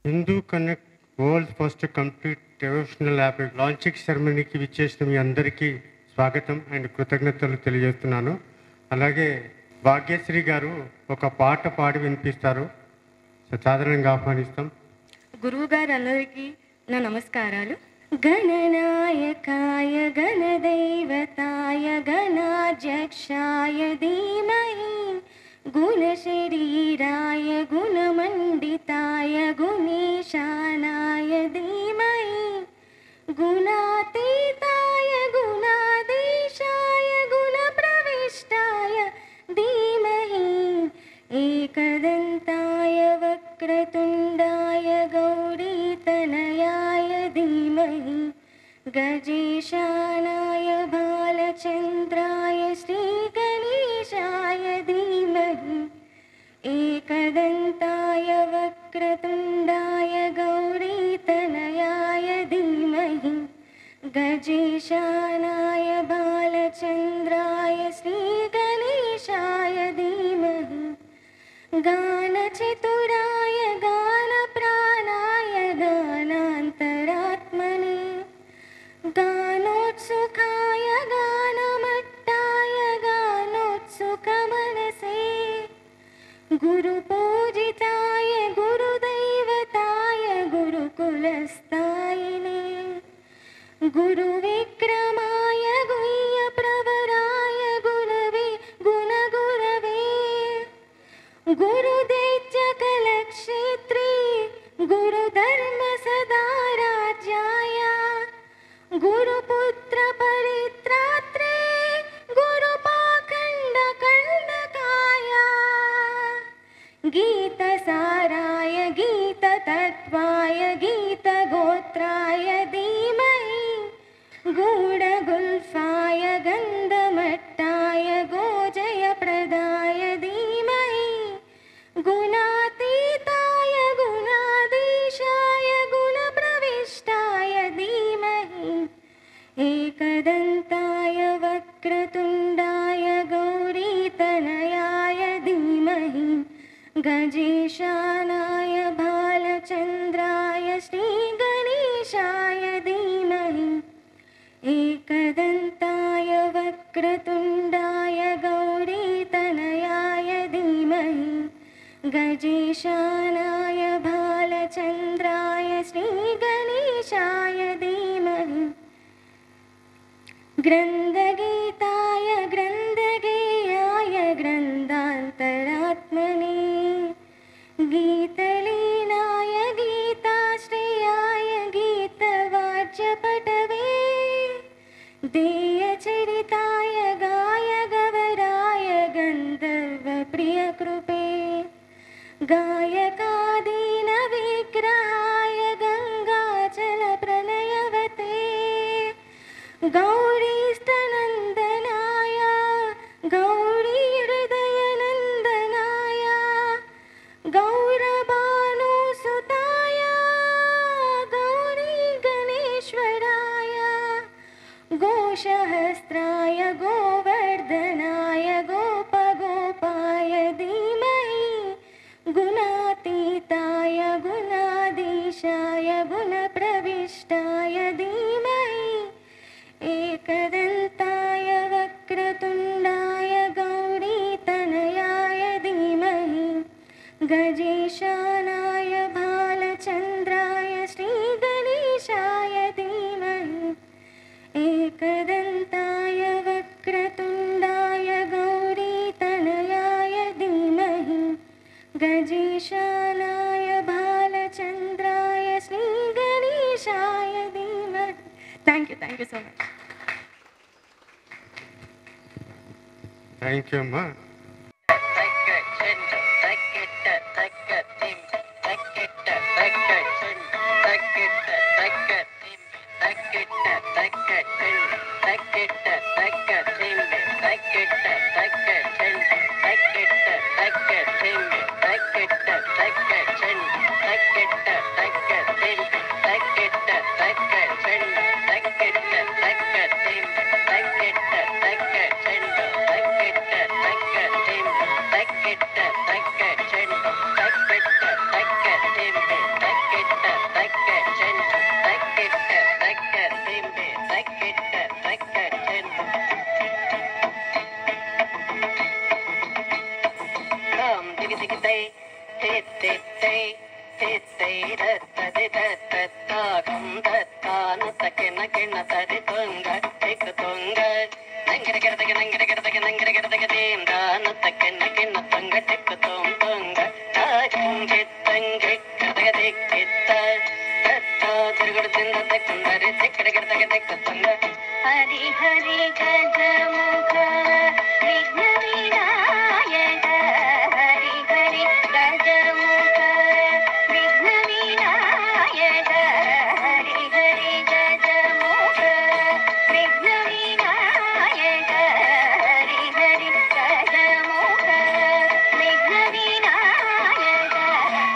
Hindu connect world first complete devotional app launching సెరమనీకి విచ్చేసిన మీ అందరికీ స్వాగతం అండ్ కృతజ్ఞతలు తెలియజేస్తున్నాను. అలాగే భాగ్యశ్రీ గారు ఒక పాట పాడి వినిపిస్తారు. సాధారణంగా ఆహ్వానిస్తాం. గురువు గారు అందరికీ నా నమస్కారాలు. గణనాయకాయ గణదైవతాయ గణాధ్యక్షాయ ధీమహి గుణశరీరాయ గుణమండితాయ గుణేశానాయ ధీమహి గుణాతీతాయ గుణాధీశాయ గుణప్రవిష్టాయ ధీమహి एकदन्ताय वक्रतुण्डाय गौरीतनयाय धीमहि गजेशानाय बालचन्द्राय श्रीगणेशाय धीमहि एकदन्ताय वक्रतुण्डाय गौरीतनयाय धीमहि गजेशानाय बालचन्द्राय श्रीगणेशाय धीमहि गानचतुराय गानप्राणाय गानान्तरात्मने गानोत्सुकाय गानमट्टाय गानोत्सुकमनसे गुरुपूजिताय गुरुदैवताय गुरुकुलस्थायिने गुरुविक्रमाय गुह्यप्रवराय गुरवे गुणगुरवे गुरुदैत्यकलक्षेत्री गुरुधर्मसदाराज्याय गुरुपुत्रपरित्रात्रे गुरुपाखण्डकण्डकाय गीतसाराय गीततत्त्वाय गीतगोत्राय धीमहि गूढगुल्फाय गन्धमट्टाय गोजयप्रदाय धीमहि गुणातीताय गुणाधीशाय गुणप्रविष्टाय धीमहि एकदन्ताय वक्रतुण्डाय गौरीतनयाय धीमहि गजेशानाय भालचन्द्राय श्रीगणेशाय धीमहि एकदन्ताय वक्रतुण्डाय गौरीतनयाय धीमहि गजेशानाय भालचन्द्राय श्रीगणेशाय धीमहि ग्रन्थगीताय ग्रन्थगेयाय ग्रन्थान्तरात्मने गीतलीनाय गीताश्रयाय गीतवाच्यपटवे देयचरिताय गायगवराय गन्धर्वप्रियकृपे गायकादीनविग्रहाय गङ्गाचलप्रलयवते गौरीस्तनन्दनाय गौरीहृदयनन्दनाय गौरभानुसुताय गौरीगणेश्वराय गोशहस्राय गोवर्धनाय गोपगोपाय धीमहि गुणातीताय गुणाधीशाय गुणप्रविष्टाय धीमहि एकदन्ताय वक्रतुण्डाय गौरीतनयाय धीमहि गजेशानाय भालचन्द्राय श्रीगणेशाय धीमहि एकदन्ताय वक्रतुण्डाय गौरीतनयाय धीमहि गजेशानाय भालचन्द्राय श्रीगणेशाय धीमहि. Thank you so much. Thank you అమ్మా. హరి హరి గజముఖ విఘ్న వినాయక హరి హరి గజముఖ విఘ్న వినాయక హరి హరి గజముఖ విఘ్న వినాయక హరి హరి గజముఖ విఘ్న వినాయక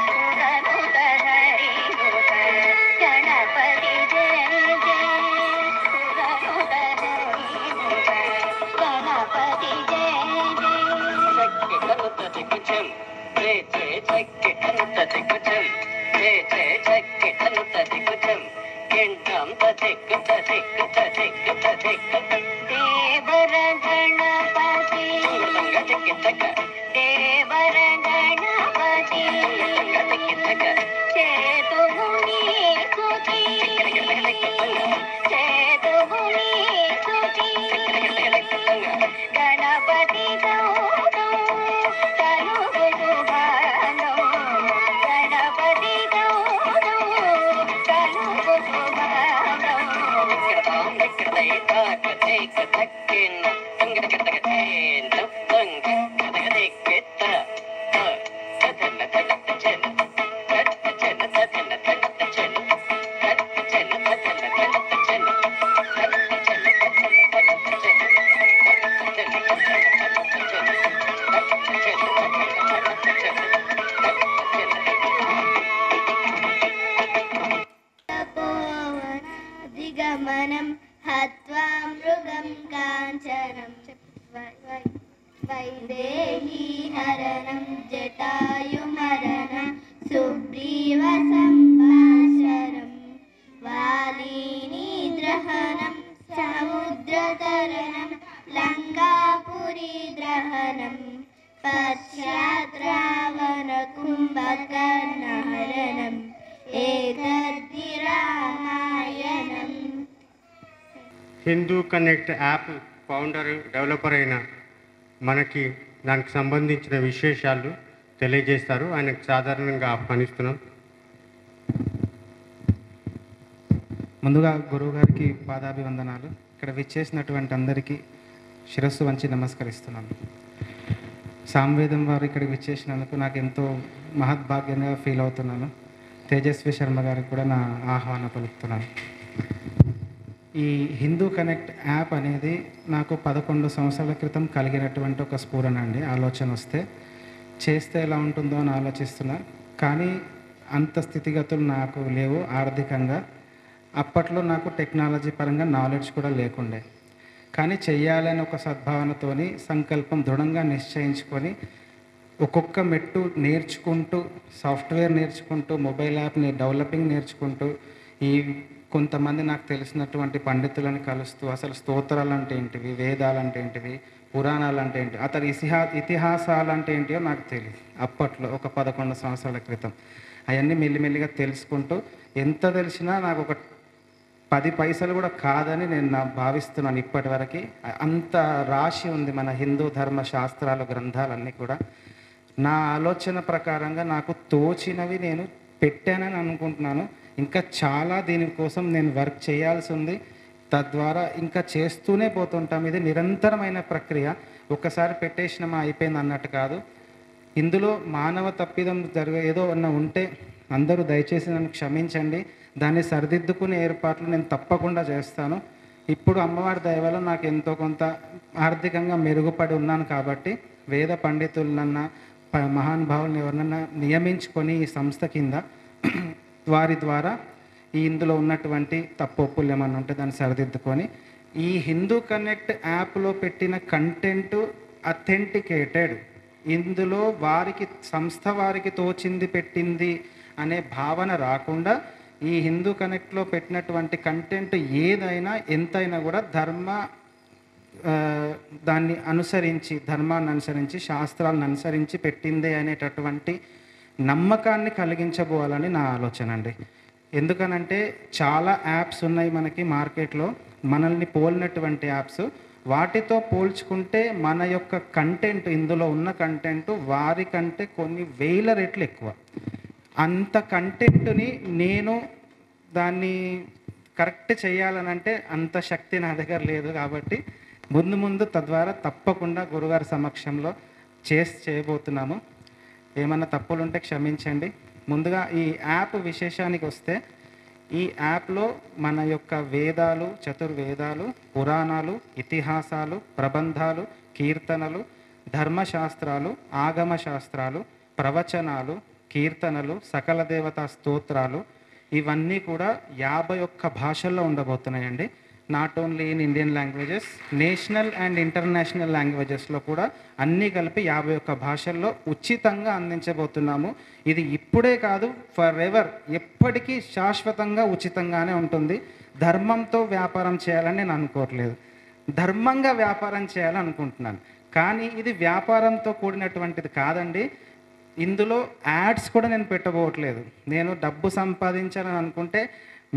సురనుత హరి ముఖ గణపతి జయ జయ సురనుత హరి ముఖ గణపతి జయ దేవర గణపతి దేవర గణపతి చేతుముని సుతి చేతుముని సుతి గణపతి గౌరవం కలుగు శుభాంగం గణపతి గౌరవం కలుగు శుభాంగం దిగమనం హత్వా మృగం కాంచనం వైదేహీ హరణం జటాయుమరణం సుగ్రీవ సంభాషణం వాలీని ద్రహణం సముద్రతరణం లంకాపురీ ద్రహణం పశ్చాత్ రావణ కుంభకర్ణహరణం ఏతద్ధి Ramayanam. Hindu connect app founder developer అయిన మనకి దానికి సంబంధించిన విశేషాలు తెలియజేస్తారు. ఆయనకు సాధారణంగా ఆహ్వానిస్తున్నాం. ముందుగా గురువుగారికి పాదాభివందనాలు. ఇక్కడ విచ్చేసినటువంటి అందరికీ శిరస్సు వంచి నమస్కరిస్తున్నాను. సామవేదం వారు ఇక్కడికి విచ్చేసినందుకు నాకు ఎంతో మహద్భాగ్యంగా ఫీల్ అవుతున్నాను. తేజస్వి శర్మ గారికి కూడా నా ఆహ్వానం పలుకుతున్నాను. ఈ హిందూ కనెక్ట్ యాప్ అనేది నాకు 11 సంవత్సరాల క్రితం కలిగినటువంటి ఒక స్ఫూరణ అండి. ఆలోచన వస్తే చేస్తే ఎలా ఉంటుందో అని ఆలోచిస్తున్నా. కానీ అంత స్థితిగతులు నాకు లేవు ఆర్థికంగా. అప్పట్లో నాకు టెక్నాలజీ పరంగా నాలెడ్జ్ కూడా లేకుండే. కానీ చెయ్యాలని ఒక సద్భావనతోని సంకల్పం దృఢంగా నిశ్చయించుకొని ఒక్కొక్క మెట్టు నేర్చుకుంటూ, సాఫ్ట్వేర్ నేర్చుకుంటూ, మొబైల్ యాప్ని డెవలపింగ్ నేర్చుకుంటూ, ఈ కొంతమంది నాకు తెలిసినటువంటి పండితులను కలుస్తూ అసలు స్తోత్రాలు అంటే ఏంటివి, వేదాలు అంటే ఏంటివి, పురాణాలు అంటే ఏంటి, అతని ఇతిహాసాలు అంటే ఏంటియో నాకు తెలియదు అప్పట్లో, ఒక 11 సంవత్సరాల క్రితం. అవన్నీ మెల్లిమెల్లిగా తెలుసుకుంటూ ఎంత తెలిసినా నాకు ఒక 10 పైసలు కూడా కాదని నేను భావిస్తున్నాను ఇప్పటివరకు. అంత రాశి ఉంది మన హిందూ ధర్మ శాస్త్రాలు, గ్రంథాలన్నీ కూడా. నా ఆలోచన ప్రకారంగా నాకు తోచినవి నేను పెట్టానని అనుకుంటున్నాను. ఇంకా చాలా దీనికోసం నేను వర్క్ చేయాల్సి ఉంది. తద్వారా ఇంకా చేస్తూనే పోతుంటాం. ఇది నిరంతరమైన ప్రక్రియ. ఒక్కసారి పెట్టేసినమా అయిపోయింది అన్నట్టు కాదు. ఇందులో మానవ తప్పిదం ఏదో అన్న ఉంటే అందరూ దయచేసి నన్ను క్షమించండి. దాన్ని సరిదిద్దుకునే ఏర్పాట్లు నేను తప్పకుండా చేస్తాను. ఇప్పుడు అమ్మవారి దయ వల్ల నాకు ఎంతో కొంత ఆర్థికంగా మెరుగుపడి ఉన్నాను కాబట్టి వేద పండితులన్నా మహానుభావులను ఎవరినన్నా నియమించుకొని ఈ సంస్థ కింద వారి ద్వారా ఈ ఇందులో ఉన్నటువంటి తప్పొప్పులు ఏమన్నా ఉంటే దాన్ని సరిదిద్దుకొని ఈ హిందూ కనెక్ట్ యాప్లో పెట్టిన కంటెంట్ అథెంటికేటెడ్, ఇందులో వారికి సంస్థ వారికి తోచింది పెట్టింది అనే భావన రాకుండా ఈ హిందూ కనెక్ట్లో పెట్టినటువంటి కంటెంట్ ఏదైనా ఎంతైనా కూడా దాన్ని అనుసరించి, ధర్మాన్ని అనుసరించి, శాస్త్రాలను అనుసరించి పెట్టిందే అనేటటువంటి నమ్మకాన్ని కలిగించబోవాలని నా ఆలోచన అండి. ఎందుకనంటే చాలా యాప్స్ ఉన్నాయి మనకి మార్కెట్లో, మనల్ని పోలినటువంటి యాప్స్. వాటితో పోల్చుకుంటే మన యొక్క కంటెంట్, ఇందులో ఉన్న కంటెంట్ వారి కంటే కొన్ని వేల రెట్లు ఎక్కువ. అంత కంటెంట్ని నేను దాన్ని కరెక్ట్ చేయాలనంటే అంత శక్తి నా దగ్గర లేదు. కాబట్టి ముందు తద్వారా తప్పకుండా గురుగారి సమక్షంలో చేయబోతున్నాము. ఏమన్నా తప్పులుంటే క్షమించండి. ముందుగా ఈ యాప్ విశేషానికి వస్తే, ఈ యాప్లో మన యొక్క వేదాలు, చతుర్వేదాలు, పురాణాలు, ఇతిహాసాలు, ప్రబంధాలు, కీర్తనలు, ధర్మశాస్త్రాలు, ఆగమ శాస్త్రాలు, ప్రవచనాలు, కీర్తనలు, సకల దేవతా స్తోత్రాలు ఇవన్నీ కూడా 51 భాషల్లో ఉండబోతున్నాయండి. Not only in Indian languages, national and international లాంగ్వేజెస్లో కూడా అన్నీ కలిపి 51 భాషల్లో ఉచితంగా అందించబోతున్నాము. ఇది ఇప్పుడే కాదు, ఫర్ ఎవర్, ఎప్పటికీ శాశ్వతంగా ఉచితంగానే ఉంటుంది. ధర్మంతో వ్యాపారం చేయాలని నేను అనుకోవట్లేదు, ధర్మంగా వ్యాపారం చేయాలని అనుకుంటున్నాను. కానీ ఇది వ్యాపారంతో కూడినటువంటిది కాదండి. ఇందులో యాడ్స్ కూడా నేను పెట్టబోవట్లేదు. నేను డబ్బు సంపాదించాలని అనుకుంటే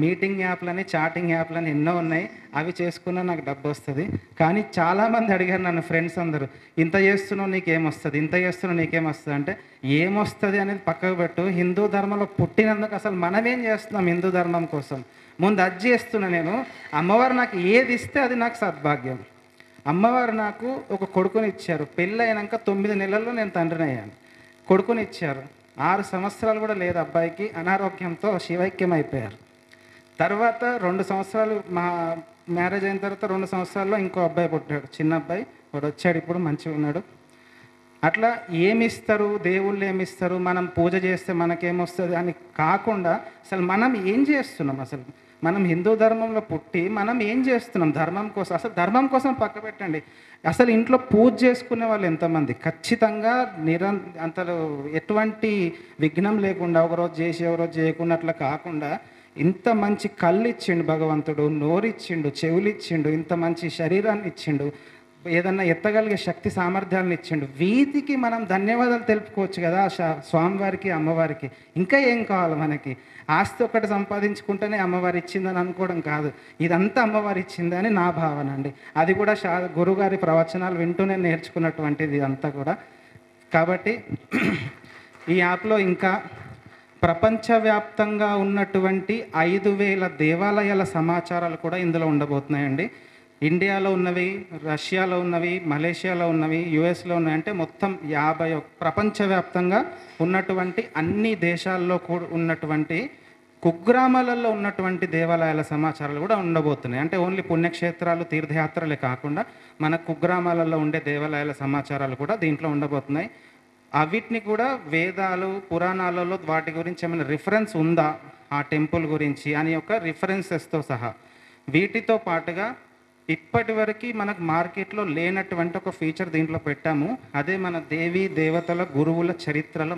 మీటింగ్ యాప్లని, చాటింగ్ యాప్లని ఎన్నో ఉన్నాయి, అవి చేసుకున్నా నాకు డబ్బు వస్తుంది. కానీ చాలామంది అడిగారు నన్ను, ఫ్రెండ్స్ అందరూ, ఇంత చేస్తున్నావు నీకేమొస్తుంది, ఇంత చేస్తున్నావు నీకేమొస్తుంది అంటే, ఏమొస్తుంది అనేది పక్కకు పెట్టు. హిందూ ధర్మంలో పుట్టినందుకు అసలు మనమేం చేస్తున్నాం హిందూ ధర్మం కోసం? ముందు అది చేస్తున్నా నేను. అమ్మవారు నాకు ఏది ఇస్తే అది నాకు సద్భాగ్యం. అమ్మవారు నాకు ఒక కొడుకుని ఇచ్చారు. పెళ్ళి అయినాక 9 నెలల్లో నేను తండ్రిని అయ్యాను. కొడుకుని ఇచ్చారు. 6 సంవత్సరాలు కూడా లేదు అబ్బాయికి, అనారోగ్యంతో శివైక్యం అయిపోయారు. తర్వాత 2 సంవత్సరాలు, మా మ్యారేజ్ అయిన తర్వాత 2 సంవత్సరాల్లో ఇంకో అబ్బాయి పుట్టాడు, చిన్న అబ్బాయి. వాడు వచ్చాడు, ఇప్పుడు మంచిగా ఉన్నాడు. అట్లా ఏమిస్తారు దేవుళ్ళు, ఏమిస్తారు, మనం పూజ చేస్తే మనకేమొస్తుంది అని కాకుండా అసలు మనం ఏం చేస్తున్నాం, అసలు మనం హిందూ ధర్మంలో పుట్టి మనం ఏం చేస్తున్నాం ధర్మం కోసం? అసలు ధర్మం కోసం పక్క పెట్టండి, అసలు ఇంట్లో పూజ చేసుకునే వాళ్ళు ఎంతమంది? ఖచ్చితంగా అంతలో ఎటువంటి విఘ్నం లేకుండా ఒకరోజు చేసి ఒకరోజు చేయకుండా అట్లా కాకుండా ఇంత మంచి కళ్ళు ఇచ్చిండు భగవంతుడు, నోరిచ్చిండు, చెవులు ఇచ్చిండు, ఇంత మంచి శరీరాన్ని ఇచ్చిండు, ఏదన్నా ఎత్తగలిగే శక్తి సామర్థ్యాలను ఇచ్చిండు. వీటికి మనం ధన్యవాదాలు తెలుపుకోవచ్చు కదా స్వామివారికి, అమ్మవారికి. ఇంకా ఏం కావాలి మనకి? ఆస్తి ఒకటి సంపాదించుకుంటేనే అమ్మవారు ఇచ్చిందని అనుకోవడం కాదు, ఇదంతా అమ్మవారు ఇచ్చిందని నా భావన అండి. అది కూడా గురుగారి ప్రవచనాలు వింటూనే నేర్చుకున్నటువంటిది ఇదంతా కూడా. కాబట్టి ఈ యాప్లో ఇంకా ప్రపంచవ్యాప్తంగా ఉన్నటువంటి 5000 దేవాలయాల సమాచారాలు కూడా ఇందులో ఉండబోతున్నాయండి. ఇండియాలో ఉన్నవి, రష్యాలో ఉన్నవి, మలేషియాలో ఉన్నవి, యుఎస్లో ఉన్నాయి. అంటే మొత్తం 51 ప్రపంచవ్యాప్తంగా ఉన్నటువంటి అన్ని దేశాల్లో కూడా ఉన్నటువంటి కుగ్రామాలలో ఉన్నటువంటి దేవాలయాల సమాచారాలు కూడా ఉండబోతున్నాయి. అంటే ఓన్లీ పుణ్యక్షేత్రాలు, తీర్థయాత్రలే కాకుండా మన కుగ్రామాలలో ఉండే దేవాలయాల సమాచారాలు కూడా దీంట్లో ఉండబోతున్నాయి. అవిటిని కూడా వేదాలు, పురాణాలలో వాటి గురించి ఏమైనా రిఫరెన్స్ ఉందా ఆ టెంపుల్ గురించి అని ఒక రిఫరెన్సెస్తో సహా, వీటితో పాటుగా ఇప్పటి వరకు మనకు మార్కెట్లో లేనటువంటి ఒక ఫీచర్ దీంట్లో పెట్టాము. అదే మన దేవీ దేవతల, గురువుల చరిత్రలు,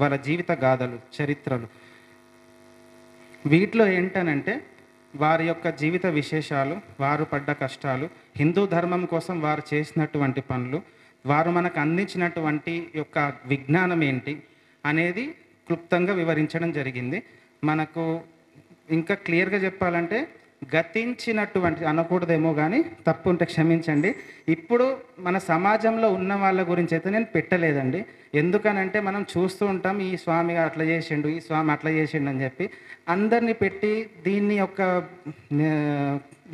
వాళ్ళ జీవిత గాథలు, చరిత్రలు. వీటిలో ఏంటనంటే వారి యొక్క జీవిత విశేషాలు, వారు పడ్డ కష్టాలు, హిందూ ధర్మం కోసం వారు చేసినటువంటి పనులు, వారు మనకు అందించినటువంటి యొక్క విజ్ఞానం ఏంటి అనేది క్లుప్తంగా వివరించడం జరిగింది. మనకు ఇంకా క్లియర్గా చెప్పాలంటే, గతించినటువంటి అనకూడదేమో కానీ తప్పు ఉంటే క్షమించండి, ఇప్పుడు మన సమాజంలో ఉన్న వాళ్ళ గురించి అయితే నేను పెట్టలేదండి. ఎందుకనంటే మనం చూస్తూ ఉంటాం, ఈ స్వామి అట్లా చేసిండు, ఈ స్వామి అట్లా చేసిండు అని చెప్పి అందరినీ పెట్టి దీన్ని యొక్క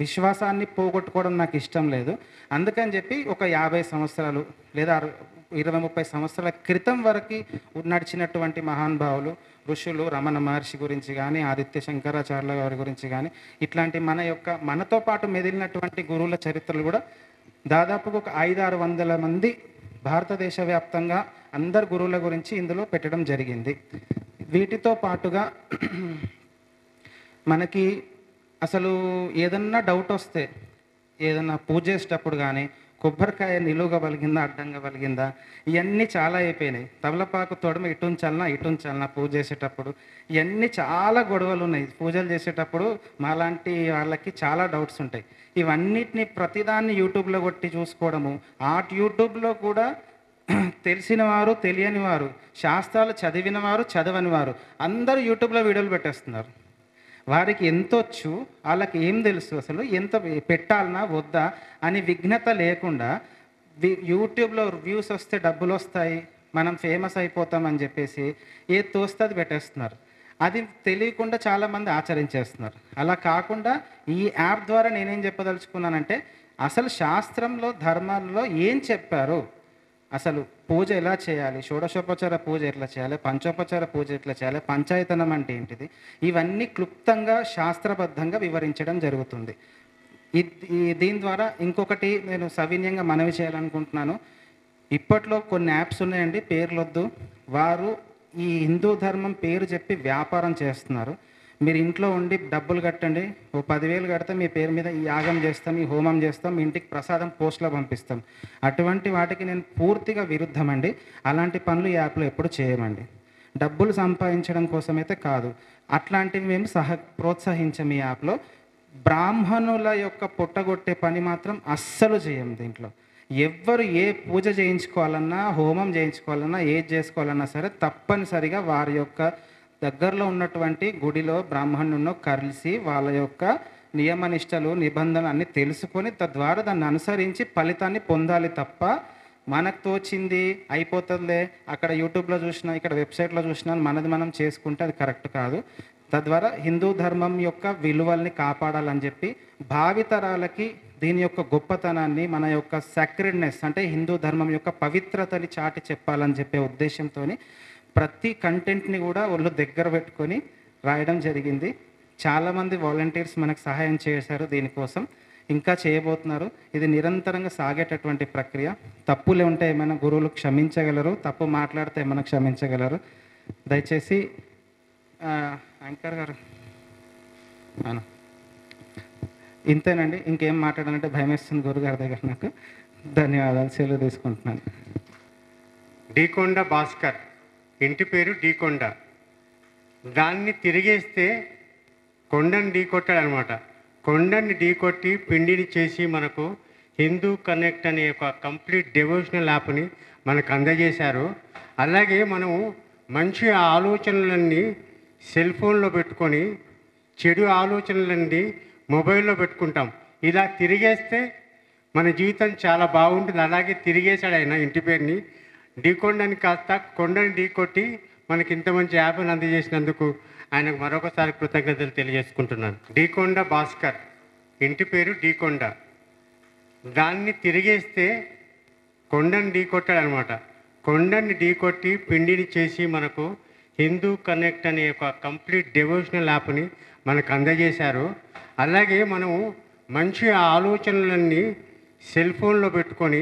విశ్వాసాన్ని పోగొట్టుకోవడం నాకు ఇష్టం లేదు. అందుకని చెప్పి ఒక 50 సంవత్సరాలు లేదా 20-30 సంవత్సరాల క్రితం వరకు నడిచినటువంటి మహానుభావులు, ఋషులు, రమణ మహర్షి గురించి కానీ, ఆదిత్య శంకరాచార్యుల గారి గురించి కానీ, ఇట్లాంటి మనతో పాటు మెదిలినటువంటి గురువుల చరిత్రలు కూడా దాదాపుగా ఒక 500-600 మంది భారతదేశ వ్యాప్తంగా అందరు గురువుల గురించి ఇందులో పెట్టడం జరిగింది. వీటితో పాటుగా మనకి అసలు ఏదన్నా డౌట్ వస్తే, ఏదన్నా పూజ చేసేటప్పుడు కానీ కొబ్బరికాయ నిలువుగా పలిగిందా, అడ్డంగా పలిగిందా, ఇవన్నీ చాలా అయిపోయినాయి. తమలపాకు తొడమ ఇటుంచాలన్నా పూజ చేసేటప్పుడు ఇవన్నీ చాలా గొడవలు ఉన్నాయి. పూజలు చేసేటప్పుడు మాలాంటి వాళ్ళకి చాలా డౌట్స్ ఉంటాయి. ఇవన్నిటిని ప్రతిదాన్ని యూట్యూబ్లో కొట్టి చూసుకోవడము, యూట్యూబ్లో కూడా తెలిసిన వారు తెలియని వారు, శాస్త్రాలు చదివిన వారు చదవని వారు అందరూ యూట్యూబ్లో వీడియోలు పెట్టేస్తున్నారు. వారికి ఎంతొచ్చు, వాళ్ళకి ఏం తెలుసు, అసలు ఎంత పెట్టాలన్నా వద్దా అని విఘ్నత లేకుండా యూట్యూబ్లో వ్యూస్ వస్తే డబ్బులు వస్తాయి, మనం ఫేమస్ అయిపోతామని చెప్పేసి ఏ తోస్తే అది పెట్టేస్తున్నారు. అది తెలియకుండా చాలామంది ఆచరించేస్తున్నారు. అలా కాకుండా ఈ యాప్ ద్వారా నేనేం చెప్పదలుచుకున్నానంటే, అసలు శాస్త్రంలో ధర్మాల్లో ఏం చెప్పారు, అసలు పూజ ఎలా చేయాలి, షోడశోపచార పూజ ఎట్లా చేయాలి, పంచోపచార పూజ ఎట్లా చేయాలి, పంచాయతనం అంటే ఏంటిది, ఇవన్నీ క్లుప్తంగా శాస్త్రబద్ధంగా వివరించడం జరుగుతుంది. దీని ద్వారా ఇంకొకటి నేను సవినయంగా మనవి చేయాలనుకుంటున్నాను. ఇప్పట్లో కొన్ని యాప్స్ ఉన్నాయండి, పేర్లొద్దు, వారు ఈ హిందూ ధర్మం పేరు చెప్పి వ్యాపారం చేస్తున్నారు. మీరు ఇంట్లో ఉండి డబ్బులు కట్టండి, ఓ 10,000 కడితే మీ పేరు మీద ఈ యాగం చేస్తాం, ఈ హోమం చేస్తాం, మీ ఇంటికి ప్రసాదం పోస్ట్లో పంపిస్తాం. అటువంటి వాటికి నేను పూర్తిగా విరుద్ధమండి. అలాంటి పనులు ఈ యాప్లో ఎప్పుడు చేయమండి. డబ్బులు సంపాదించడం కోసమైతే కాదు, అట్లాంటివి మేము ప్రోత్సహించాం ఈ యాప్లో. బ్రాహ్మణుల యొక్క పొట్టగొట్టే పని మాత్రం అస్సలు చేయం. దీంట్లో ఎవ్వరు ఏ పూజ చేయించుకోవాలన్నా, హోమం చేయించుకోవాలన్నా, ఏది చేసుకోవాలన్నా సరే తప్పనిసరిగా వారి యొక్క దగ్గరలో ఉన్నటువంటి గుడిలో బ్రాహ్మణులను కలిసి వాళ్ళ యొక్క నియమనిష్టలు నిబంధనలు అన్నీ తెలుసుకొని తద్వారా దాన్ని అనుసరించి ఫలితాన్ని పొందాలి తప్ప మనకు తోచింది అయిపోతుందిలే, అక్కడ యూట్యూబ్లో చూసినా ఇక్కడ వెబ్సైట్లో చూసినా మనది మనం చేసుకుంటే అది కరెక్ట్ కాదు. తద్వారా హిందూ ధర్మం యొక్క విలువల్ని కాపాడాలని చెప్పి భావితరాలకి దీని యొక్క గొప్పతనాన్ని, మన యొక్క సాక్రెడ్నెస్ అంటే హిందూ ధర్మం యొక్క పవిత్రతని చాటి చెప్పాలని చెప్పే ఉద్దేశంతో ప్రతి కంటెంట్ని కూడా వాళ్ళు దగ్గర పెట్టుకొని రాయడం జరిగింది. చాలామంది వాలంటీర్స్ మనకు సహాయం చేశారు దీనికోసం, ఇంకా చేయబోతున్నారు. ఇది నిరంతరంగా సాగేటటువంటి ప్రక్రియ. తప్పులు ఉంటే ఏమైనా గురువులు క్షమించగలరు, తప్పు మాట్లాడితే ఏమైనా క్షమించగలరు. దయచేసి యాంకర్ గారు ఇంతేనండి, ఇంకేం మాట్లాడాలంటే భయం వేస్తుంది గురుగారి దగ్గర. నాకు ధన్యవాదాలు, సెలవు తీసుకుంటున్నాను. డీకొండ భాస్కర్, ఇంటి పేరు డీకొండ. దాన్ని తిరిగేస్తే కొండని ఢీకొట్టాడు అనమాట. కొండని ఢీకొట్టి పిండిని చేసి మనకు హిందూ కనెక్ట్ అనే ఒక కంప్లీట్ డివోషనల్ యాప్ని మనకు అందజేశారు. అలాగే మనము మంచి ఆలోచనలన్నీ సెల్ ఫోన్లో పెట్టుకొని చెడు ఆలోచనలన్నీ మొబైల్లో పెట్టుకుంటాం. ఇలా తిరిగేస్తే మన జీవితం చాలా బాగుంటుంది. అలాగే తిరిగేశాడు ఆయన ఇంటి పేరుని. ఢీకొండని కాస్త కొండని ఢీకొట్టి మనకి ఇంత మంచి యాప్ని అందజేసినందుకు ఆయనకు మరొకసారి కృతజ్ఞతలు తెలియజేసుకుంటున్నాను. డీకొండ భాస్కర్, ఇంటి పేరు డీకొండ. దాన్ని తిరిగేస్తే కొండని ఢీకొట్టాడు అనమాట. కొండని ఢీకొట్టి పిండిని చేసి మనకు హిందూ కనెక్ట్ అనే ఒక కంప్లీట్ డివోషనల్ యాప్ని మనకు అందజేశారు. అలాగే మనము మంచి ఆలోచనలన్నీ సెల్ ఫోన్లో పెట్టుకొని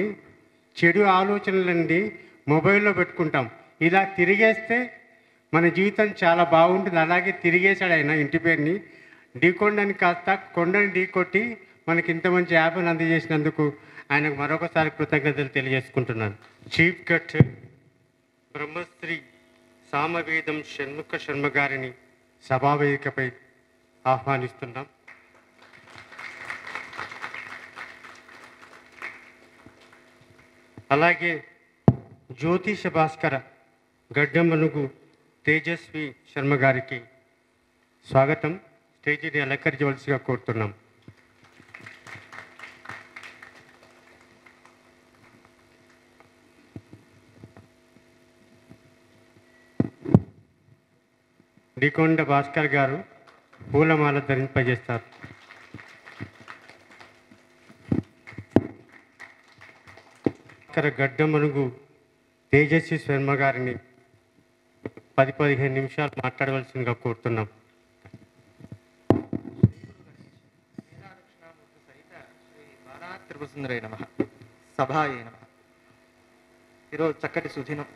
చెడు ఆలోచనలన్నీ మొబైల్లో పెట్టుకుంటాం. ఇలా తిరిగేస్తే మన జీవితం చాలా బాగుంటుంది. అలాగే తిరిగేశాడు ఆయన ఇంటి పేరుని. ఢీకొండని కాస్త కొండని ఢీకొట్టి మనకి ఇంత మంచి యాప్ని అందజేసినందుకు ఆయనకు మరొకసారి కృతజ్ఞతలు తెలియజేసుకుంటున్నాను. చీఫ్ గెస్ట్ బ్రహ్మశ్రీ సామవేదం షణ్ముఖ శర్మ గారిని సభావేదికపై ఆహ్వానిస్తున్నాం. అలాగే జ్యోతిష భాస్కర గడ్డమనుగు తేజస్వి శర్మ గారికి స్వాగతం. స్టేజీని అలంకరించవలసిగా కోరుతున్నాం. డీకొండ భాస్కర్ గారు పూలమాల ధరింపజేస్తారు. గడ్డమనుగు తేజస్వి శర్మ గారిని 10-15 నిమిషాలు మాట్లాడవలసిందిగా కోరుతున్నాం. త్రిపురసుందరై నమః, సభాయే నమః. ఈరోజు చక్కటి సుదినం.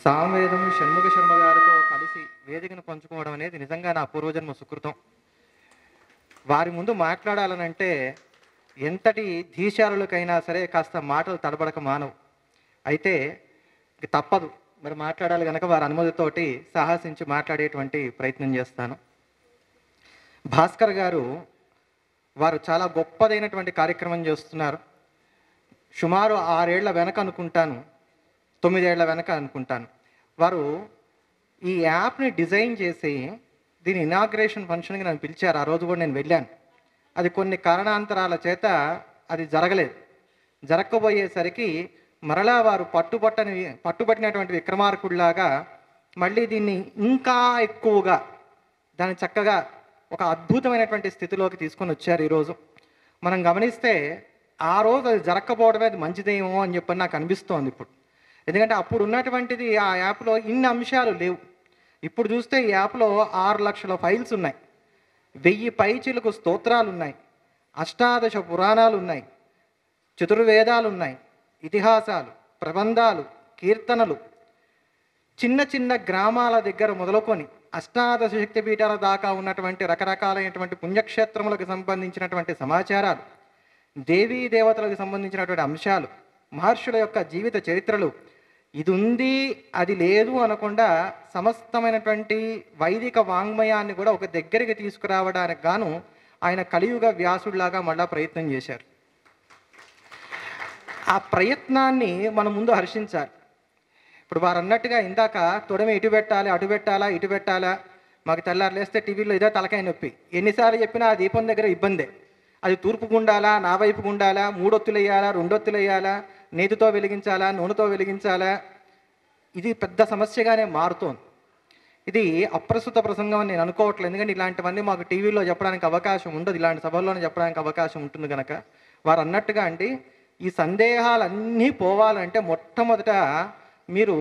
సామవేదం షణ్ముఖ శర్మ గారితో కలిసి వేదికను పంచుకోవడం అనేది నిజంగా నా పూర్వజన్మ సుకృతం. వారి ముందు మాట్లాడాలనంటే ఎంతటి ధీశారులకైనా సరే కాస్త మాటలు తడబడక మానవు. అయితే తప్పదు, మరి మాట్లాడాలి కనుక వారి అనుమతితోటి సాహసించి మాట్లాడేటువంటి ప్రయత్నం చేస్తాను. భాస్కర్ గారు వారు చాలా గొప్పదైనటువంటి కార్యక్రమం చేస్తున్నారు. సుమారు 6 ఏళ్ల వెనక అనుకుంటాను, 9 ఏళ్ల వెనక అనుకుంటాను, వారు ఈ యాప్ని డిజైన్ చేసి దీని ఇనాగ్రేషన్ ఫంక్షన్కి నన్ను పిలిచారు. ఆ రోజు కూడా నేను వెళ్ళాను. అది కొన్ని కారణాంతరాల చేత అది జరగలేదు. జరగకపోయేసరికి మరలా వారు పట్టుబట్టినటువంటి విక్రమార్కుడిలాగా మళ్ళీ దీన్ని ఇంకా ఎక్కువగా దాన్ని చక్కగా ఒక అద్భుతమైనటువంటి స్థితిలోకి తీసుకొని వచ్చారు. ఈరోజు మనం గమనిస్తే ఆ రోజు అది జరగకపోవడమే అది మంచిదేమో అని చెప్పని నాకు అనిపిస్తోంది ఇప్పుడు. ఎందుకంటే అప్పుడు ఉన్నటువంటిది ఆ యాప్లో ఇన్ని అంశాలు లేవు. ఇప్పుడు చూస్తే ఈ యాప్లో 6 లక్షల ఫైల్స్ ఉన్నాయి, 1000 పైచిలకు స్తోత్రాలు ఉన్నాయి, అష్టాదశ పురాణాలు ఉన్నాయి, చతుర్వేదాలు ఉన్నాయి, ఇతిహాసాలు, ప్రబంధాలు, కీర్తనలు, చిన్న చిన్న గ్రామాల దగ్గర మొదలుకొని అష్టాదశ శక్తిపీఠాల దాకా ఉన్నటువంటి రకరకాలైనటువంటి పుణ్యక్షేత్రములకు సంబంధించినటువంటి సమాచారాలు, దేవీ దేవతలకు సంబంధించినటువంటి అంశాలు, మహర్షుల యొక్క జీవిత చరిత్రలు, ఇది ఉంది అది లేదు అనకుండా సమస్తమైనటువంటి వైదిక వాంగ్మయాన్ని కూడా ఒక దగ్గరికి తీసుకురావడానికి గాను ఆయన కలియుగ వ్యాసుడిలాగా మళ్ళా ప్రయత్నం చేశారు. ఆ ప్రయత్నాన్ని మనం ముందు హర్షించాలి. ఇప్పుడు వారు అన్నట్టుగా ఇందాక తొడమి ఇటు పెట్టాలి, అటు పెట్టాలా, ఇటు పెట్టాలా, మాకు తెల్లారు లేస్తే టీవీలో ఇదే తలకాయ నొప్పి. ఎన్నిసార్లు చెప్పినా ఆ దీపం దగ్గర ఇబ్బందే. అది తూర్పుకు ఉండాలా, నా వైపుకు ఉండాలా, 3 ఒత్తులు వేయాలా, 2 ఒత్తులు వేయాలా, నేతితో వెలిగించాలా, నూనెతో వెలిగించాలా, ఇది పెద్ద సమస్యగానే మారుతోంది. ఇది అప్రస్తుత ప్రసంగం అని నేను అనుకోవట్లేదు. ఎందుకంటే ఇలాంటివన్నీ మాకు టీవీలో చెప్పడానికి అవకాశం ఉండదు, ఇలాంటి సభల్లోనే చెప్పడానికి అవకాశం ఉంటుంది కనుక. వారు అన్నట్టుగా అండి, ఈ సందేహాలన్నీ పోవాలంటే మొట్టమొదట మీరు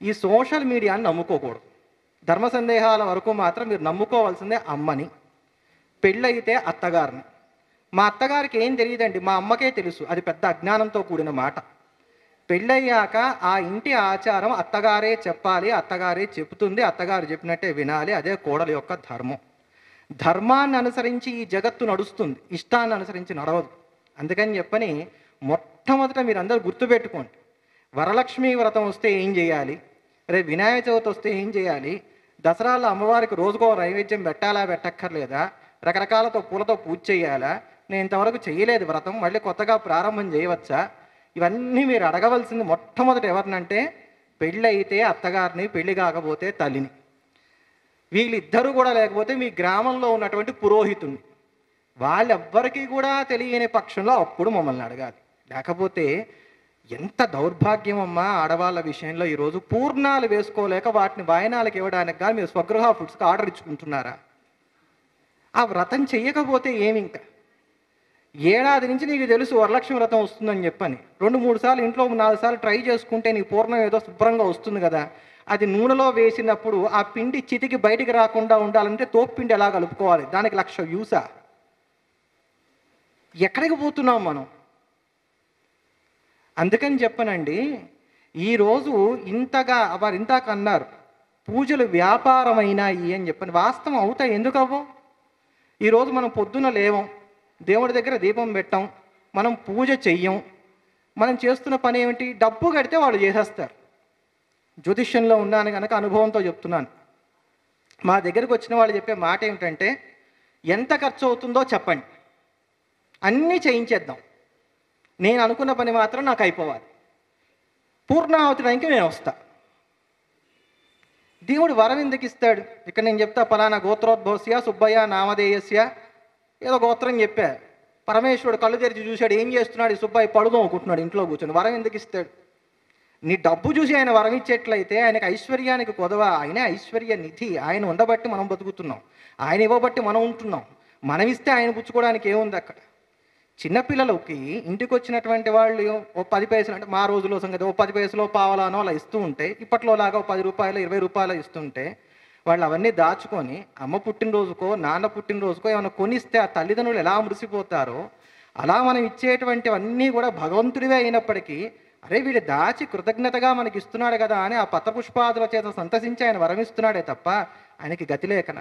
ఈ సోషల్ మీడియాని నమ్ముకోకూడదు. ధర్మ సందేహాల వరకు మాత్రం మీరు నమ్ముకోవాల్సిందే అమ్మని, పెళ్ళయితే అత్తగారిని. మా అత్తగారికి ఏం తెలియదండి, మా అమ్మకే తెలుసు. అది పెద్ద అజ్ఞానంతో కూడిన మాట. పెళ్ళయ్యాక ఆ ఇంటి ఆచారం అత్తగారే చెప్పాలి, అత్తగారే చెబుతుంది, అత్తగారు చెప్పినట్టే వినాలి. అదే కోడలి యొక్క ధర్మం. ధర్మాన్ని అనుసరించి ఈ జగత్తు నడుస్తుంది, ఇష్టాన్ని అనుసరించి నడవదు. అందుకని చెప్పని మొట్టమొదట మీరందరూ గుర్తుపెట్టుకోండి, వరలక్ష్మీ వ్రతం వస్తే ఏం చేయాలి, రేపు వినాయక చవితి వస్తే ఏం చేయాలి, దసరాలో అమ్మవారికి రోజుకో నైవేద్యం పెట్టాలా పెట్టక్కర్లేదా, రకరకాలతో పూలతో పూజ చేయాలా, నేను ఇంతవరకు చేయలేదు వ్రతం, మళ్ళీ కొత్తగా ప్రారంభం చేయవచ్చా, ఇవన్నీ మీరు అడగవలసింది మొట్టమొదటి ఎవరినంటే పెళ్ళి అయితే అత్తగారిని, పెళ్లి కాకపోతే తల్లిని. వీళ్ళిద్దరూ కూడా లేకపోతే మీ గ్రామంలో ఉన్నటువంటి పురోహితుని, వాళ్ళెవ్వరికీ కూడా తెలియని పక్షంలో అప్పుడు మమ్మల్ని అడగాలి. లేకపోతే ఎంత దౌర్భాగ్యం అమ్మా ఆడవాళ్ళ విషయంలో. ఈరోజు పూర్ణాలు వేసుకోలేక వాటిని వాయనాలకు ఇవ్వడానికి కానీ మీరు స్వగృహ ఫుడ్స్కి ఆర్డర్ ఇచ్చుకుంటున్నారా? ఆ వ్రతం చెయ్యకపోతే ఏమి? ఇంకా ఏడాది నుంచి నీకు తెలుసు వరలక్ష్మి వ్రతం వస్తుందని చెప్పని 2-3 సార్లు ఇంట్లో 4 సార్లు ట్రై చేసుకుంటే నీ పూర్ణం ఏదో శుభ్రంగా వస్తుంది కదా. అది నూనెలో వేసినప్పుడు ఆ పిండి చితికి బయటికి రాకుండా ఉండాలంటే తోపుపిండి ఎలా కలుపుకోవాలి, దానికి 1,00,000 వ్యూసా? ఎక్కడికి పోతున్నాం మనం? అందుకని చెప్పనండి, ఈరోజు ఇంతగా వారు ఇంతాక అన్నారు పూజలు వ్యాపారమైనాయి అని చెప్పని. వాస్తవం అవుతాయి, ఎందుకు అవ్వవు? ఈరోజు మనం పొద్దున లేవం, దేవుడి దగ్గర దీపం పెట్టాం, మనం పూజ చెయ్యం, మనం చేస్తున్న పని ఏమిటి? డబ్బు కడితే వాళ్ళు చేసేస్తారు. జ్యోతిష్యంలో ఉన్నాను కనుక అనుభవంతో చెప్తున్నాను. మా దగ్గరకు వచ్చిన వాళ్ళు చెప్పే మాట ఏమిటంటే, ఎంత ఖర్చు అవుతుందో చెప్పండి, అన్నీ చేయించేద్దాం, నేను అనుకున్న పని మాత్రం నాకు అయిపోవాలి, పూర్ణాహుతి టైంకి నేను వస్తా. దేవుడు వరం ఎందుకు ఇస్తాడు? ఇక్కడ నేను చెప్తా, పలానా గోత్రోద్భవస్య సుబ్బయ్య నామధేయస్య ఏదో గోత్రం చెప్పా. పరమేశ్వరుడు కళ్ళు తెరిచి చూశాడు, ఏం చేస్తున్నాడు ఈ సుబ్బయ్య? పడుకోకుంటున్నాడు ఇంట్లో కూర్చొని. వరం ఎందుకు ఇస్తాడు? నీ డబ్బు చూసి ఆయన వరం ఇచ్చేట్లయితే ఆయనకు ఐశ్వర్యానికి కొదవ. ఆయనే ఐశ్వర్య నిధి. ఆయన ఉండబట్టి మనం బతుకుతున్నాం, ఆయన ఇవ్వబట్టి మనం ఉంటున్నాం. మనం ఇస్తే ఆయన పుచ్చుకోవడానికి ఏముంది అక్కడ? చిన్నపిల్లలకి ఇంటికి వచ్చినటువంటి వాళ్ళు ఓ 10 పైసలు, అంటే మా రోజులో సంగతి ఓ 10 పైసలు పావలానో అలా ఇస్తూ ఉంటే, ఇప్పట్లో లాగా ఓ 10 రూపాయలు 20 రూపాయలు ఇస్తుంటే వాళ్ళు అవన్నీ దాచుకొని అమ్మ పుట్టినరోజుకో నాన్న పుట్టినరోజుకో ఏమైనా కొనిస్తే ఆ తల్లిదండ్రులు ఎలా మురిసిపోతారో, అలా మనం ఇచ్చేటువంటివన్నీ కూడా భగవంతుడివే అయినప్పటికీ, అరే వీడు దాచి కృతజ్ఞతగా మనకి ఇస్తున్నాడు కదా అని ఆ పత్రపుష్పాదుల చేత సంతసించి ఆయన వరమిస్తున్నాడే తప్ప ఆయనకి గతి లేకన.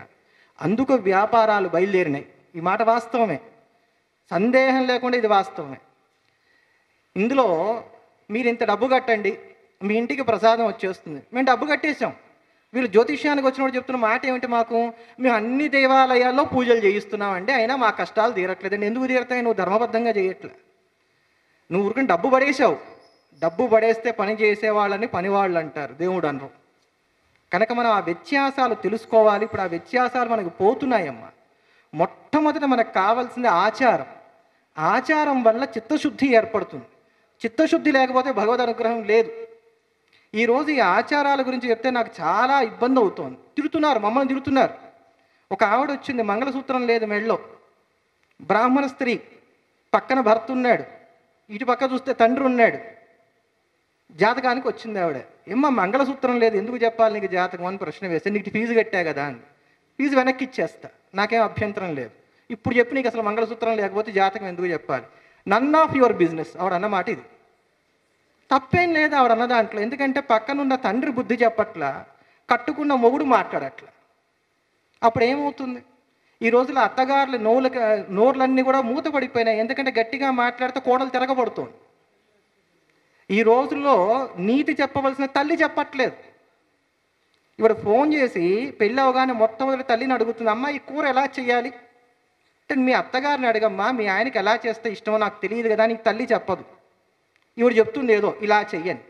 అందుకు వ్యాపారాలు బయలుదేరినాయి. ఈ మాట వాస్తవమే, సందేహం లేకుండా ఇది వాస్తవమే. ఇందులో మీరు ఇంత డబ్బు కట్టండి, మీ ఇంటికి ప్రసాదం వచ్చేస్తుంది. మేము డబ్బు కట్టేసాం. వీళ్ళు జ్యోతిష్యానికి వచ్చినప్పుడు చెప్తున్న మాట ఏమిటి? మాకు మేము అన్ని దేవాలయాల్లో పూజలు చేయిస్తున్నామండి, అయినా మా కష్టాలు తీరట్లేదండి. ఎందుకు తీరతాయి? నువ్వు ధర్మబద్ధంగా చేయట్లే. నువ్వు ఊరికని డబ్బు పడేసావు. డబ్బు పడేస్తే పని చేసేవాళ్ళని పనివాళ్ళు అంటారు, దేవుడు అనరు. కనుక మనం ఆ వ్యత్యాసాలు తెలుసుకోవాలి. ఇప్పుడు ఆ వ్యత్యాసాలు మనకు పోతున్నాయమ్మా. మొట్టమొదట మనకు కావాల్సింది ఆచారం. ఆచారం వల్ల చిత్తశుద్ధి ఏర్పడుతుంది. చిత్తశుద్ధి లేకపోతే భగవద్ అనుగ్రహం లేదు. ఈరోజు ఈ ఆచారాల గురించి చెప్తే నాకు చాలా ఇబ్బంది అవుతోంది. తిడుతున్నారు, మమ్మల్ని తిడుతున్నారు. ఒక ఆవిడ వచ్చింది, మంగళసూత్రం లేదు మెళ్ళో, బ్రాహ్మణ స్త్రీ, పక్కన భర్త ఉన్నాడు, ఇటు పక్క చూస్తే తండ్రి ఉన్నాడు. జాతకానికి వచ్చింది ఆవిడ. ఏమ్మా మంగళసూత్రం లేదు, ఎందుకు చెప్పాలి నీకు జాతకం అని ప్రశ్న వేస్తే, నీకు ఫీజు కట్టా కదా అని. ఫీజు వెనక్కి ఇచ్చేస్తా, నాకేం అభ్యంతరం లేదు. ఇప్పుడు చెప్పి నీకు అసలు మంగళసూత్రం లేకపోతే జాతకం ఎందుకు చెప్పాలి? నన్ ఆఫ్ యువర్ బిజినెస్ ఆవిడ అన్నమాట ఇది. తప్పేం లేదు ఆవిడ అన్న దాంట్లో. ఎందుకంటే పక్కనున్న తండ్రి బుద్ధి చెప్పట్లా, కట్టుకున్న మొగుడు మాట్లాడట్లా. అప్పుడు ఏమవుతుంది? ఈ రోజుల్లో అత్తగారుల నోర్లన్నీ కూడా మూత పడిపోయినాయి. ఎందుకంటే గట్టిగా మాట్లాడితే కోడలు తిరగబడుతుంది. ఈ రోజుల్లో నీతి చెప్పవలసిన తల్లి చెప్పట్లేదు. ఇప్పుడు ఫోన్ చేసి పెళ్ళి అవగానే మొట్టమొదటి తల్లిని అడుగుతుంది, అమ్మ ఈ కూర ఎలా చేయాలి అంటే, మీ అత్తగారిని అడగమ్మా, మీ ఆయనకి ఎలా చేస్తే ఇష్టమో నాకు తెలియదు కదా, నీకు తల్లి చెప్పదు. ఇవిడు చెప్తుంది ఏదో ఇలా చెయ్యని.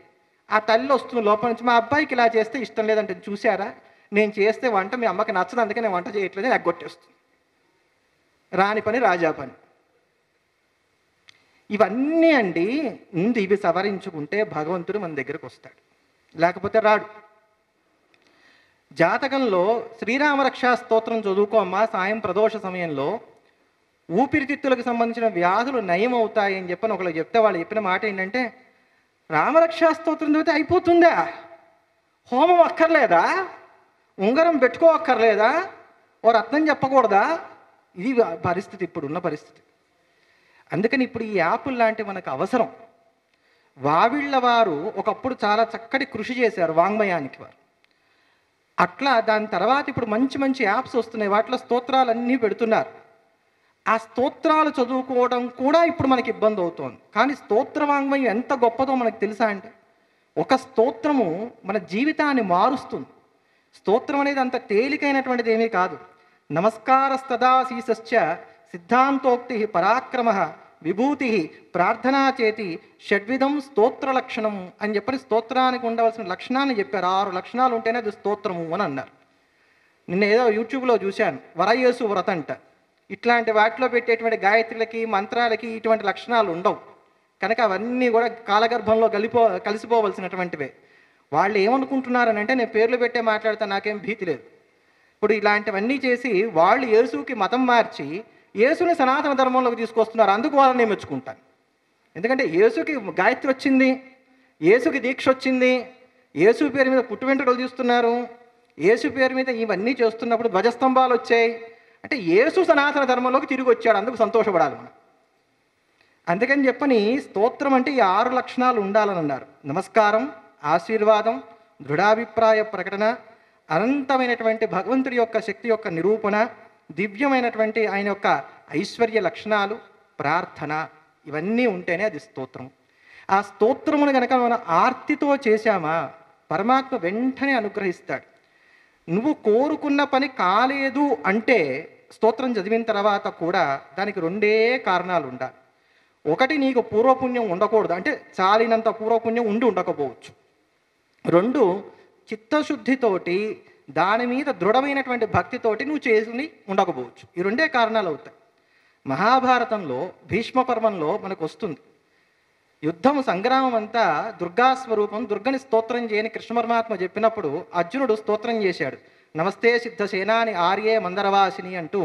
ఆ తల్లి వస్తుంది లోపల నుంచి, మా అబ్బాయికి ఇలా చేస్తే ఇష్టం లేదంటే, చూసారా నేను చేస్తే వంట మీ అమ్మకి నచ్చదు, అందుకే నేను వంట చేయట్లేదు, ఎగ్గొట్టేస్తుంది. రాని పని రాజా పని. ఇవన్నీ అండి, ముందు ఇవి సవరించుకుంటే భగవంతుడు మన దగ్గరకు వస్తాడు, లేకపోతే రాడు. జాతకంలో శ్రీరామరక్షా స్తోత్రం చదువుకో అమ్మా. సాయం ప్రదోష సమయంలో ఊపిరితిత్తులకు సంబంధించిన వ్యాధులు నయం అవుతాయి అని చెప్పని ఒకళ్ళు చెప్తే, వాళ్ళు చెప్పిన మాట ఏంటంటే, రామరక్షా స్తోత్రం చదివితే అయిపోతుందా? హోమం అక్కర్లేదా? ఉంగరం పెట్టుకో అక్కర్లేదా? ఓ రత్నం చెప్పకూడదా? ఇది పరిస్థితి, ఇప్పుడున్న పరిస్థితి. అందుకని ఇప్పుడు ఈ యాప్లు లాంటి మనకు అవసరం. వావిళ్ళ వారు ఒకప్పుడు చాలా చక్కటి కృషి చేశారు వాంగ్మయానికి వారు. అట్లా దాని తర్వాత ఇప్పుడు మంచి మంచి యాప్స్ వస్తున్నాయి, వాటిలో స్తోత్రాలన్నీ పెడుతున్నారు. ఆ స్తోత్రాలు చదువుకోవడం కూడా ఇప్పుడు మనకి ఇబ్బంది అవుతోంది. కానీ స్తోత్ర వాంగ్మయం ఎంత గొప్పదో మనకు తెలుసా అంటే, ఒక స్తోత్రము మన జీవితాన్ని మారుస్తుంది. స్తోత్రం అనేది అంత తేలికైనటువంటిది ఏమీ కాదు. నమస్కారస్తదాశీశ్చ సిద్ధాంతోక్తి పరాక్రమ విభూతి ప్రార్థనా చేతి షడ్విధం స్తోత్ర లక్షణం అని చెప్పని స్తోత్రానికి ఉండవలసిన లక్షణాన్ని చెప్పారు. 6 లక్షణాలు ఉంటేనే అది స్తోత్రము అని అన్నారు. నిన్న ఏదో యూట్యూబ్లో చూశాను, వరయేసు వ్రతంట. ఇట్లాంటి వాటిలో పెట్టేటువంటి గాయత్రులకి మంత్రాలకి ఇటువంటి లక్షణాలు ఉండవు. కనుక అవన్నీ కూడా కాలగర్భంలో కలిసిపోవలసినటువంటివే. వాళ్ళు ఏమనుకుంటున్నారని అంటే, నేను పేర్లు పెట్టే మాట్లాడితే నాకేం భీతి లేదు. ఇప్పుడు ఇలాంటివన్నీ చేసి వాళ్ళు యేసుకి మతం మార్చి యేసుని సనాతన ధర్మంలోకి తీసుకొస్తున్నారు. అందుకు వాళ్ళని నేను మెచ్చుకుంటాను. ఎందుకంటే యేసుకి గాయత్రి వచ్చింది, యేసుకి దీక్ష వచ్చింది, యేసు పేరు మీద పుట్టు వెంట్రుకలు తీస్తున్నారు, యేసు పేరు మీద ఇవన్నీ చేస్తున్నప్పుడు ధ్వజస్తంభాలు వచ్చాయి. అంటే యేసు సనాతన ధర్మంలోకి తిరిగి వచ్చాడు, అందుకు సంతోషపడాలి మనం. అందుకని చెప్పని స్తోత్రం అంటే ఈ 6 లక్షణాలు ఉండాలని అన్నారు. నమస్కారం, ఆశీర్వాదం, దృఢాభిప్రాయ ప్రకటన, అనంతమైనటువంటి భగవంతుడి యొక్క శక్తి యొక్క నిరూపణ, దివ్యమైనటువంటి ఆయన యొక్క ఐశ్వర్య లక్షణాలు, ప్రార్థన, ఇవన్నీ ఉంటేనే అది స్తోత్రం. ఆ స్తోత్రమును కనుక మనం ఆర్తితో చేశామా పరమాత్మ వెంటనే అనుగ్రహిస్తాడు. నువ్వు కోరుకున్న పని కాలేదు అంటే స్తోత్రం చదివిన తర్వాత కూడా దానికి 2 కారణాలు ఉండాలి. ఒకటి, నీకు పూర్వపుణ్యం ఉండకూడదు, అంటే చాలినంత పూర్వపుణ్యం ఉండకపోవచ్చు. 2, చిత్తశుద్ధితోటి దాని మీద దృఢమైనటువంటి భక్తితోటి నువ్వు చేసుకుని ఉండకపోవచ్చు. ఈ 2 కారణాలు అవుతాయి. మహాభారతంలో భీష్మ పర్వంలో మనకు వస్తుంది, యుద్ధం సంగ్రామం అంతా దుర్గాస్వరూపం, దుర్గని స్తోత్రం చేయని కృష్ణ పరమాత్మ చెప్పినప్పుడు అర్జునుడు స్తోత్రం చేశాడు. నమస్తే సిద్ధ సేనాని ఆర్యే మందరవాసిని అంటూ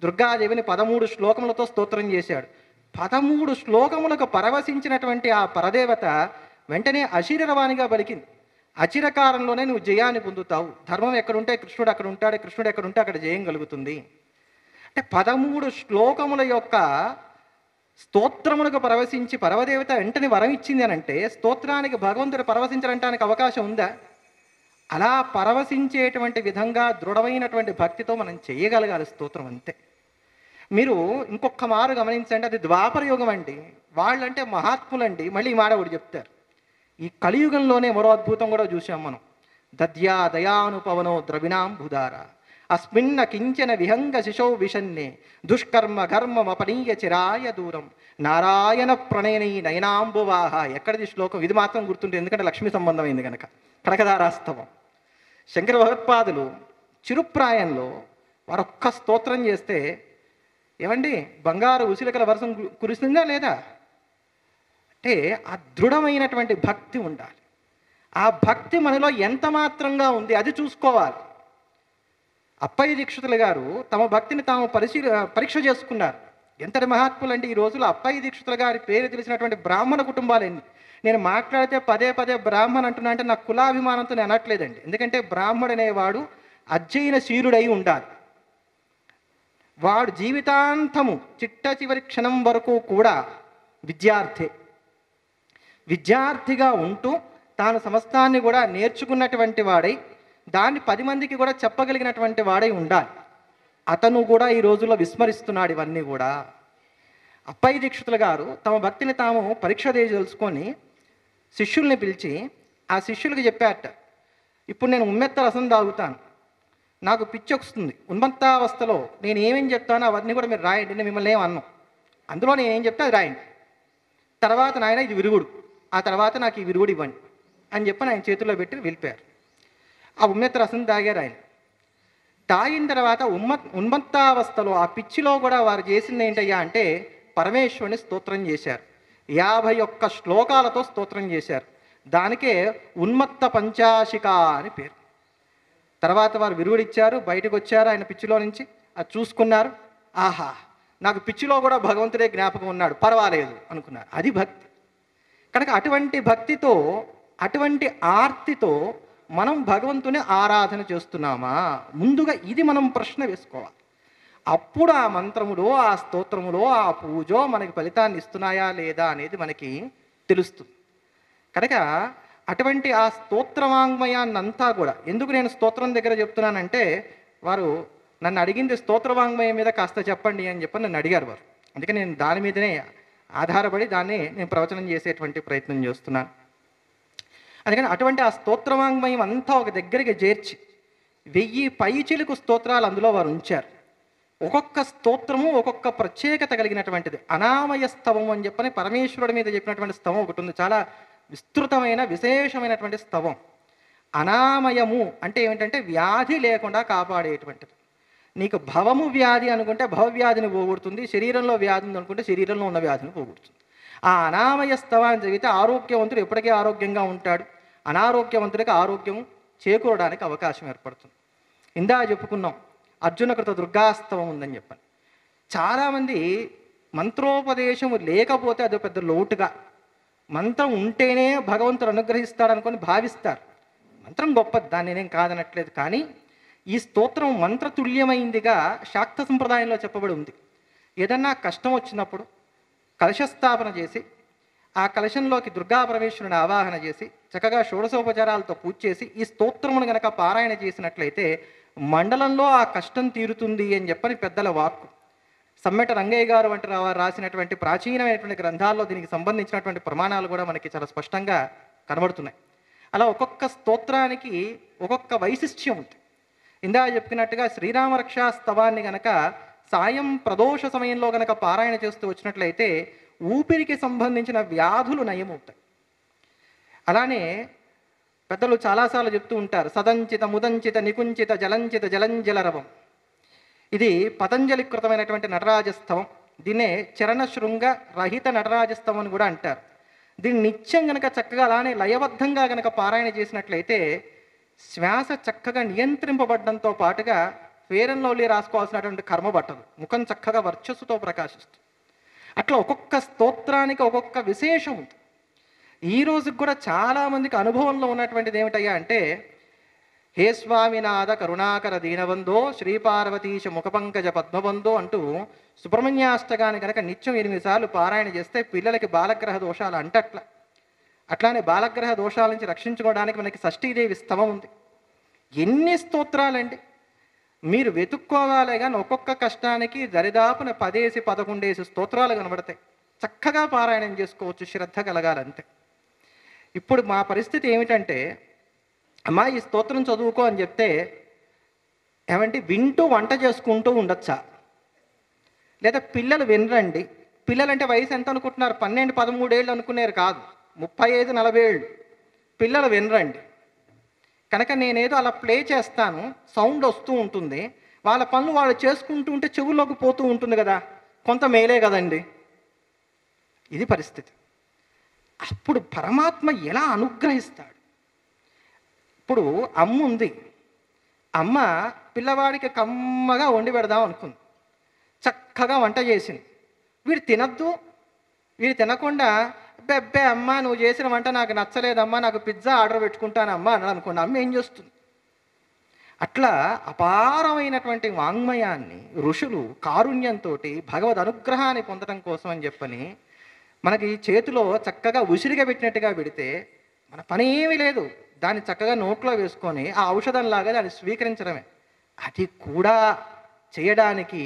దుర్గాదేవిని 13 శ్లోకములతో స్తోత్రం చేశాడు. 13 శ్లోకములకు పరవశించినటువంటి ఆ పరదేవత వెంటనే అశరీరవాణిగా పలికింది, అచిరకారంలోనే నువ్వు జయాన్ని పొందుతావు, ధర్మం ఎక్కడుంటే కృష్ణుడు అక్కడ ఉంటాడు, కృష్ణుడు ఎక్కడుంటే అక్కడ జయం కలుగుతుంది. అంటే 13 శ్లోకముల యొక్క స్తోత్రములకు పరవశించి పరమదేవత వెంటనే వరం ఇచ్చింది అని అంటే, స్తోత్రానికి భగవంతుడు పరవశించడానికి అవకాశం ఉందా? అలా పరవశించేటువంటి విధంగా దృఢమైనటువంటి భక్తితో మనం చేయగలగాలి స్తోత్రం, అంతే. మీరు ఇంకొక మారు గమనించండి, అది ద్వాపర యుగం అండి, వాళ్ళంటే మహాత్ములండి. మళ్ళీ ఈ మాట ఒకటి చెప్తారు, ఈ కలియుగంలోనే మరో అద్భుతం కూడా చూసాం మనం. దద్యా దయానుపవనో ద్రవిణాం భూదార. అస్మిన్న కించన విహంగ శిశౌ విషన్నే దుష్కర్మ ఘర్మమపనీయ చిరాయ దూరం నారాయణ ప్రణయని నయనాంబువాహ. ఎక్కడిది శ్లోకం? ఇది మాత్రం గుర్తుంటుంది, ఎందుకంటే లక్ష్మీ సంబంధమైంది కనుక. కనకదారాస్తవం. శంకర భగవత్పాదులు చిరుప్రాయంలో వారొక్క స్తోత్రం చేస్తే ఏమండి బంగారు ఉసిలికల వర్షం కురిసిందా లేదా? అంటే ఆ దృఢమైనటువంటి భక్తి ఉండాలి. ఆ భక్తి మనలో ఎంత మాత్రంగా ఉంది అది చూసుకోవాలి. అప్పయ్య దీక్షితులు గారు తమ భక్తిని తాము పరీక్ష చేసుకున్నారు. ఎంతటి మహాత్ములు అంటే ఈ రోజుల్లో అప్పయ్య దీక్షితులు గారి పేరు తెలిసినటువంటి బ్రాహ్మణ కుటుంబాలు ఎన్ని. నేను మాట్లాడితే పదే పదే బ్రాహ్మణ అంటున్నా అంటే నా కులాభిమానంతో నేను అనట్లేదండి. ఎందుకంటే బ్రాహ్మడు అనేవాడు అధ్యయన శీలుడై ఉండాలి. వాడు జీవితాంతము చిట్ట చివరి క్షణం వరకు కూడా విద్యార్థిగా ఉంటూ తాను సమస్తాన్ని కూడా నేర్చుకున్నటువంటి వాడై దాన్ని 10 మందికి కూడా చెప్పగలిగినటువంటి వాడై ఉండాలి. అతను కూడా ఈ రోజుల్లో విస్మరిస్తున్నాడు ఇవన్నీ కూడా. అప్పయ్య దీక్షితులు గారు తమ భక్తిని తాము పరీక్ష తెలుసుకొని శిష్యుల్ని పిలిచి ఆ శిష్యులకి చెప్పారట, ఇప్పుడు నేను ఉమ్మెత్త రసం తాగుతాను, నాకు పిచ్చి వస్తుంది, ఉన్మత్తావస్థలో నేను ఏమేం చెప్తానో అవన్నీ కూడా మీరు రాయండి, నేను మిమ్మల్ని ఏమన్నాను, అందులో నేను ఏం చెప్తే అది రాయండి, తర్వాత నాయన ఇది విరుగుడు, ఆ తర్వాత నాకు ఈ విరుగుడు ఇవ్వండి అని చెప్పి ఆయన చేతుల్లో పెట్టి వెళ్ళిపోయారు. ఆ ఉమ్మెత్త రసం తాగారు. ఆయన తాగిన తర్వాత ఉన్మత్తావస్థలో ఆ పిచ్చిలో కూడా వారు చేసింది ఏంటయ్యా అంటే పరమేశ్వరుని స్తోత్రం చేశారు. 51 శ్లోకాలతో స్తోత్రం చేశారు. దానికే ఉన్మత్త పంచాశిక అని పేరు. తర్వాత వారు విరుగుడిచ్చారు, బయటకు వచ్చారు ఆయన పిచ్చిలో నుంచి. అది చూసుకున్నారు, ఆహా నాకు పిచ్చిలో కూడా భగవంతుడే జ్ఞాపకం ఉన్నాడు, పర్వాలేదు అనుకున్నారు. అది భక్తి. కనుక అటువంటి భక్తితో అటువంటి ఆర్తితో మనం భగవంతుని ఆరాధన చేస్తున్నామా? ముందుగా ఇది మనం ప్రశ్న వేసుకోవాలి. అప్పుడు ఆ మంత్రములో ఆ స్తోత్రములో ఆ పూజో మనకి ఫలితాన్ని ఇస్తున్నాయా లేదా అనేది మనకి తెలుస్తుంది. కనుక అటువంటి ఆ స్తోత్రవాంగ్మయాన్నంతా కూడా ఎందుకు నేను స్తోత్రం దగ్గర చెప్తున్నానంటే వారు నన్ను అడిగింది స్తోత్రవాంగ్మయం మీద కాస్త చెప్పండి అని చెప్పి నన్ను అడిగారు వారు. అందుకే నేను దాని మీదనే ఆధారపడి దాన్ని నేను ప్రవచనం చేసేటువంటి ప్రయత్నం చేస్తున్నాను. అందుకని అటువంటి ఆ స్తోత్రవాంగ్మయం అంతా ఒక దగ్గరికి చేర్చి 1000 పైచిలుకు స్తోత్రాలు అందులో వారు ఉంచారు. ఒక్కొక్క స్తోత్రము ఒక్కొక్క ప్రత్యేకత కలిగినటువంటిది. అనామయ స్తవం అని చెప్పని పరమేశ్వరుడి మీద చెప్పినటువంటి స్తవం ఒకటి ఉంది, చాలా విస్తృతమైన విశేషమైనటువంటి స్తవం. అనామయము అంటే ఏమిటంటే వ్యాధి లేకుండా కాపాడేటువంటిది. నీకు భవము వ్యాధి అనుకుంటే భవవ్యాధిని పోగొడుతుంది, శరీరంలో వ్యాధి ఉంది అనుకుంటే శరీరంలో ఉన్న వ్యాధిని పోగొడుతుంది. ఆ అనామయ స్తవాన్ని చదివితే ఆరోగ్యవంతుడు ఎప్పటికీ ఆరోగ్యంగా ఉంటాడు, అనారోగ్యవంతుడికి ఆరోగ్యం చేకూరడానికి అవకాశం ఏర్పడుతుంది. ఇందా చెప్పుకున్నాం అర్జునకృత దుర్గాస్తవం ఉందని చెప్పని. చాలామంది మంత్రోపదేశము లేకపోతే అది పెద్ద లోటుగా, మంత్రం ఉంటేనే భగవంతుడు అనుగ్రహిస్తాడనుకొని భావిస్తారు. మంత్రం గొప్పది, దాన్ని నేనేం కాదనట్లేదు. కానీ ఈ స్తోత్రం మంత్రతుల్యమైందిగా శాక్త సంప్రదాయంలో చెప్పబడి ఉంది. ఏదన్నా కష్టం వచ్చినప్పుడు కలశస్థాపన చేసి ఆ కలశంలోకి దుర్గా పరమేశ్వరుని ఆవాహన చేసి చక్కగా షోడశోపచారాలతో పూజ చేసి ఈ స్తోత్రమును గనక పారాయణ చేసినట్లయితే మండలంలో ఆ కష్టం తీరుతుంది అని చెప్పని పెద్దల వాక్కు. సమ్మెట రంగయ్య గారు వంటి రాసినటువంటి ప్రాచీనమైనటువంటి గ్రంథాల్లో దీనికి సంబంధించినటువంటి ప్రమాణాలు కూడా మనకి చాలా స్పష్టంగా కనబడుతున్నాయి. అలా ఒక్కొక్క స్తోత్రానికి ఒక్కొక్క వైశిష్ట్యం ఉంది. ఇందా చెప్పుకున్నట్టుగా శ్రీరామరక్షా స్తవాన్ని గనక సాయం ప్రదోష సమయంలో గనక పారాయణ చేస్తూ వచ్చినట్లయితే ఊపిరికి సంబంధించిన వ్యాధులు నయమవుతాయి. అలానే పెద్దలు చాలాసార్లు చెప్తూ ఉంటారు, సదంచిత ముదంచిత నికుంచిత జలంచిత జలంజలరవం. ఇది పతంజలికృతమైనటువంటి నటరాజస్తవం. దీన్నే చరణశృంగ రహిత నటరాజస్తవం అని కూడా అంటారు. దీన్ని నిత్యం గనక చక్కగా అలానే లయబద్ధంగా గనక పారాయణ చేసినట్లయితే శ్వాస చక్కగా నియంత్రింపబడడంతో పాటుగా ఫేర్ అండ్ లవ్లీ రాసుకోవాల్సినటువంటి కర్మ పట్టదు, ముఖం చక్కగా వర్చస్సుతో ప్రకాశిస్తుంది. అట్లా ఒక్కొక్క స్తోత్రానికి ఒక్కొక్క విశేషం ఉంది. ఈ రోజుకి కూడా చాలామందికి అనుభవంలో ఉన్నటువంటిది ఏమిటయ్యా అంటే హే స్వామినాథ కరుణాకర దీనబంధో శ్రీపార్వతీశ ముఖపంకజ పద్మబంధో అంటూ సుబ్రహ్మణ్యాష్టకాన్ని కనుక నిత్యం 8 సార్లు పారాయణ చేస్తే పిల్లలకి బాలగ్రహ దోషాలు అంటట్ల. అట్లానే బాలగ్రహ దోషాల నుంచి రక్షించుకోవడానికి మనకి షష్ఠీదేవి స్తవం ఉంది. ఎన్ని స్తోత్రాలండి మీరు వెతుక్కోవాలే కానీ ఒక్కొక్క కష్టానికి దరిదాపున 10-11 స్తోత్రాలు కనబడతాయి. చక్కగా పారాయణం చేసుకోవచ్చు, శ్రద్ధ కలగాలంతే. ఇప్పుడు మా పరిస్థితి ఏమిటంటే అమ్మా ఈ స్తోత్రం చదువుకో అని చెప్తే ఏమంటే వింటూ వంట చేసుకుంటూ ఉండొచ్చా? లేదా పిల్లలు వినరండి. పిల్లలంటే వయసు ఎంత అనుకుంటున్నారు? 12, 13 ఏళ్ళు అనుకునేరు కాదు, 35, 40 ఏళ్ళు. పిల్లలు వినరండి. కనుక నేనేదో అలా ప్లే చేస్తాను, సౌండ్ వస్తూ ఉంటుంది, వాళ్ళ పనులు వాళ్ళు చేసుకుంటూ ఉంటే చెవుల్లోకి పోతూ ఉంటుంది కదా, కొంత మేలే కదండి. ఇది పరిస్థితి. అప్పుడు పరమాత్మ ఎలా అనుగ్రహిస్తాడు? ఇప్పుడు అమ్మ ఉంది, అమ్మ పిల్లవాడికి కమ్మగా వండి పెడదాం అనుకుంది, చక్కగా వంట చేసింది. వీడు తినద్దు, వీడు తినకుండా బెబ్బే అమ్మ నువ్వు చేసిన వంట నాకు నచ్చలేదమ్మా, నాకు పిజ్జా ఆర్డర్ పెట్టుకుంటానమ్మా అన్నాడు అనుకోండి, అమ్మ ఏం చేస్తుంది? అట్లా అపారమైనటువంటి వాంగ్మయాన్ని ఋషులు కారుణ్యంతో భగవద్ అనుగ్రహాన్ని పొందడం కోసం అని చెప్పని మనకి చేతిలో చక్కగా ఉసిరిగా పెట్టినట్టుగా పెడితే మన పని ఏమీ లేదు, దాన్ని చక్కగా నోట్లో వేసుకొని ఆ ఔషధంలాగా దాన్ని స్వీకరించడమే. అది కూడా చేయడానికి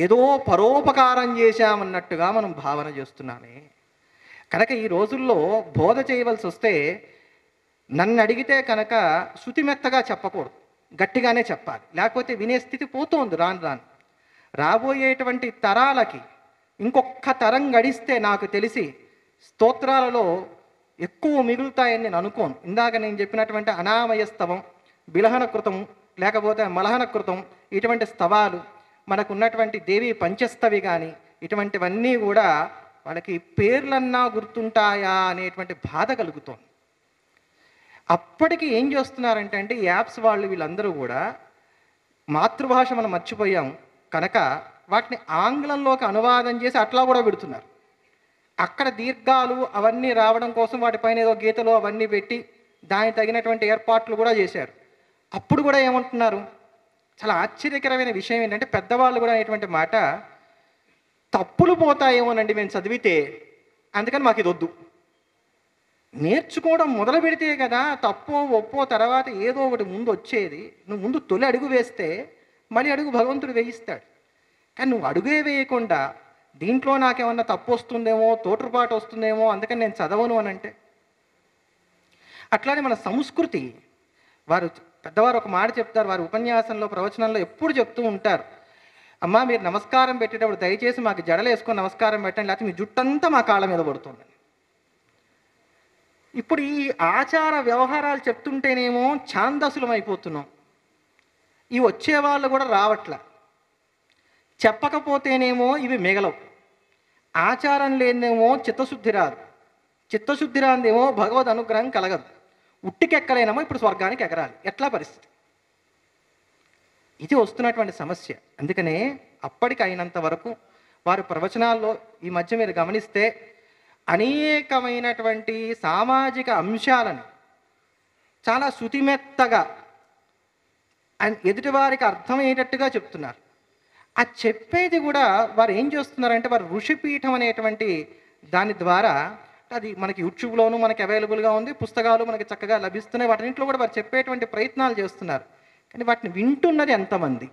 ఏదో పరోపకారం చేశామన్నట్టుగా మనం భావన చేస్తున్నామే. కనుక ఈ రోజుల్లో బోధ చేయవలసి వస్తే నన్ను అడిగితే కనుక శృతిమెత్తగా చెప్పకూడదు, గట్టిగానే చెప్పాలి. లేకపోతే వినే స్థితి పోతోంది రాను రాను. రాబోయేటువంటి తరాలకి ఇంకొక తరం గడిస్తే నాకు తెలిసి స్తోత్రాలలో ఎక్కువ మిగులుతాయని నేను అనుకోను. ఇందాక నేను చెప్పినటువంటి అనామయ స్తవం, బిలహన కృతం, లేకపోతే మలహన కృతం, ఇటువంటి స్తవాలు, మనకు ఉన్నటువంటి దేవి పంచస్తవి కానీ ఇటువంటివన్నీ కూడా వాళ్ళకి పేర్లన్నా గుర్తుంటాయా అనేటువంటి బాధ కలుగుతోంది. అప్పటికి ఏం చేస్తున్నారంటే ఈ యాప్స్ వాళ్ళు వీళ్ళందరూ కూడా మాతృభాష మనం మర్చిపోయాం కనుక వాటిని ఆంగ్లంలోకి అనువాదం చేసి అట్లా కూడా పెడుతున్నారు. అక్కడ దీర్ఘాలు అవన్నీ రావడం కోసం వాటిపైన ఏదో గీతలు అవన్నీ పెట్టి దానికి తగినటువంటి ఏర్పాట్లు కూడా చేశారు. అప్పుడు కూడా ఏమంటున్నారు, చాలా ఆశ్చర్యకరమైన విషయం ఏంటంటే పెద్దవాళ్ళు కూడా అనేటువంటి మాట, తప్పులు పోతాయేమోనండి మేము చదివితే, అందుకని మాకు ఇది వద్దు. నేర్చుకోవడం మొదలు పెడితే కదా తప్పో ఒప్పో తర్వాత ఏదో ఒకటి ముందు వచ్చేది. నువ్వు ముందు తొలి అడుగు వేస్తే మళ్ళీ అడుగు భగవంతుడు వేయిస్తాడు. కానీ నువ్వు అడుగే వేయకుండా దీంట్లో నాకేమన్నా తప్పు వస్తుందేమో, తోట్రుపాటు వస్తుందేమో, అందుకని నేను చదవను అని అంటే, అట్లానే మన సంస్కృతి, వారు పెద్దవారు ఒక మాట చెప్తారు, వారి ఉపన్యాసంలో ప్రవచనంలో ఎప్పుడు చెప్తూ ఉంటారు, అమ్మా మీరు నమస్కారం పెట్టేటప్పుడు దయచేసి మాకు జడలు వేసుకొని నమస్కారం పెట్టండి, లేకపోతే మీ జుట్టంతా మా కాళ్ళ మీద పడుతుంది. ఇప్పుడు ఈ ఆచార వ్యవహారాలు చెప్తుంటేనేమో ఛాందసులం అయిపోతున్నాం, ఈ వచ్చేవాళ్ళు కూడా రావట్ల. చెప్పకపోతేనేమో ఇవి మిగలవు. ఆచారం లేదేమో చిత్తశుద్ధి రాదు, చిత్తశుద్ధి రాందేమో భగవద్ అనుగ్రహం కలగదు. ఉట్టికెక్కలేనేమో ఇప్పుడు స్వర్గానికి ఎగరాలి. ఎట్లా పరిస్థితి? ఇది వస్తున్నటువంటి సమస్య. అందుకనే అప్పటికి అయినంత వరకు వారి ప్రవచనాల్లో ఈ మధ్య మీరు గమనిస్తే అనేకమైనటువంటి సామాజిక అంశాలను చాలా శృతిమెత్తగా ఎదుటివారికి అర్థమయ్యేటట్టుగా చెప్తున్నారు. ఆ చెప్పేది కూడా వారు ఏం చేస్తున్నారంటే వారు ఋషిపీఠం అనేటువంటి దాని ద్వారా, అది మనకి యూట్యూబ్లోనూ మనకి అవైలబుల్గా ఉంది, పుస్తకాలు మనకి చక్కగా లభిస్తున్నాయి, వాటినింట్లో కూడా వారు చెప్పేటువంటి ప్రయత్నాలు చేస్తున్నారు. కానీ వాటిని వింటున్నది ఎంతమంది?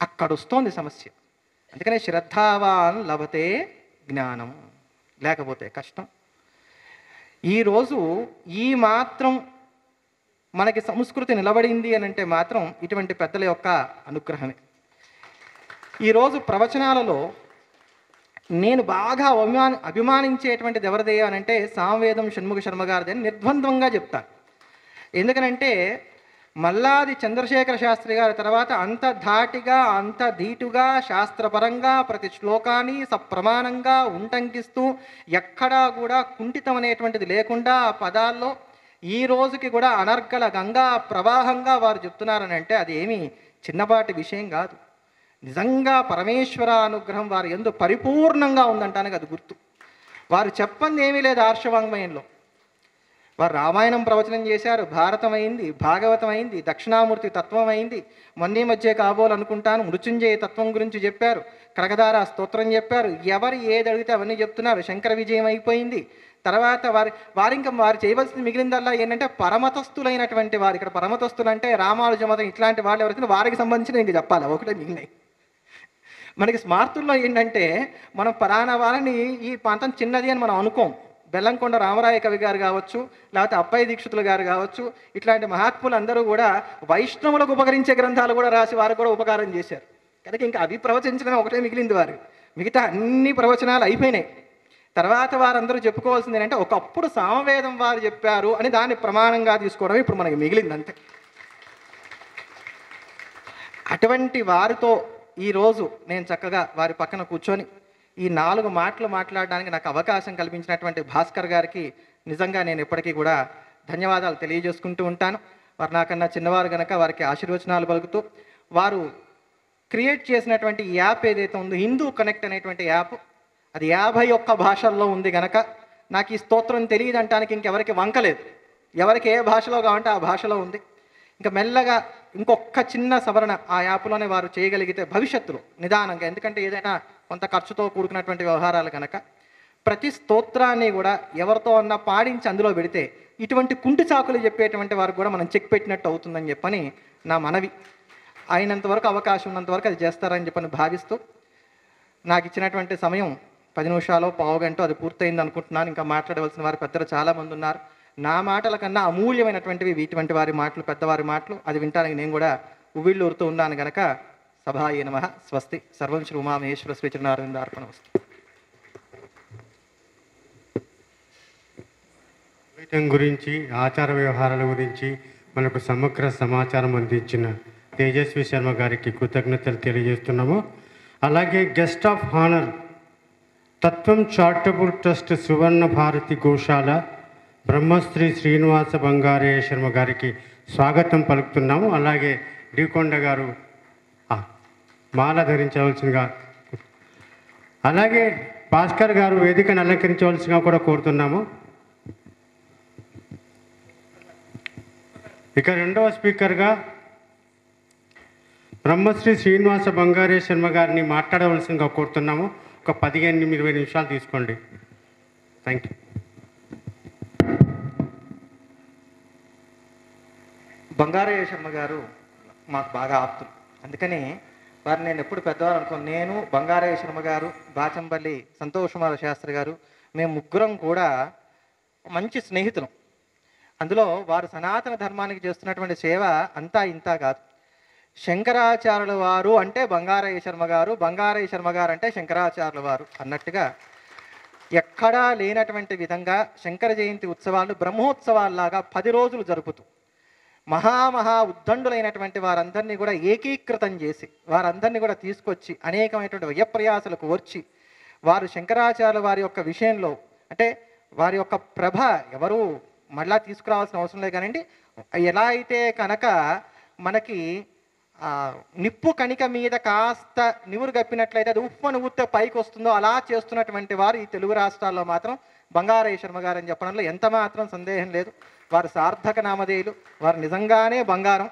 అక్కడ వస్తోంది సమస్య. అందుకనే శ్రద్ధావాన్ లభతే జ్ఞానం, లేకపోతే కష్టం. ఈరోజు ఈ మాత్రం మనకి సంస్కృతి నిలబడింది అని అంటే మాత్రం ఇటువంటి పెద్దల యొక్క అనుగ్రహమే. ఈరోజు ప్రవచనాలలో నేను బాగా అభిమానించేటువంటిది ఎవరిదే అని అంటే సామవేదం షణ్ముఖ శర్మ గారిది అని నిర్ద్వంద్వంగా చెప్తాను. ఎందుకనంటే మల్లాది చంద్రశేఖర శాస్త్రి గారి తర్వాత అంత ధాటిగా అంత ధీటుగా శాస్త్రపరంగా ప్రతి శ్లోకాన్ని సప్రమాణంగా ఉంటంకిస్తూ ఎక్కడా కూడా కుంఠితం అనేటువంటిది లేకుండా ఆ పదాల్లో ఈ రోజుకి కూడా అనర్గళ గంగా ప్రవాహంగా వారు చెప్తున్నారని అంటే అది ఏమీ చిన్నపాటి విషయం కాదు. నిజంగా పరమేశ్వర అనుగ్రహం వారు ఎందు పరిపూర్ణంగా ఉందంటానికి అది గుర్తు. వారు చెప్పంది ఏమీ లేదు ఆర్షవాంగ్మయంలో. వారు రామాయణం ప్రవచనం చేశారు, భారతం అయింది, భాగవతం అయింది, దక్షిణామూర్తి తత్వం అయింది, మొన్నీ మధ్య కాబోలనుకుంటాను మృత్యుంజయ తత్వం గురించి చెప్పారు, కనకదార స్తోత్రం చెప్పారు, ఎవరు ఏది అడిగితే అవన్నీ చెప్తున్నారు. శంకర విజయం అయిపోయింది. తర్వాత వారింకా వారు చేయవలసింది మిగిలిందల్లా ఏంటంటే పరమతస్థులైనటువంటి వారు, ఇక్కడ పరమతస్థులు అంటే రామానుజ మతం ఇట్లాంటి వాళ్ళు ఎవరైతే వారికి సంబంధించిన ఇంక చెప్పాలి, ఒకటే మిగిలినాయి. మనకి స్మార్తుల్లో ఏంటంటే మనం పరాణ వారిని ఈ ప్రాంతం చిన్నది అని మనం అనుకోం, బెల్లంకొండ రామరాయ కవి గారు కావచ్చు, లేకపోతే అప్పయ్య దీక్షితులు గారు కావచ్చు, ఇట్లాంటి మహాత్ములు అందరూ కూడా వైష్ణవులకు ఉపకరించే గ్రంథాలు కూడా రాసి వారు కూడా ఉపకారం చేశారు. కనుక ఇంకా అవి ప్రవచించడం ఒకటే మిగిలింది వారు, మిగతా అన్ని ప్రవచనాలు అయిపోయినాయి. తర్వాత వారందరూ చెప్పుకోవాల్సింది ఏంటంటే ఒకప్పుడు సామవేదం వారు చెప్పారు అని దాన్ని ప్రమాణంగా తీసుకోవడం ఇప్పుడు మనకి మిగిలింది అంతే. అటువంటి వారితో ఈరోజు నేను చక్కగా వారి పక్కన కూర్చొని ఈ 4 మాటలు మాట్లాడడానికి నాకు అవకాశం కల్పించినటువంటి భాస్కర్ గారికి నిజంగా నేను ఎప్పటికీ కూడా ధన్యవాదాలు తెలియజేసుకుంటూ ఉంటాను. వారు నాకన్నా చిన్నవారు కనుక వారికి ఆశీర్వచనాలు పలుకుతూ, వారు క్రియేట్ చేసినటువంటి యాప్ ఏదైతే ఉందో హిందూ కనెక్ట్ అనేటువంటి యాప్, అది 51 భాషల్లో ఉంది కనుక నాకు ఈ స్తోత్రం తెలియదు అంటానికి ఇంకెవరికి వంకలేదు. ఎవరికి ఏ భాషలో కావాలంటే ఆ భాషలో ఉంది. ఇంకా మెల్లగా ఇంకొక చిన్న సవరణ ఆ యాప్లోనే వారు చేయగలిగితే భవిష్యత్తులో నిదానంగా, ఎందుకంటే ఏదైనా కొంత ఖర్చుతో కూడుకున్నటువంటి వ్యవహారాలు కనుక ప్రతి స్తోత్రాన్ని కూడా ఎవరితో అన్నా పాడించి అందులో పెడితే ఇటువంటి కుంటి చాకులు చెప్పేటువంటి వారికి కూడా మనం చెక్ పెట్టినట్టు అవుతుందని చెప్పని నా మనవి. అయినంత వరకు అవకాశం ఉన్నంత వరకు అది చేస్తారని చెప్పని భావిస్తూ, నాకు ఇచ్చినటువంటి సమయం 10 నిమిషాలు పావు గంట అది పూర్తయింది అనుకుంటున్నాను. ఇంకా మాట్లాడవలసిన వారు పెద్దలు చాలామంది ఉన్నారు. నా మాటల కన్నా అమూల్యమైనటువంటివి ఇటువంటి వారి మాటలు, పెద్దవారి మాటలు. అది వినటానికి నేను కూడా ఉవ్విళ్ళూరుతూ ఉన్నాను గనక సభాయే నమః. స్వస్తి. సర్వం శ్రీ ఉమామహేశ్వర శ్రీ చరణారవింద అర్పణమస్తు. జీవితం గురించి, ఆచార వ్యవహారాల గురించి మనకు సమగ్ర సమాచారం అందించిన తేజస్వి శర్మ గారికి కృతజ్ఞతలు తెలియజేస్తున్నాము. అలాగే గెస్ట్ ఆఫ్ హానర్ తత్వం చారిటబుల్ ట్రస్ట్ సువర్ణ భారతి గోశాల బ్రహ్మశ్రీ శ్రీనివాస బంగారయ్య శర్మ గారికి స్వాగతం పలుకుతున్నాము. అలాగే డీకొండ గారు మాల ధరించవలసిందిగా, అలాగే భాస్కర్ గారు వేదికను అలంకరించవలసిందిగా కూడా కోరుతున్నాము. ఇక రెండవ స్పీకర్గా బ్రహ్మశ్రీ శ్రీనివాస బంగారయ్య శర్మ గారిని మాట్లాడవలసిందిగా కోరుతున్నాము. ఒక 15-20 నిమిషాలు తీసుకోండి. Thank you. బంగారయ్య శర్మ గారు మాకు బాగా ఆప్తులు, అందుకని వారిని నేను ఎప్పుడు పెద్దవారు అనుకోను. నేను, బంగారయ్య శర్మ గారు, బాచంపల్లి సంతోషకుమార శాస్త్రి గారు, మేము ముగ్గురం కూడా మంచి స్నేహితులం. అందులో వారు సనాతన ధర్మానికి చేస్తున్నటువంటి సేవ అంతా ఇంతా కాదు. శంకరాచార్యుల వారు అంటే బంగారయ్య శర్మ గారు, బంగారయ్య శర్మ గారు అంటే శంకరాచార్యుల వారు అన్నట్టుగా ఎక్కడా లేనటువంటి విధంగా శంకర జయంతి ఉత్సవాలు బ్రహ్మోత్సవాల్లాగా 10 రోజులు జరుపుతూ మహా ఉద్దండులైనటువంటి వారందరినీ కూడా ఏకీకృతం చేసి వారందరినీ కూడా తీసుకొచ్చి అనేకమైనటువంటి వ్యయప్రయాసలకు వచ్చి వారు శంకరాచార్యుల వారి యొక్క విషయంలో, అంటే వారి యొక్క ప్రభ ఎవరు మళ్ళా తీసుకురావాల్సిన అవసరం లేదు కానివ్వండి, ఎలా అయితే కనుక మనకి నిప్పు కణిక మీద కాస్త నివురు గప్పినట్లయితే అది ఉప్పను ఊస్తే పైకి వస్తుందో అలా చేస్తున్నటువంటి వారు ఈ తెలుగు రాష్ట్రాల్లో మాత్రం బంగారయ్య శర్మ గారు అని చెప్పడంలో ఎంత మాత్రం సందేహం లేదు. వారు సార్థక నామధేయులు, వారు నిజంగానే బంగారం.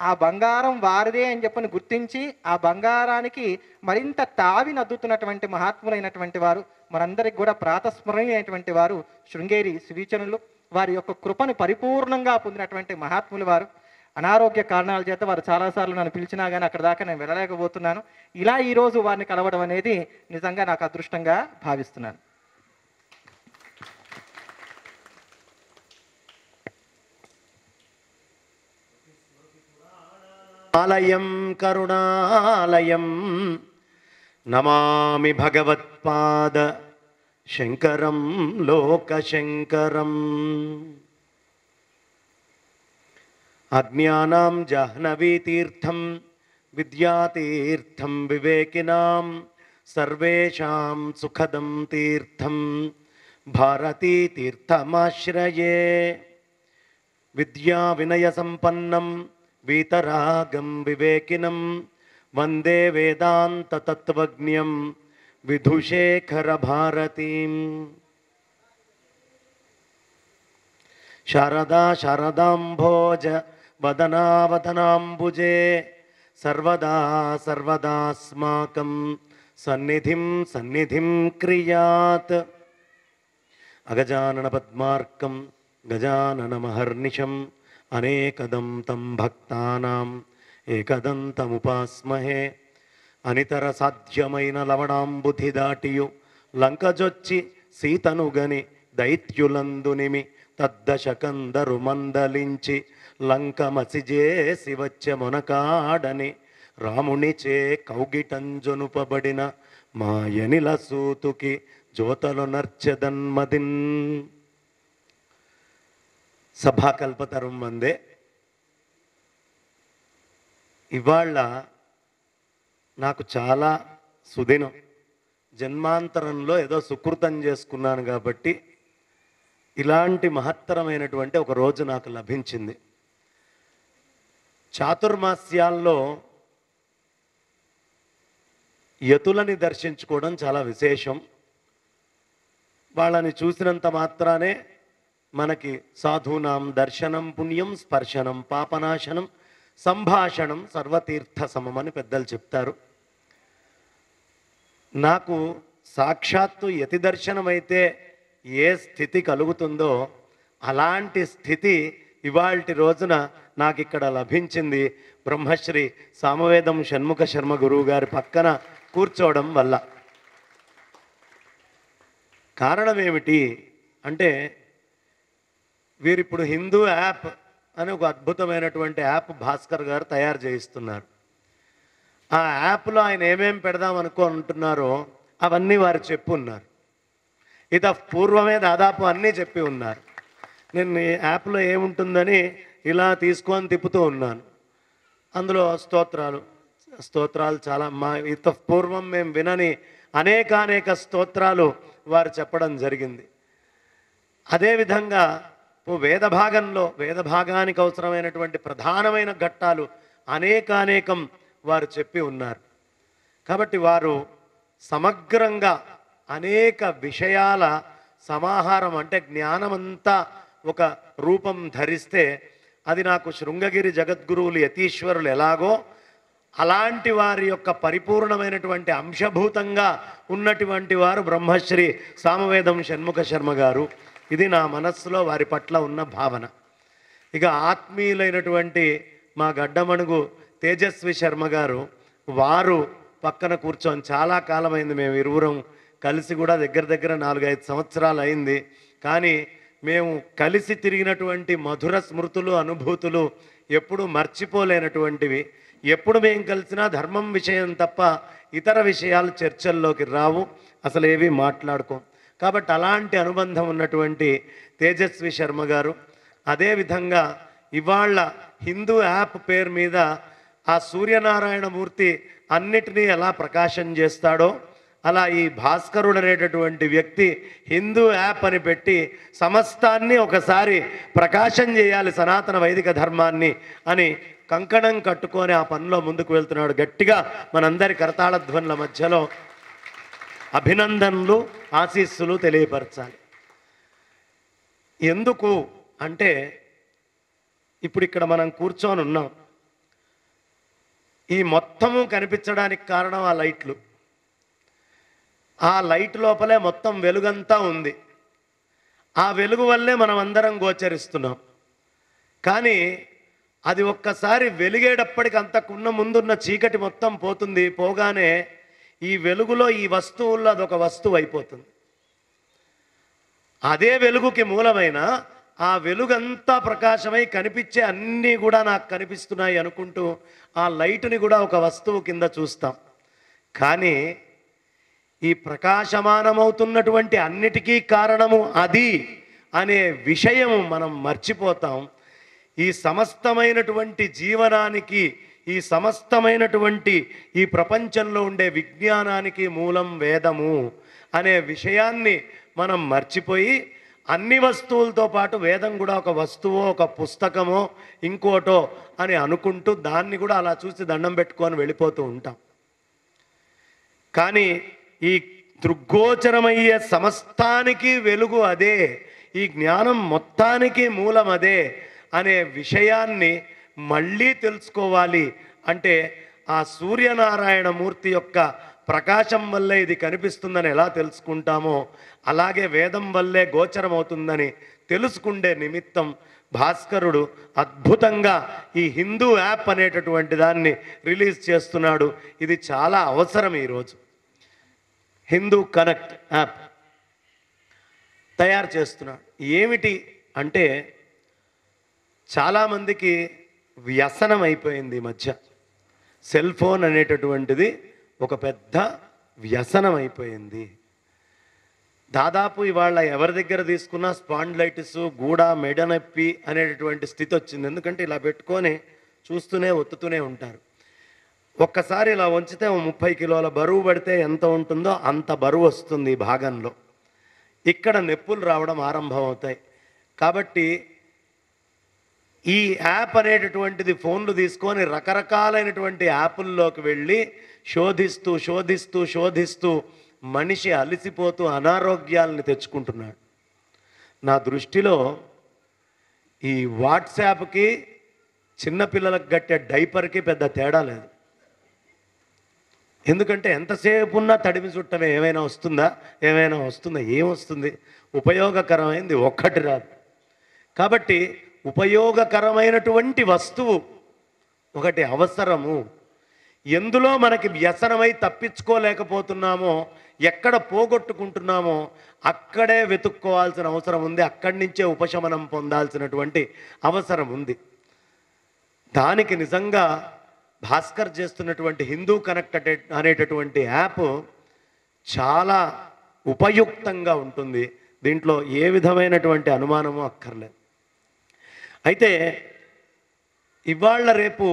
ఆ బంగారం వారిదే అని చెప్పని గుర్తించి ఆ బంగారానికి మరింత తావినద్దుతున్నటువంటి మహాత్ములైనటువంటి వారు, మనందరికి కూడా ప్రాతస్మరణీయమైనటువంటి వారు శృంగేరి శ్రీచనులు. వారి యొక్క కృపను పరిపూర్ణంగా పొందినటువంటి మహాత్ములు వారు. అనారోగ్య కారణాల చేత వారు చాలాసార్లు నన్ను పిలిచినా కానీ అక్కడ దాకా నేను వెళ్ళలేకపోతున్నాను. ఇలా ఈరోజు వారిని కలవడం అనేది నిజంగా నాకు అదృష్టంగా భావిస్తున్నాను. ఆలయం కరుణాలయం నమామి భగవత్పాద శంకరం లోకశంకరం. అజ్ఞానాం జాహ్నవీతీర్థం విద్యాతీర్థం వివేకినాం సర్వేషాం సుఖదం తీర్థం భారతీతీర్థమాశ్రయే. విద్యా వినయ సంపన్నం వీతరాగం వివేకినం వందే వేదాంత తత్వజ్ఞం విధుశేఖర భారతీం. శారదా శారదాంభోజ వదనావదనాంబుజే సర్వదా సర్వదాస్మాకం సన్నిధిం సన్నిధిం క్రియాత్. అగజానన పద్మార్కం గజాననమహర్నిశం అనేకదం తం భక్తానాం ఏకదంతముపాస్మహే. అనితర సాధ్యమైన లవణాంబుధి దాటియు లంకజొచ్చి సీతనుగని దైత్యులందునిమి తద్దశకందరు మందలించి లంకమసిజేసి వచ్చె మొనకాడని రామునిచే కౌగిటంజొనుపబడిన మాయనిల సూతుకి జ్యోతలు నర్చెదన్మదిన్. సభాకల్పతరం వందే. ఇవాళ నాకు చాలా సుదినం. జన్మాంతరంలో ఏదో సుకృతం చేసుకున్నాను కాబట్టి ఇలాంటి మహత్తరమైనటువంటి ఒక రోజు నాకు లభించింది. చాతుర్మాస్యాల్లో యతులని దర్శించుకోవడం చాలా విశేషం. వాళ్ళని చూసినంత మాత్రానే మనకి సాధూనాం దర్శనం పుణ్యం, స్పర్శనం పాపనాశనం, సంభాషణం సర్వతీర్థ సమం అని పెద్దలు చెప్తారు. నాకు సాక్షాత్తు యతి దర్శనమైతే ఏ స్థితి కలుగుతుందో అలాంటి స్థితి ఇవాల్టి రోజున నాకు ఇక్కడ లభించింది బ్రహ్మశ్రీ సామవేదం షణ్ముఖ శర్మ గురువు గారి పక్కన కూర్చోవడం వల్ల. కారణం ఏమిటి అంటే, వీరిప్పుడు హిందూ యాప్ అని ఒక అద్భుతమైనటువంటి యాప్ భాస్కర్ గారు తయారు చేయిస్తున్నారు. ఆ యాప్లో ఆయన ఏమేం పెడదాం అనుకుంటున్నారో అవన్నీ వారు చెప్పి ఉన్నారు. ఇత పూర్వమే దాదాపు అన్నీ చెప్పి ఉన్నారు. నేను ఈ యాప్లో ఏముంటుందని ఇలా తీసుకొని తిప్పుతూ ఉన్నాను. అందులో స్తోత్రాలు చాలా ఇత పూర్వం మేము వినని అనేకానేక స్తోత్రాలు వారు చెప్పడం జరిగింది. అదేవిధంగా వేద భాగానికి అవసరమైనటువంటి ప్రధానమైన ఘట్టాలు అనేకానేకం వారు చెప్పి ఉన్నారు. కాబట్టి వారు సమగ్రంగా అనేక విషయాల సమాహారం, అంటే జ్ఞానమంతా ఒక రూపం ధరిస్తే అది నాకు శృంగగిరి జగద్గురువులు యతీశ్వరులు ఎలాగో అలాంటి వారి యొక్క పరిపూర్ణమైనటువంటి అంశభూతంగా ఉన్నటువంటి వారు బ్రహ్మశ్రీ సామవేదం షణ్ముఖ శర్మ గారు. ఇది నా మనస్సులో వారి పట్ల ఉన్న భావన. ఇక ఆత్మీయులైనటువంటి మా గడ్డమణుగు తేజస్వి శర్మ గారు, వారు పక్కన కూర్చొని చాలా కాలమైంది మేము ఇరువురం కలిసి కూడా దగ్గర 4-5 సంవత్సరాలు అయింది. కానీ మేము కలిసి తిరిగినటువంటి మధుర స్మృతులు అనుభూతులు ఎప్పుడు మర్చిపోలేనటువంటివి. ఎప్పుడు మేము కలిసినా ధర్మం విషయం తప్ప ఇతర విషయాలు చర్చల్లోకి రావు, అసలు ఏవి మాట్లాడుకోం. కాబట్టి అలాంటి అనుబంధం ఉన్నటువంటి తేజస్వి శర్మ గారు, అదేవిధంగా ఇవాళ హిందూ యాప్ పేరు మీద ఆ సూర్యనారాయణ మూర్తి అన్నిటినీ ఎలా ప్రకాశం చేస్తాడో అలా ఈ భాస్కరుడు అనేటటువంటి వ్యక్తి హిందూ యాప్ అని పెట్టి సమస్తాన్ని ఒకసారి ప్రకాశం చేయాలి, సనాతన వైదిక ధర్మాన్ని అని కంకణం కట్టుకొని ఆ పనిలో ముందుకు వెళ్తున్నాడు. గట్టిగా మనందరి కరతాళధ్వనుల మధ్యలో అభినందనలు ఆశీస్సులు తెలియపరచాలి. ఎందుకు అంటే, ఇప్పుడు ఇక్కడ మనం కూర్చొని ఉన్నాం. ఈ మొత్తము కనిపించడానికి కారణం ఆ లైట్లు. ఆ లైట్ లోపలే మొత్తం వెలుగంతా ఉంది. ఆ వెలుగు వల్లే మనం అందరం గోచరిస్తున్నాం. కానీ అది ఒక్కసారి వెలిగేటప్పటికి అంతకున్న ముందున్న చీకటి మొత్తం పోతుంది. పోగానే ఈ వెలుగులో ఈ వస్తువుల్లో అదొక వస్తువు అయిపోతుంది. అదే వెలుగుకి మూలమైన ఆ వెలుగంతా ప్రకాశమై కనిపించే అన్నీ కూడా నాకు కనిపిస్తున్నాయి అనుకుంటూ ఆ లైటుని కూడా ఒక వస్తువు కింద చూస్తాం. కానీ ఈ ప్రకాశమానమవుతున్నటువంటి అన్నిటికీ కారణము అది అనే విషయం మనం మర్చిపోతాం. ఈ సమస్తమైనటువంటి జీవనానికి, ఈ సమస్తమైనటువంటి ఈ ప్రపంచంలో ఉండే విజ్ఞానానికి మూలం వేదము అనే విషయాన్ని మనం మర్చిపోయి అన్ని వస్తువులతో పాటు వేదం కూడా ఒక వస్తువో ఒక పుస్తకమో ఇంకోటో అని అనుకుంటూ దాన్ని కూడా అలా చూసి దండం పెట్టుకొని వెళ్ళిపోతూ ఉంటాం. కానీ ఈ దృగ్గోచరమయ్యే సమస్తానికి వెలుగు అదే, ఈ జ్ఞానం మొత్తానికి మూలం అదే అనే విషయాన్ని మళ్ళీ తెలుసుకోవాలి. అంటే ఆ సూర్యనారాయణ మూర్తి యొక్క ప్రకాశం వల్లే ఇది కనిపిస్తుందని ఎలా తెలుసుకుంటామో అలాగే వేదం వల్లే గోచరమవుతుందని తెలుసుకుండే నిమిత్తం భాస్కరుడు అద్భుతంగా ఈ హిందూ యాప్ అనేటటువంటి దాన్ని రిలీజ్ చేస్తున్నాడు. ఇది చాలా అవసరం ఈరోజు. హిందూ కనెక్ట్ యాప్ తయారు చేస్తున్నాడు. ఏమిటి అంటే చాలామందికి వ్యసనం అయిపోయింది ఈ మధ్య. సెల్ ఫోన్ అనేటటువంటిది ఒక పెద్ద వ్యసనం అయిపోయింది. దాదాపు ఇవాళ ఎవరి దగ్గర తీసుకున్నా స్పాండ్లైటిస్, గూడ, మెడ నొప్పి అనేటటువంటి స్థితి వచ్చింది. ఎందుకంటే ఇలా పెట్టుకొని చూస్తూనే ఒత్తుతూనే ఉంటారు. ఒక్కసారి ఇలా వంచితే 30 కిలోల బరువు పడితే ఎంత ఉంటుందో అంత బరువు వస్తుంది ఈ భాగంలో. ఇక్కడ నొప్పులు రావడం ఆరంభం అవుతాయి. కాబట్టి ఈ యాప్ అనేటటువంటిది ఫోన్లు తీసుకొని రకరకాలైనటువంటి యాపుల్లోకి వెళ్ళి శోధిస్తూ శోధిస్తూ శోధిస్తూ మనిషి అలసిపోతూ అనారోగ్యాలని తెచ్చుకుంటున్నాడు. నా దృష్టిలో ఈ వాట్సాప్కి చిన్నపిల్లలకు కట్టే డైపర్కి పెద్ద తేడా లేదు. ఎందుకంటే ఎంతసేపు ఉన్నా తడిమి చుట్టమే. ఏమైనా వస్తుందా? ఏమొస్తుంది? ఉపయోగకరమైంది ఒక్కటి రాదు. కాబట్టి ఉపయోగకరమైనటువంటి వస్తువు ఒకటి అవసరము. ఎందులో మనకి వ్యసనమై తప్పించుకోలేకపోతున్నామో, ఎక్కడ పోగొట్టుకుంటున్నామో అక్కడే వెతుక్కోవాల్సిన అవసరం ఉంది. అక్కడి నుంచే ఉపశమనం పొందాల్సినటువంటి అవసరం ఉంది. దానికి నిజంగా భాస్కర్ చేస్తున్నటువంటి హిందూ కనెక్ట్ అనేటటువంటి యాప్ చాలా ఉపయుక్తంగా ఉంటుంది. దీంట్లో ఏ విధమైనటువంటి అనుమానము అక్కర్లేదు. అయితే ఇవాళ రేపు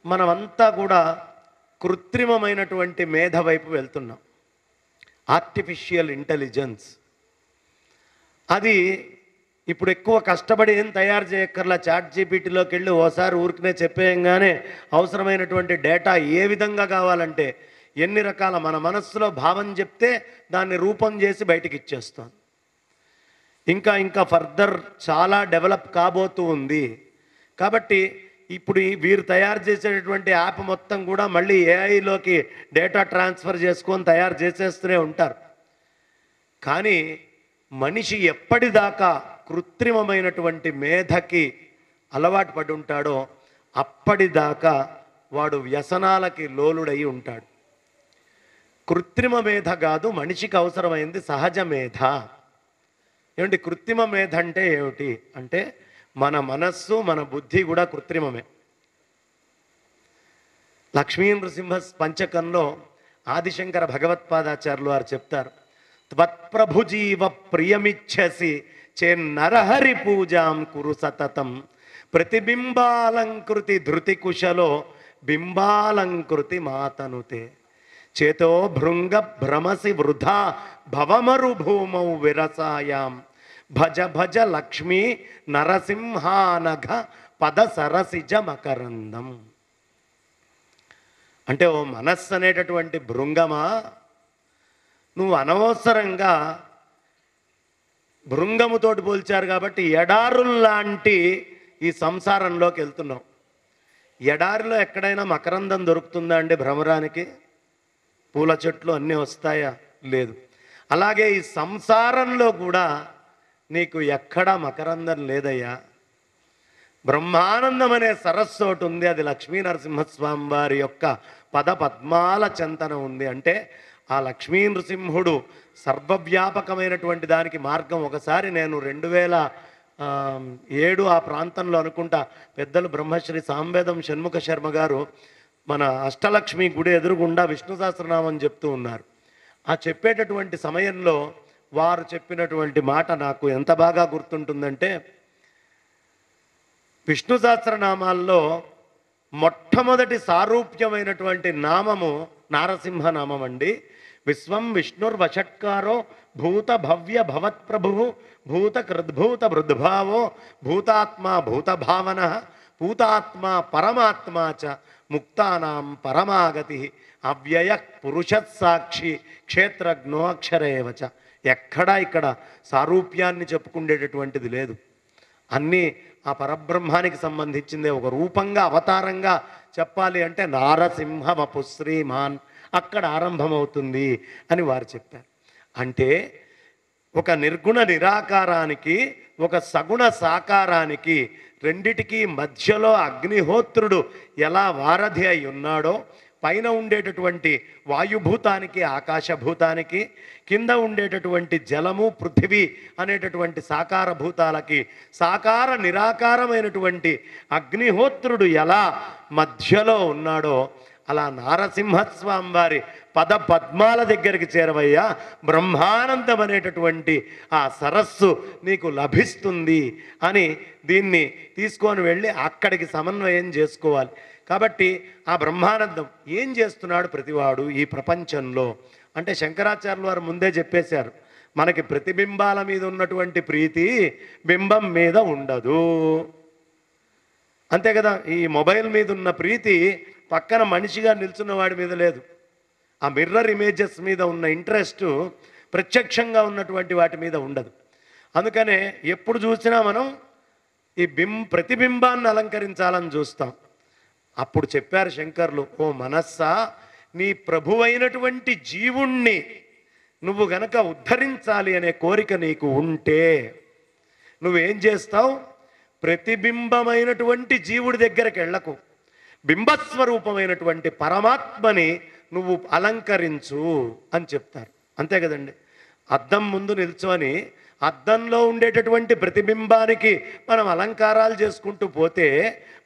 మనమంతా కూడా కృత్రిమమైనటువంటి మేధ వైపు వెళ్తున్నాం. ఆర్టిఫిషియల్ ఇంటెలిజెన్స్ అది ఇప్పుడు ఎక్కువ కష్టపడి ఏం తయారు చేయక్కర్లా. చాట్ జీపీటీలోకి వెళ్ళి ఓసారి ఊరికనే చెప్పేయంగానే అవసరమైనటువంటి డేటా ఏ విధంగా కావాలంటే ఎన్ని రకాల మన మనస్సులో భావం చెప్తే దాన్ని రూపం చేసి బయటికి ఇచ్చేస్తాం. ఇంకా ఫర్దర్ చాలా డెవలప్ కాబోతూ ఉంది. కాబట్టి ఇప్పుడు వీరు తయారు చేసేటటువంటి యాప్ మొత్తం కూడా మళ్ళీ ఏఐలోకి డేటా ట్రాన్స్ఫర్ చేసుకొని తయారు చేసేస్తూనే ఉంటారు. కానీ మనిషి ఎప్పటిదాకా కృత్రిమమైనటువంటి మేధకి అలవాటు పడి ఉంటాడో అప్పటిదాకా వాడు వ్యసనాలకి లోలుడై ఉంటాడు. కృత్రిమ మేధ కాదు, మనిషికి అవసరమైంది సహజ మేధ. ఏమిటి కృత్రిమ మేధ అంటే ఏమిటి అంటే మన మనస్సు మన బుద్ధి కూడా కృత్రిమమే. లక్ష్మీ నృసింహ పంచకంలో ఆదిశంకర భగవత్పాదాచార్యులు వారు చెప్తారు, త్వత్ప్రభుజీవ ప్రియమిచ్చసి చేన్నరహరి పూజాం కురు సతతం ప్రతిబింబాలంకృతి ధృతి కుశలో బింబాలంకృతి మాతనుతే చేతో భృంగ భ్రమసి వృధా భవమరు భూమౌ విరసాయాం భజ భజ లక్ష్మీ నరసింహానఘ పద సరసిజ మకరందం. అంటే ఓ మనస్సు అనేటటువంటి భృంగమా, నువ్వు అనవసరంగా భృంగముతోటి పోల్చారు కాబట్టి ఎడారుల్లాంటి ఈ సంసారంలోకి వెళ్తున్నావు. ఎడారిలో ఎక్కడైనా మకరందం దొరుకుతుందా అండి? భ్రమరానికి పూల చెట్లు అన్నీ వస్తాయా? లేదు. అలాగే ఈ సంసారంలో కూడా నీకు ఎక్కడా మకరందం లేదయ్యా. బ్రహ్మానందం అనే సరస్సు ఒకటి ఉంది, అది లక్ష్మీ నరసింహస్వామి వారి యొక్క పద పద్మాల చెంతన ఉంది. అంటే ఆ లక్ష్మీ నృసింహుడు సర్వవ్యాపకమైనటువంటి దానికి మార్గం. ఒకసారి నేను 2007 ఆ ప్రాంతంలో అనుకుంటా పెద్దలు బ్రహ్మశ్రీ సాంవేదం షణ్ముఖ శర్మ గారు మన అష్టలక్ష్మి గుడి ఎదురుగుండా విష్ణు సహస్రనామం చెప్తూ ఉన్నారు. ఆ చెప్పేటటువంటి సమయంలో వారు చెప్పినటువంటి మాట నాకు ఎంత బాగా గుర్తుంటుందంటే, విష్ణు సహస్రనామాల్లో మొట్టమొదటి సారూప్యమైనటువంటి నామము నారసింహ నామం అండి. విశ్వం విష్ణుర్వషట్కారో భూత భవ్య భవత్ప్రభు భూత కృద్భూత వృద్భావో భూతాత్మా భూతభావన భూతాత్మ పరమాత్మా చ ముక్తానాం పరమాగతి అవ్యయ పురుషత్సాక్షి క్షేత్రజ్ఞో అక్షరేవచ. ఎక్కడా ఇక్కడ సారూప్యాన్ని చెప్పుకునేటటువంటిది లేదు. అన్నీ ఆ పరబ్రహ్మానికి సంబంధించిందే. ఒక రూపంగా అవతారంగా చెప్పాలి అంటే నారసింహ వపు శ్రీమాన్ అక్కడ ఆరంభమవుతుంది అని వారు చెప్పారు. అంటే ఒక నిర్గుణ నిరాకారానికి ఒక సగుణ సాకారానికి రెండిటికి మధ్యలో అగ్నిహోత్రుడు ఎలా వారధి అయి ఉన్నాడో, పైన ఉండేటటువంటి వాయుభూతానికి ఆకాశభూతానికి, కింద ఉండేటటువంటి జలము పృథివీ అనేటటువంటి సాకార భూతాలకి సాకార నిరాకారమైనటువంటి అగ్నిహోత్రుడు ఎలా మధ్యలో ఉన్నాడో అలా నారసింహస్వామి వారి పద పద్మాల దగ్గరికి చేరవయ్యా, బ్రహ్మానందం అనేటటువంటి ఆ సరస్సు నీకు లభిస్తుంది అని దీన్ని తీసుకొని వెళ్ళి అక్కడికి సమన్వయం చేసుకోవాలి. కాబట్టి ఆ బ్రహ్మానందం ఏం చేస్తున్నాడు ప్రతివాడు ఈ ప్రపంచంలో అంటే శంకరాచార్యుల వారు ముందే చెప్పేశారు, మనకి ప్రతిబింబాల మీద ఉన్నటువంటి ప్రీతి బింబం మీద ఉండదు. అంతే కదా, ఈ మొబైల్ మీద ఉన్న ప్రీతి పక్కన మనిషిగా నిల్చున్న వాడి మీద లేదు. ఆ మిర్రర్ ఇమేజెస్ మీద ఉన్న ఇంట్రెస్ట్ ప్రత్యక్షంగా ఉన్నటువంటి వాటి మీద ఉండదు. అందుకనే ఎప్పుడు చూసినా మనం ఈ ప్రతిబింబాన్ని అలంకరించాలని చూస్తాం. అప్పుడు చెప్పారు శంకర్లు, ఓ మనస్సా, నీ ప్రభువైనటువంటి జీవుణ్ణి నువ్వు గనక ఉద్ధరించాలి అనే కోరిక నీకు ఉంటే నువ్వేం చేస్తావు? ప్రతిబింబమైనటువంటి జీవుడి దగ్గరికి వెళ్ళకు, బింబస్వరూపమైనటువంటి పరమాత్మని నువ్వు అలంకరించు అని చెప్తారు. అంతే కదండి. అద్దం ముందు నిల్చొని అద్దంలో ఉండేటటువంటి ప్రతిబింబానికి మనం అలంకారాలు చేసుకుంటూ పోతే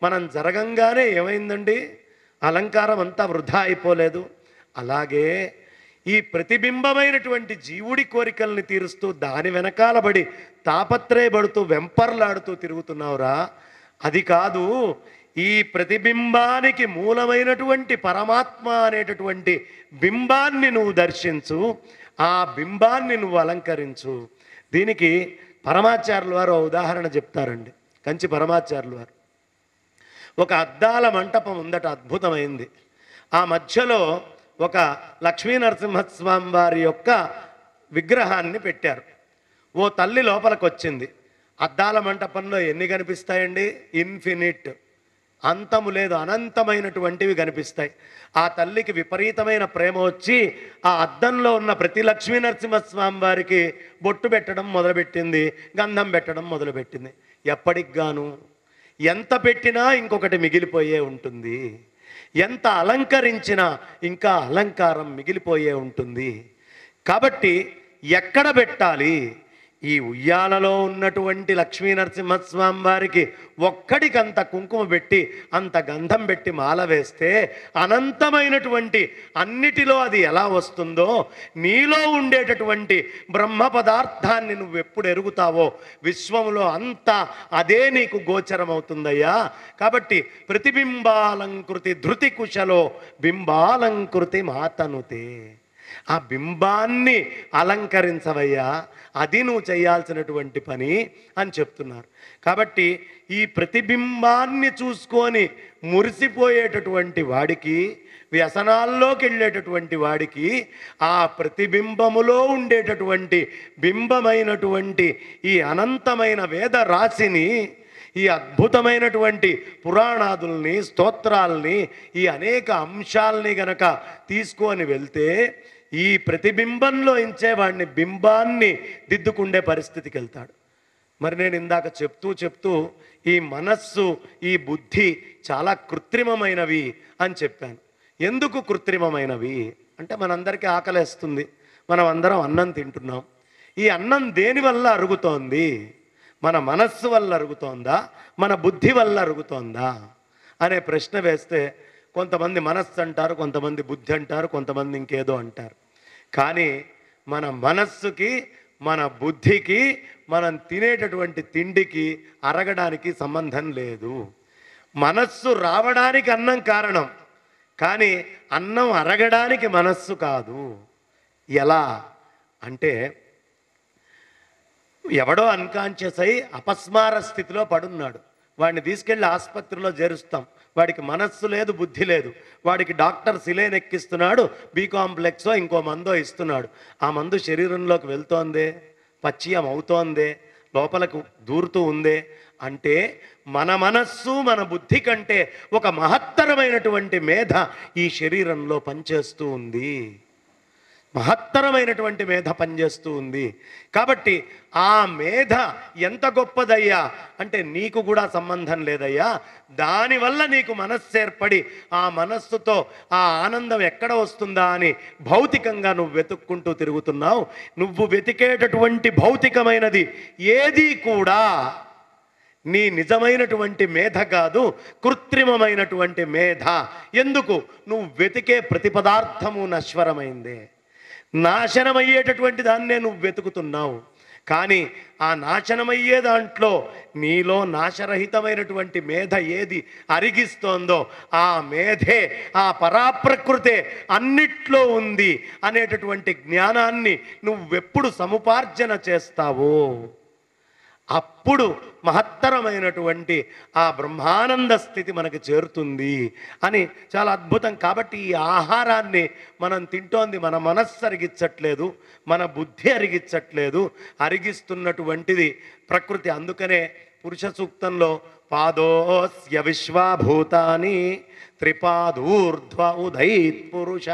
మనం జరగంగానే ఏమైందండి, అలంకారం అంతా వృధా అయిపోలేదు. అలాగే ఈ ప్రతిబింబమైనటువంటి జీవుడి కోరికల్ని తీరుస్తూ దాని వెనకాలబడి తాపత్రయపడుతూ వెంపర్లాడుతూ తిరుగుతున్నావురా, అది కాదు. ఈ ప్రతిబింబానికి మూలమైనటువంటి పరమాత్మ అనేటటువంటి బింబాన్ని నువ్వు దర్శించు, ఆ బింబాన్ని నువ్వు అలంకరించు. దీనికి పరమాచార్యుల వారు ఉదాహరణ చెప్తారండి. కంచి పరమాచార్యుల వారు ఒక అద్దాల మంటపం ఉందట, అద్భుతమైంది. ఆ మధ్యలో ఒక లక్ష్మీ నరసింహస్వామి వారి యొక్క విగ్రహాన్ని పెట్టారు. ఓ తల్లి లోపలికి వచ్చింది. అద్దాల మంటపంలో ఎన్ని కనిపిస్తాయండి? ఇన్ఫినిట్, అంతము లేదు, అనంతమైనటువంటివి కనిపిస్తాయి. ఆ తల్లికి విపరీతమైన ప్రేమ వచ్చి ఆ అద్దంలో ఉన్న ప్రతి లక్ష్మీ నరసింహస్వామి వారికి బొట్టు పెట్టడం మొదలుపెట్టింది, గంధం పెట్టడం మొదలుపెట్టింది. ఎప్పటికి గాను ఎంత పెట్టినా ఇంకొకటి మిగిలిపోయే ఉంటుంది, ఎంత అలంకరించినా ఇంకా అలంకారం మిగిలిపోయే ఉంటుంది. కాబట్టి ఎక్కడ పెట్టాలి? ఈ ఉయ్యాలలో ఉన్నటువంటి లక్ష్మీ నరసింహస్వామి వారికి ఒక్కడికంత కుంకుమ పెట్టి అంత గంధం పెట్టి మాల వేస్తే అనంతమైనటువంటి అన్నిటిలో అది ఎలా వస్తుందో, నీలో ఉండేటటువంటి బ్రహ్మ పదార్థాన్ని నువ్వు ఎప్పుడు ఎరుగుతావో విశ్వంలో అంతా అదే నీకు గోచరమవుతుందయ్యా. కాబట్టి ప్రతిబింబాలంకృతి ధృతి కుశలో బింబాలంకృతి మాతనుతే, ఆ బింబాన్ని అలంకరించవయ్యా, అది నువ్వు చేయాల్సినటువంటి పని అని చెప్తున్నారు. కాబట్టి ఈ ప్రతిబింబాన్ని చూసుకొని మురిసిపోయేటటువంటి వాడికి, వ్యసనాల్లోకి వెళ్ళేటటువంటి వాడికి ఆ ప్రతిబింబములో ఉండేటటువంటి బింబమైనటువంటి ఈ అనంతమైన వేద రాశిని, ఈ అద్భుతమైనటువంటి పురాణాదుల్ని, స్తోత్రాల్ని, ఈ అనేక అంశాలని గనక తీసుకొని వెళ్తే ఈ ప్రతిబింబంలో ఇంచేవాడిని బింబాన్ని దిద్దుకుండే పరిస్థితికి వెళ్తాడు. మరి నేను ఇందాక చెప్తూ ఈ మనస్సు, ఈ బుద్ధి చాలా కృత్రిమమైనవి అని చెప్పాను. ఎందుకు కృత్రిమమైనవి అంటే, మనందరికీ ఆకలేస్తుంది, మనం అందరం అన్నం తింటున్నాం. ఈ అన్నం దేనివల్ల అరుగుతోంది? మన మనస్సు వల్ల అరుగుతోందా, మన బుద్ధి వల్ల అరుగుతోందా అనే ప్రశ్న వేస్తే కొంతమంది మనస్సు అంటారు, కొంతమంది బుద్ధి అంటారు, కొంతమంది ఇంకేదో అంటారు. కానీ మన మనస్సుకి, మన బుద్ధికి, మనం తినేటటువంటి తిండికి, అరగడానికి సంబంధం లేదు. మనస్సు రావడానికి అన్నం కారణం, కానీ అన్నం అరగడానికి మనస్సు కాదు. ఎలా అంటే, ఎవడో అన్కాన్షియస్ అయి అపస్మార స్థితిలో పడున్నాడు, వాడిని తీసుకెళ్ళి ఆసుపత్రిలో చేరుస్తాం. వాడికి మనస్సు లేదు, బుద్ధి లేదు. వాడికి డాక్టర్ సిలేన్ ఎక్కిస్తున్నాడు, బి కాంప్లెక్సో ఇంకో మందో ఇస్తున్నాడు. ఆ మందు శరీరంలోకి వెళ్తోందే, పచ్చియం అవుతోందే, లోపలకు దూరుతూ ఉందే అంటే మన మనస్సు, మన బుద్ధి కంటే ఒక మహత్తరమైనటువంటి మేధ ఈ శరీరంలో పనిచేస్తూ ఉంది. మహత్తరమైనటువంటి మేధ పనిచేస్తూ ఉంది. కాబట్టి ఆ మేధ ఎంత గొప్పదయ్యా అంటే నీకు కూడా సంబంధం లేదయ్యా. దానివల్ల నీకు మనస్సు ఏర్పడి ఆ మనస్సుతో ఆ ఆనందం ఎక్కడ వస్తుందా అని భౌతికంగా నువ్వు వెతుక్కుంటూ తిరుగుతున్నావు. నువ్వు వెతికేటటువంటి భౌతికమైనది ఏది కూడా నీ నిజమైనటువంటి మేధ కాదు, కృత్రిమమైనటువంటి మేధ. ఎందుకు? నువ్వు వెతికే ప్రతి పదార్థము నశ్వరమైందే, నాశనమయ్యేటటువంటి దాన్నే నువ్వు వెతుకుతున్నావు. కానీ ఆ నాశనమయ్యే దాంట్లో నీలో నాశరహితమైనటువంటి మేధ ఏది అరిగిస్తోందో ఆ మేధే, ఆ పరాప్రకృతే అన్నిట్లో ఉంది అనేటటువంటి జ్ఞానాన్ని నువ్వెప్పుడు సముపార్జన చేస్తావో అప్పుడు మహత్తరమైనటువంటి ఆ బ్రహ్మానంద స్థితి మనకి చేరుతుంది అని చాలా అద్భుతం. కాబట్టి ఈ ఆహారాన్ని మనం తింటోంది మన మనస్సు అరిగించట్లేదు, మన బుద్ధి అరిగించట్లేదు, అరిగిస్తున్నటువంటిది ప్రకృతి. అందుకనే పురుష సూక్తంలో పాదోస్య విశ్వభూతాని త్రిపాదూర్ధ్వ ఉదైత్ పురుష.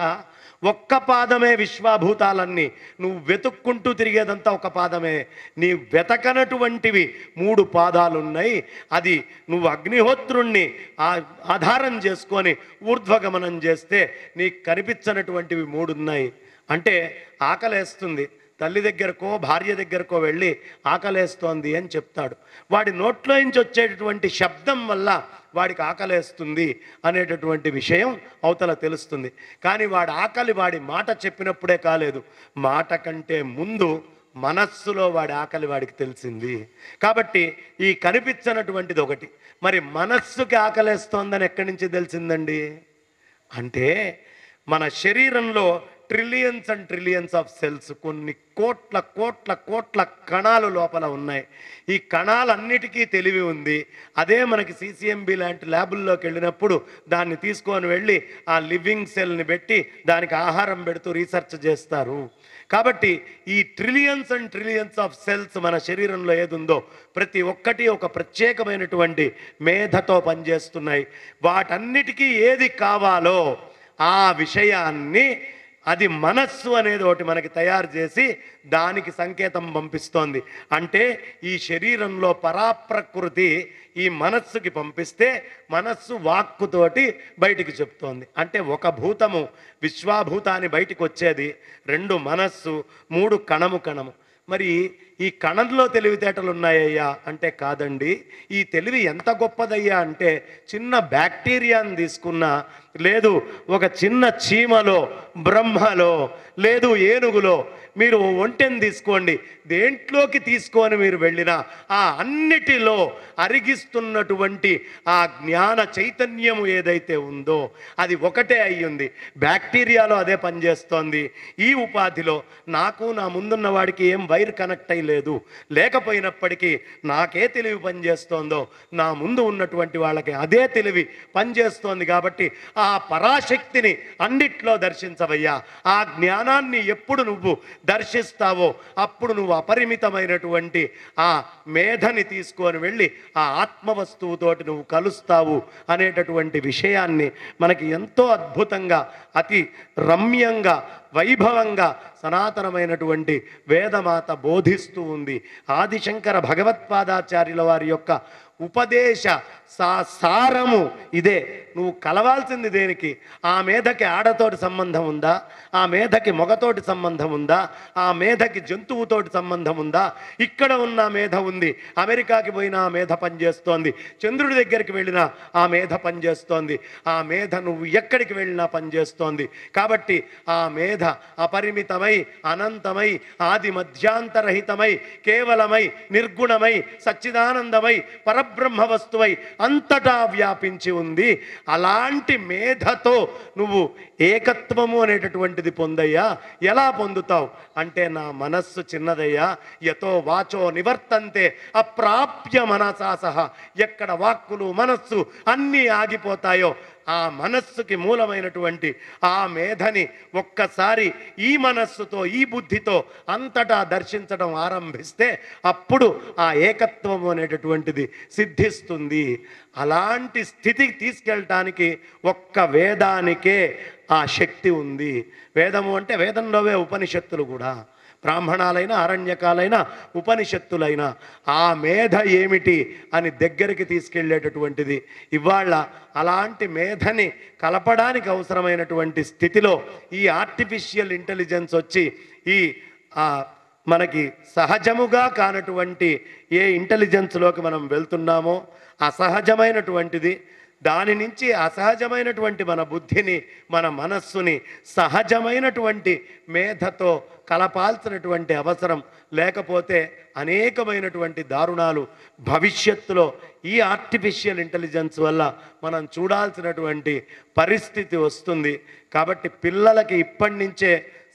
ఒక్క పాదమే విశ్వభూతాలన్నీ. నువ్వు వెతుక్కుంటూ తిరిగేదంతా ఒక పాదమే. నీ వెతకనటువంటివి 3 పాదాలున్నాయి. అది నువ్వు అగ్నిహోత్రుణ్ణి ఆధారం చేసుకొని ఊర్ధ్వగమనం చేస్తే నీకు కనిపించనటువంటివి 3 ఉన్నాయి. అంటే ఆకలేస్తుంది, తల్లి దగ్గరకో భార్య దగ్గరకో వెళ్ళి ఆకలేస్తోంది అని చెప్తాడు. వాడి నోట్లో నుంచి వచ్చేటటువంటి శబ్దం వల్ల వాడికి ఆకలేస్తుంది అనేటటువంటి విషయం అవతల తెలుస్తుంది. కానీ వాడి ఆకలి వాడి మాట చెప్పినప్పుడే కాలేదు, మాట కంటే ముందు మనస్సులో వాడి ఆకలి వాడికి తెలిసింది. కాబట్టి ఈ కనిపించనటువంటిది ఒకటి. మరి మనస్సుకి ఆకలేస్తోందని ఎక్కడి నుంచి తెలిసిందండి అంటే మన శరీరంలో trillions and trillions of cells, కొన్ని కోట్ల కోట్ల కోట్ల కణాలు లోపల ఉన్నాయి. ఈ కణాలన్నిటికీ తెలివి ఉంది. అదే మనకి సిసిఎంబి లాంటి ల్యాబుల్లోకి వెళ్ళినప్పుడు దాన్ని తీసుకొని వెళ్ళి ఆ లివింగ్ సెల్ని పెట్టి దానికి ఆహారం పెడుతూ రీసెర్చ్ చేస్తారు. కాబట్టి ఈ trillions and trillions of cells మన శరీరంలో ఏదుందో ప్రతి ఒక్కటి ఒక ప్రత్యేకమైనటువంటి మేధతో పనిచేస్తున్నాయి. వాటన్నిటికీ ఏది కావాలో ఆ విషయాన్ని అది మనస్సు అనేది ఒకటి మనకి తయారు చేసి దానికి సంకేతం పంపిస్తోంది. అంటే ఈ శరీరంలో పరాప్రకృతి ఈ మనస్సుకి పంపిస్తే మనస్సు వాక్కుతోటి బయటికి చెప్తోంది. అంటే ఒక భూతము విశ్వాభూతాన్ని బయటికి వచ్చేది, 2 మనస్సు, 3 కణము. మరి ఈ కణంలో తెలివితేటలు ఉన్నాయ్యా అంటే కాదండి. ఈ తెలివి ఎంత గొప్పదయ్యా అంటే చిన్న బ్యాక్టీరియాని తీసుకున్నా, లేదు ఒక చిన్న చీమలో, బ్రహ్మలో, లేదు ఏనుగులో, మీరు ఒంటెని తీసుకోండి, దేంట్లోకి తీసుకొని మీరు వెళ్ళినా ఆ అన్నిటిలో అరిగిస్తున్నటువంటి ఆ జ్ఞాన చైతన్యము ఏదైతే ఉందో అది ఒకటే అయ్యింది. బ్యాక్టీరియాలో అదే పనిచేస్తోంది. ఈ ఉపాధిలో నాకు నా ముందున్న వాడికి ఏం వైర్ కనెక్ట్ అయ్యలేదు, లేకపోయినప్పటికీ నాకే తెలివి పనిచేస్తోందో నా ముందు ఉన్నటువంటి వాళ్ళకి అదే తెలివి పనిచేస్తోంది. కాబట్టి ఆ పరాశక్తిని అన్నిట్లో దర్శించవయ్యా. ఆ జ్ఞానాన్ని ఎప్పుడు నువ్వు దర్శిస్తావో అప్పుడు నువ్వు అపరిమితమైనటువంటి ఆ మేధని తీసుకొని వెళ్ళి ఆ ఆత్మవస్తువుతోటి నువ్వు కలుస్తావు అనేటటువంటి విషయాన్ని మనకి ఎంతో అద్భుతంగా, అతి రమ్యంగా, వైభవంగా సనాతనమైనటువంటి వేదమాత బోధిస్తూ ఉంది. ఆదిశంకర భగవత్పాదాచార్యుల వారి యొక్క ఉపదేశ సారము ఇదే. నువ్వు కలవాల్సింది దేనికి? ఆ మేధకి ఆడతోటి సంబంధం ఉందా? ఆ మేధకి మొగతోటి సంబంధం ఉందా? ఆ మేధకి జంతువుతోటి సంబంధం ఉందా? ఇక్కడ ఉన్న మేధ ఉంది, అమెరికాకి పోయినా ఆ మేధ పనిచేస్తోంది, చంద్రుడి దగ్గరికి వెళ్ళినా ఆ మేధ పనిచేస్తోంది, ఆ మేధ నువ్వు ఎక్కడికి వెళ్ళినా పనిచేస్తోంది. కాబట్టి ఆ మేధ అపరిమితమై, అనంతమై, ఆది మధ్యాంతరహితమై, కేవలమై, నిర్గుణమై, సచ్చిదానందమై, పరబ్రహ్మ వస్తువై అంతటా వ్యాపించి ఉంది. అలాంటి మేధతో నువ్వు ఏకత్వము అనేటటువంటిది పొందయ్యా. ఎలా పొందుతావు అంటే నా మనస్సు చిన్నదయ్యా. యతో వాచో నివర్తంతే అప్రాప్య మనసా సహ. ఎక్కడ వాక్కులు మనస్సు అన్నీ ఆగిపోతాయో ఆ మనస్సుకి మూలమైనటువంటి ఆ మేధని ఒక్కసారి ఈ మనస్సుతో ఈ బుద్ధితో అంతటా దర్శించడం ఆరంభిస్తే అప్పుడు ఆ ఏకత్వం అనేటటువంటిది సిద్ధిస్తుంది. అలాంటి స్థితికి తీసుకెళ్ళటానికి ఒక్క వేదానికే ఆ శక్తి ఉంది. వేదము అంటే వేదంలోవే ఉపనిషత్తులు కూడా, బ్రాహ్మణాలైన అరణ్యకాలైన ఉపనిషత్తులైన ఆ మేధ ఏమిటి అని దగ్గరికి తీసుకెళ్ళేటటువంటిది. ఇవాళ అలాంటి మేధని కలపడానికి అవసరమైనటువంటి స్థితిలో ఈ ఆర్టిఫిషియల్ ఇంటెలిజెన్స్ వచ్చి ఈ మనకి సహజముగా కానటువంటి ఏ ఇంటెలిజెన్స్లోకి మనం వెళ్తున్నామో అసహజమైనటువంటిది, దాని నుంచి అసహజమైనటువంటి మన బుద్ధిని మన మనస్సుని సహజమైనటువంటి మేధతో కలపాల్సినటువంటి అవసరం లేకపోతే అనేకమైనటువంటి దారుణాలు భవిష్యత్తులో ఈ ఆర్టిఫిషియల్ ఇంటెలిజెన్స్ వల్ల మనం చూడాల్సినటువంటి పరిస్థితి వస్తుంది. కాబట్టి పిల్లలకి ఇప్పటి నుంచే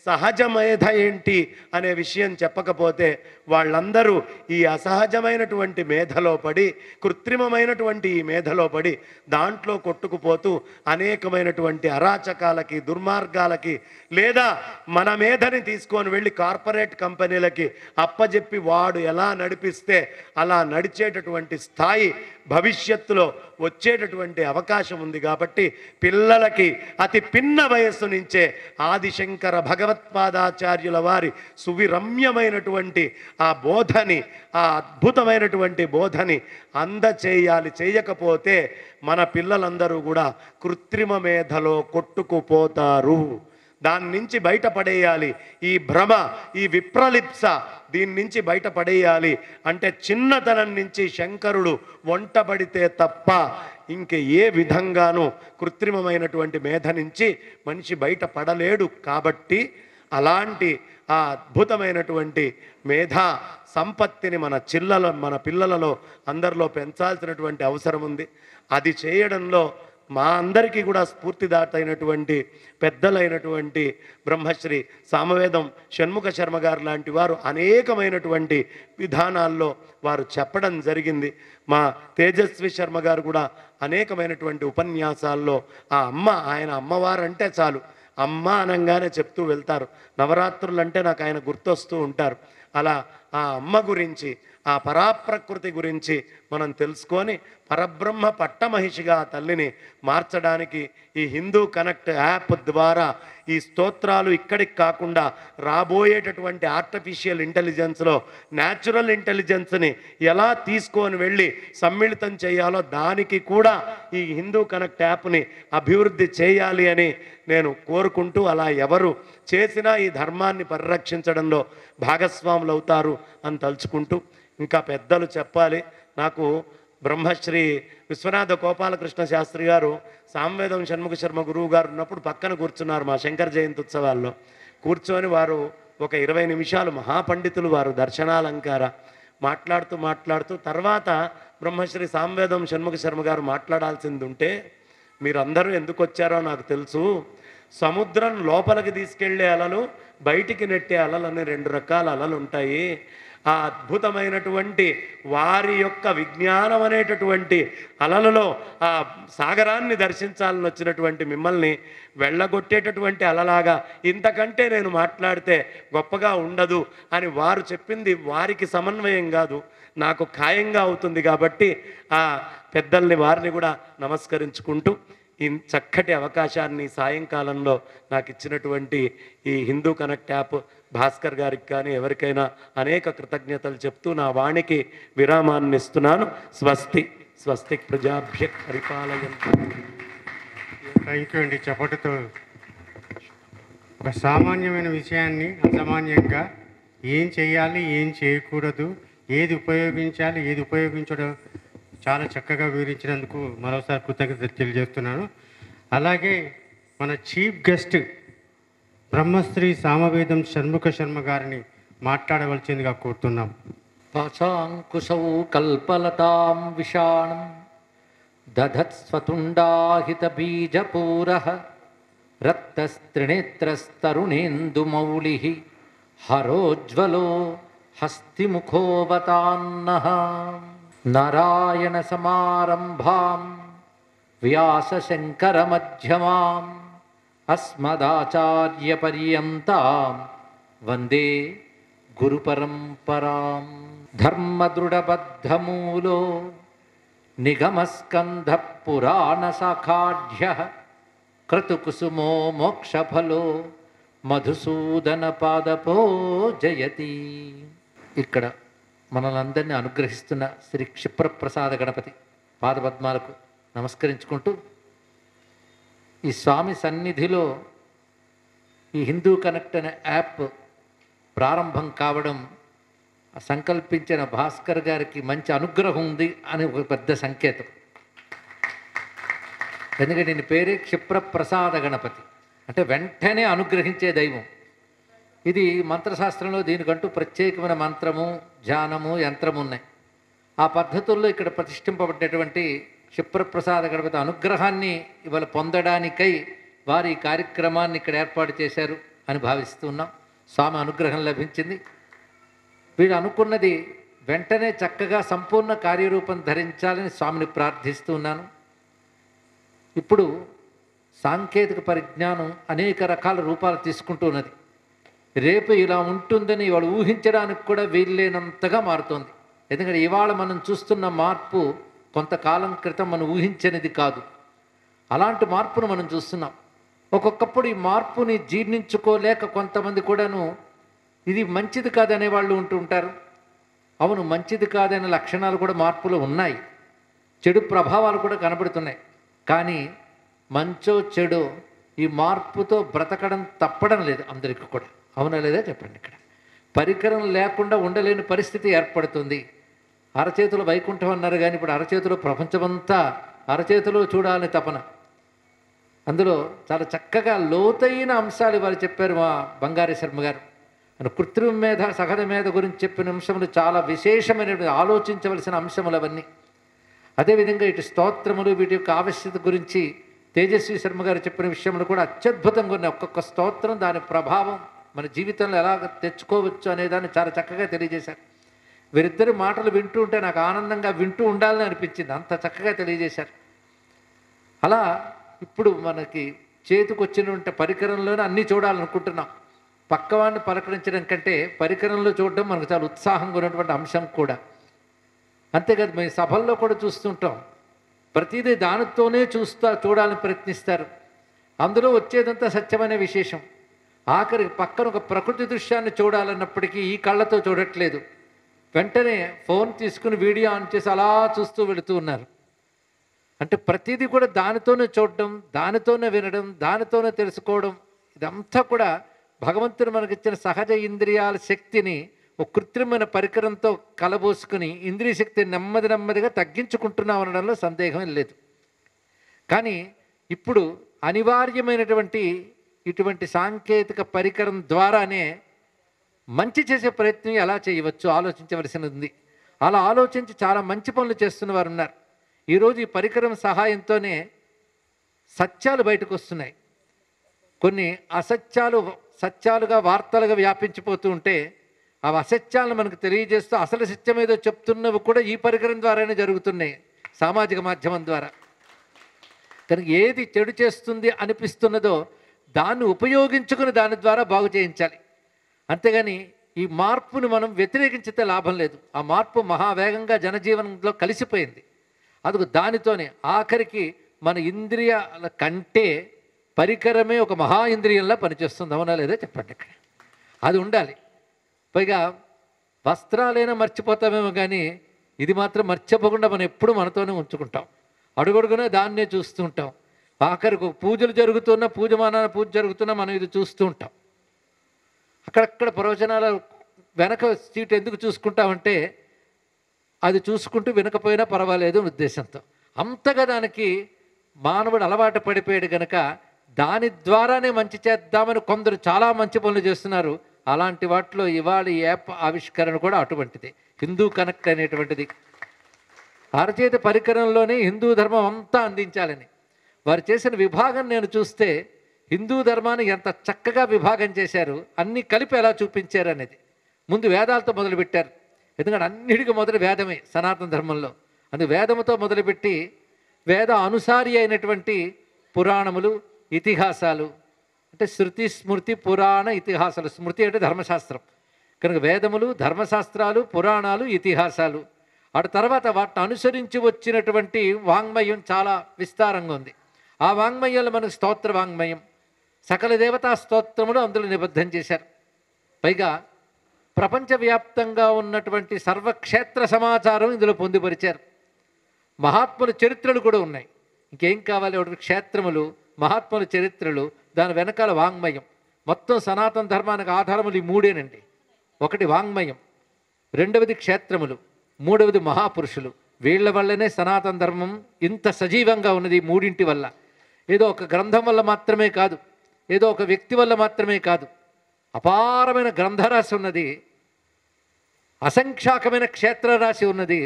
సహజ మేధ ఏంటి అనే విషయం చెప్పకపోతే వాళ్ళందరూ ఈ అసహజమైనటువంటి మేధలో పడి, కృత్రిమమైనటువంటి ఈ మేధలో పడి దాంట్లో కొట్టుకుపోతూ అనేకమైనటువంటి అరాచకాలకి, దుర్మార్గాలకి, లేదా మన మేధని తీసుకొని వెళ్ళి కార్పొరేట్ కంపెనీలకి అప్పజెప్పి వాడు ఎలా నడిపిస్తే అలా నడిచేటటువంటి స్థాయి భవిష్యత్తులో వచ్చేటటువంటి అవకాశం ఉంది. కాబట్టి పిల్లలకి అతి పిన్న వయస్సు నుంచే ఆదిశంకర భగవత్పాదాచార్యుల వారి సువిరమ్యమైనటువంటి ఆ బోధని, ఆ అద్భుతమైనటువంటి బోధని అందచేయాలి. చేయకపోతే మన పిల్లలందరూ కూడా కృత్రిమ మేధలో కొట్టుకుపోతారు. దాని నుంచి బయటపడేయాలి. ఈ భ్రమ, ఈ విప్రలిప్స, దీని నుంచి బయటపడేయాలి అంటే చిన్నతనం నుంచి శంకరుడు వంటబడితే తప్ప ఇంక ఏ విధంగానూ కృత్రిమమైనటువంటి మేధ నుంచి మనిషి బయటపడలేడు. కాబట్టి అలాంటి ఆ అద్భుతమైనటువంటి మేధా సంపత్తిని మన పిల్లలలో అందరిలో పెంచాల్సినటువంటి అవసరం ఉంది. అది చేయడంలో మా అందరికీ కూడా స్ఫూర్తిదాతైనటువంటి పెద్దలైనటువంటి బ్రహ్మశ్రీ సామవేదం షణ్ముఖ శర్మ గారు లాంటి వారు అనేకమైనటువంటి విధానాల్లో వారు చెప్పడం జరిగింది. మా తేజస్వి శర్మ గారు కూడా అనేకమైనటువంటి ఉపన్యాసాల్లో ఆయన అమ్మవారు అంటే చాలు, అమ్మ అనంగానే చెప్తూ వెళ్తారు. నవరాత్రులు అంటే నాకు ఆయన గుర్తొస్తూ ఉంటారు. అలా ఆ అమ్మ గురించి, ఆ పరాప్రకృతి గురించి మనం తెలుసుకొని పరబ్రహ్మ పట్టమహిషిగా తల్లిని మార్చడానికి ఈ హిందూ కనెక్ట్ యాప్ ద్వారా ఈ స్తోత్రాలు ఇక్కడికి కాకుండా రాబోయేటటువంటి ఆర్టిఫిషియల్ ఇంటెలిజెన్స్లో న్యాచురల్ ఇంటెలిజెన్స్ని ఎలా తీసుకొని వెళ్ళి సమ్మిళితం చేయాలో దానికి కూడా ఈ హిందూ కనెక్ట్ యాప్ని అభివృద్ధి చేయాలి అని నేను కోరుకుంటూ, అలా ఎవరు చేసినా ఈ ధర్మాన్ని పరిరక్షించడంలో భాగస్వాములు అవుతారు అని తలుచుకుంటూ, ఇంకా పెద్దలు చెప్పాలి. నాకు బ్రహ్మశ్రీ విశ్వనాథ గోపాలకృష్ణ శాస్త్రి గారు సామవేదం షణ్ముఖ శర్మ గురువు గారు ఉన్నప్పుడు పక్కన కూర్చున్నారు. మా శంకర జయంతి ఉత్సవాల్లో కూర్చొని వారు ఒక 20 నిమిషాలు మహాపండితులు వారు దర్శనాలంకార మాట్లాడుతూ తర్వాత బ్రహ్మశ్రీ సామవేదం షణ్ముఖ శర్మ గారు మాట్లాడాల్సింది ఉంటే, మీరందరూ ఎందుకు వచ్చారో నాకు తెలుసు, సముద్రం లోపలికి తీసుకెళ్లే అలలు, బయటికి నెట్టే అలలు అనే 2 రకాల అలలు ఉంటాయి. ఆ అద్భుతమైనటువంటి వారి యొక్క విజ్ఞానం అనేటటువంటి అలలలో ఆ సాగరాన్ని దర్శించాలని వచ్చినటువంటి మిమ్మల్ని వెళ్ళగొట్టేటటువంటి అలలాగా ఇంతకంటే నేను మాట్లాడితే గొప్పగా ఉండదు అని వారు చెప్పింది వారికి సమన్వయం కాదు, నాకు ఖాయంగా అవుతుంది. కాబట్టి ఆ పెద్దల్ని వారిని కూడా నమస్కరించుకుంటూ ఈ చక్కటి అవకాశాన్ని సాయంకాలంలో నాకు ఇచ్చినటువంటి ఈ హిందూ కనెక్ట్ యాప్ భాస్కర్ గారికి కానీ ఎవరికైనా అనేక కృతజ్ఞతలు చెప్తూ నా వాణికి విరామాన్ని ఇస్తున్నాను. స్వస్తి స్వస్తి ప్రజాభ్య పరిపాలయంతు. థ్యాంక్ యూ అండి. చెప్పటతో ఒక సామాన్యమైన విషయాన్ని అసామాన్యంగా ఏం చేయాలి, ఏం చేయకూడదు, ఏది ఉపయోగించాలి, ఏది ఉపయోగించడం చాలా చక్కగా వివరించినందుకు మరోసారి కృతజ్ఞతలు తెలియజేస్తున్నాను. అలాగే మన చీఫ్ గెస్ట్ బ్రహ్మశ్రీ సామవేదం షణ్ముఖ శర్మ గారిని మాట్లాడవలసిందిగా కోరుతున్నాం. పాశాంకుశౌ కల్పలతాం విషాణం దధత్స్వతుండాహితబీజపూరః రక్తస్త్రినేత్రస్తరుణేందుమౌళిః హరోజ్వలో హస్తిముఖోవతాన్నః నారాయణ సమారంభాం వ్యాసశంకరమధ్యమాం అస్మదాచార్యపర్యంతాం వందే గురుపరంపరాం. ధర్మదృఢబద్ధమూలో నిగమస్కంధ పురాణశాఖాఢ్య క్రతుకుసుమో మోక్షఫలో మధుసూదన పాదపో జయతి. ఇక్కడ మనలందరినీ అనుగ్రహిస్తున్న శ్రీ క్షిప్రప్రసాద గణపతి పాదపద్మాలకు నమస్కరించుకుంటూ, ఈ స్వామి సన్నిధిలో ఈ హిందూ కనెక్ట్ అనే యాప్ ప్రారంభం కావడం సంకల్పించిన భాస్కర్ గారికి మంచి అనుగ్రహం ఉంది అని ఒక పెద్ద సంకేతం. ఎందుకంటే దీని పేరే క్షిప్రప్రసాద గణపతి, అంటే వెంటనే అనుగ్రహించే దైవం. ఇది మంత్రశాస్త్రంలో దీనికంటూ ప్రత్యేకమైన మంత్రము, ధ్యానము, యంత్రము ఉన్నాయి. ఆ పద్ధతుల్లో ఇక్కడ ప్రతిష్ఠింపబడినటువంటి క్షిప్రప్రసాద గణపతి అనుగ్రహాన్ని ఇవాళ పొందడానికై వారి ఈ కార్యక్రమాన్ని ఇక్కడ ఏర్పాటు చేశారు అని భావిస్తున్నాం. స్వామి అనుగ్రహం లభించింది. వీడు అనుకున్నది వెంటనే చక్కగా సంపూర్ణ కార్యరూపం ధరించాలని స్వామిని ప్రార్థిస్తున్నాను. ఇప్పుడు సాంకేతిక పరిజ్ఞానం అనేక రకాల రూపాలు తీసుకుంటూ ఉన్నది. రేపు ఇలా ఉంటుందని ఇవాళ ఊహించడానికి కూడా వీల్లేనంతగా మారుతోంది. ఎందుకంటే ఇవాళ మనం చూస్తున్న మార్పు కొంతకాలం క్రితం మనం ఊహించనిది కాదు. అలాంటి మార్పును మనం చూస్తున్నాం. ఒక్కొక్కప్పుడు ఈ మార్పుని జీర్ణించుకోలేక కొంతమంది కూడాను ఇది మంచిది కాదనే వాళ్ళు ఉంటుంటారు. అవును, మంచిది కాదనే లక్షణాలు కూడా మార్పులో ఉన్నాయి, చెడు ప్రభావాలు కూడా కనబడుతున్నాయి. కానీ మంచో చెడో ఈ మార్పుతో బ్రతకడం తప్పడం లేదు అందరికీ కూడా. అవునా లేదా చెప్పండి. ఇక్కడ పరికరం లేకుండా ఉండలేని పరిస్థితి ఏర్పడుతుంది. అరచేతులు వైకుంఠం అన్నారు, కానీ ఇప్పుడు అరచేతిలో ప్రపంచమంతా అరచేతిలో చూడాలని తపన. అందులో చాలా చక్కగా లోతైన అంశాలు ఇవాళ చెప్పారు మా బంగారి శర్మ గారు. కృత్రిమ మేధ, సహజ మేధ గురించి చెప్పిన అంశములు చాలా విశేషమైన ఆలోచించవలసిన అంశములు అవన్నీ. అదేవిధంగా ఇటు స్తోత్రములు, వీటి యొక్క ఆవశ్యకత గురించి తేజస్వి శర్మ గారు చెప్పిన విషయములు కూడా అత్యద్భుతంగా ఉన్నాయి. ఒక్కొక్క స్తోత్రం దాని ప్రభావం మన జీవితంలో ఎలా తెచ్చుకోవచ్చు అనేదాన్ని చాలా చక్కగా తెలియజేశారు. వీరిద్దరి మాటలు వింటూ ఉంటే నాకు ఆనందంగా వింటూ ఉండాలని అనిపించింది, అంత చక్కగా తెలియజేశారు. అలా ఇప్పుడు మనకి చేతికొచ్చినటువంటి పరికరంలోనే అన్నీ చూడాలనుకుంటున్నాం. పక్కవాడిని పలకరించడం కంటే పరికరంలో చూడడం మనకు చాలా ఉత్సాహంగా ఉన్నటువంటి అంశం కూడా. అంతేకాదు మేము సభల్లో కూడా చూస్తుంటాం, ప్రతిదీ దానితోనే చూడాలని ప్రయత్నిస్తారు. అందులో వచ్చేదంతా సత్యమైన విశేషం. ఆఖరికి పక్కన ఒక ప్రకృతి దృశ్యాన్ని చూడాలన్నప్పటికీ ఈ కళ్ళతో చూడట్లేదు, వెంటనే ఫోన్ తీసుకుని వీడియో ఆన్ చేసి అలా చూస్తూ వెళుతూ ఉన్నారు. అంటే ప్రతిదీ కూడా దానితోనే చూడడం, దానితోనే వినడం, దానితోనే తెలుసుకోవడం, ఇదంతా కూడా భగవంతుడు మనకిచ్చిన సహజ ఇంద్రియాల శక్తిని ఒక కృత్రిమైన పరికరంతో కలబోసుకుని ఇంద్రియ శక్తిని నెమ్మదిగా తగ్గించుకుంటున్నాం అనడంలో సందేహం లేదు. కానీ ఇప్పుడు అనివార్యమైనటువంటి ఇటువంటి సాంకేతిక పరికరం ద్వారానే మంచి చేసే ప్రయత్నం ఎలా చేయవచ్చు ఆలోచించవలసినది ఉంది. అలా ఆలోచించి చాలా మంచి పనులు చేస్తున్న వారు ఉన్నారు. ఈరోజు ఈ పరికరం సహాయంతోనే సత్యాలు బయటకు వస్తున్నాయి. కొన్ని అసత్యాలు సత్యాలుగా వార్తలుగా వ్యాపించిపోతూ ఉంటే ఆ అసత్యాలను మనకు తెలియజేస్తూ అసలు సత్యం ఏదో చెప్తున్నవి కూడా ఈ పరికరం ద్వారానే జరుగుతున్నాయి, సామాజిక మాధ్యమం ద్వారా. కనుక ఏది చెడు చేస్తుంది అనిపిస్తున్నదో దాన్ని ఉపయోగించుకుని దాని ద్వారా బాగు చేయించాలి. అంతేగాని ఈ మార్పును మనం వ్యతిరేకించితే లాభం లేదు. ఆ మార్పు మహావేగంగా జనజీవనంలో కలిసిపోయింది. అందుకు దానితోనే ఆఖరికి మన ఇంద్రియాల కంటే పరికరమే ఒక మహా ఇంద్రియంలా పనిచేస్తుంది. అవునా లేదా చెప్పండి. ఇక్కడ అది ఉండాలి. పైగా వస్త్రాలైనా మర్చిపోతామేమో, కానీ ఇది మాత్రం మర్చిపోకుండా మనం ఎప్పుడు మనతోనే ఉంచుకుంటాం. అడుగడుగునే దాన్నే చూస్తూ ఉంటాం. ఆఖరికి పూజలు జరుగుతున్నా, పూజ జరుగుతున్నా మనం ఇది చూస్తూ ఉంటాం. అక్కడక్కడ ప్రవచనాల వెనక సీట్ ఎందుకు చూసుకుంటామంటే అది చూసుకుంటూ వినకపోయినా పర్వాలేదు ఉద్దేశంతో. అంతగా దానికి మానవుడు అలవాటు పడిపోయాడు కనుక దాని ద్వారానే మంచి చేద్దామని కొందరు చాలా మంచి పనులు చేస్తున్నారు. అలాంటి వాటిలో ఇవాళ ఈ యాప్ ఆవిష్కరణ కూడా అటువంటిది. హిందూ కనెక్ట్ అనేటువంటిది అరచేతి పరికరంలోనే హిందూ ధర్మం అంతా అందించాలని వారు చేసిన విభాగం నేను చూస్తే హిందూ ధర్మాన్ని ఎంత చక్కగా విభాగం చేశారు, అన్నీ కలిపి ఎలా చూపించారు అనేది. ముందు వేదాలతో మొదలుపెట్టారు. ఎందుకంటే అన్నిటికీ మొదలు వేదమే సనాతన ధర్మంలో. అందుకు వేదముతో మొదలుపెట్టి వేద అనుసారి అయినటువంటి పురాణములు, ఇతిహాసాలు, అంటే శృతి, స్మృతి, పురాణ, ఇతిహాసాలు. స్మృతి అంటే ధర్మశాస్త్రం కనుక వేదములు, ధర్మశాస్త్రాలు, పురాణాలు, ఇతిహాసాలు. అటు తర్వాత వాటిని అనుసరించి వచ్చినటువంటి వాంగ్మయం చాలా విస్తారంగా ఉంది. ఆ వాంగ్మయంలో మనకు స్తోత్ర వాంగ్మయం, సకల దేవతా స్తోత్రములు అందులో నిబద్ధం చేశారు. పైగా ప్రపంచవ్యాప్తంగా ఉన్నటువంటి సర్వక్షేత్ర సమాచారం ఇందులో పొందుపరిచారు. మహాత్ముల చరిత్రలు కూడా ఉన్నాయి. ఇంకేం కావాలి? ఒకటి క్షేత్రములు, మహాత్ముల చరిత్రలు, దాని వెనకాల వాంగ్మయం. మొత్తం సనాతన ధర్మానికి ఆధారములు ఈ మూడేనండి. ఒకటి వాంగ్మయం, రెండవది క్షేత్రములు, మూడవది మహాపురుషులు. వీళ్ళ వల్లనే సనాతన ధర్మం ఇంత సజీవంగా ఉన్నది. ఈ మూడింటి వల్ల. ఏదో ఒక గ్రంథం వల్ల మాత్రమే కాదు, ఏదో ఒక వ్యక్తి వల్ల మాత్రమే కాదు. అపారమైన గ్రంథరాశి ఉన్నది, అసంఖ్యాకమైన క్షేత్రరాశి ఉన్నది,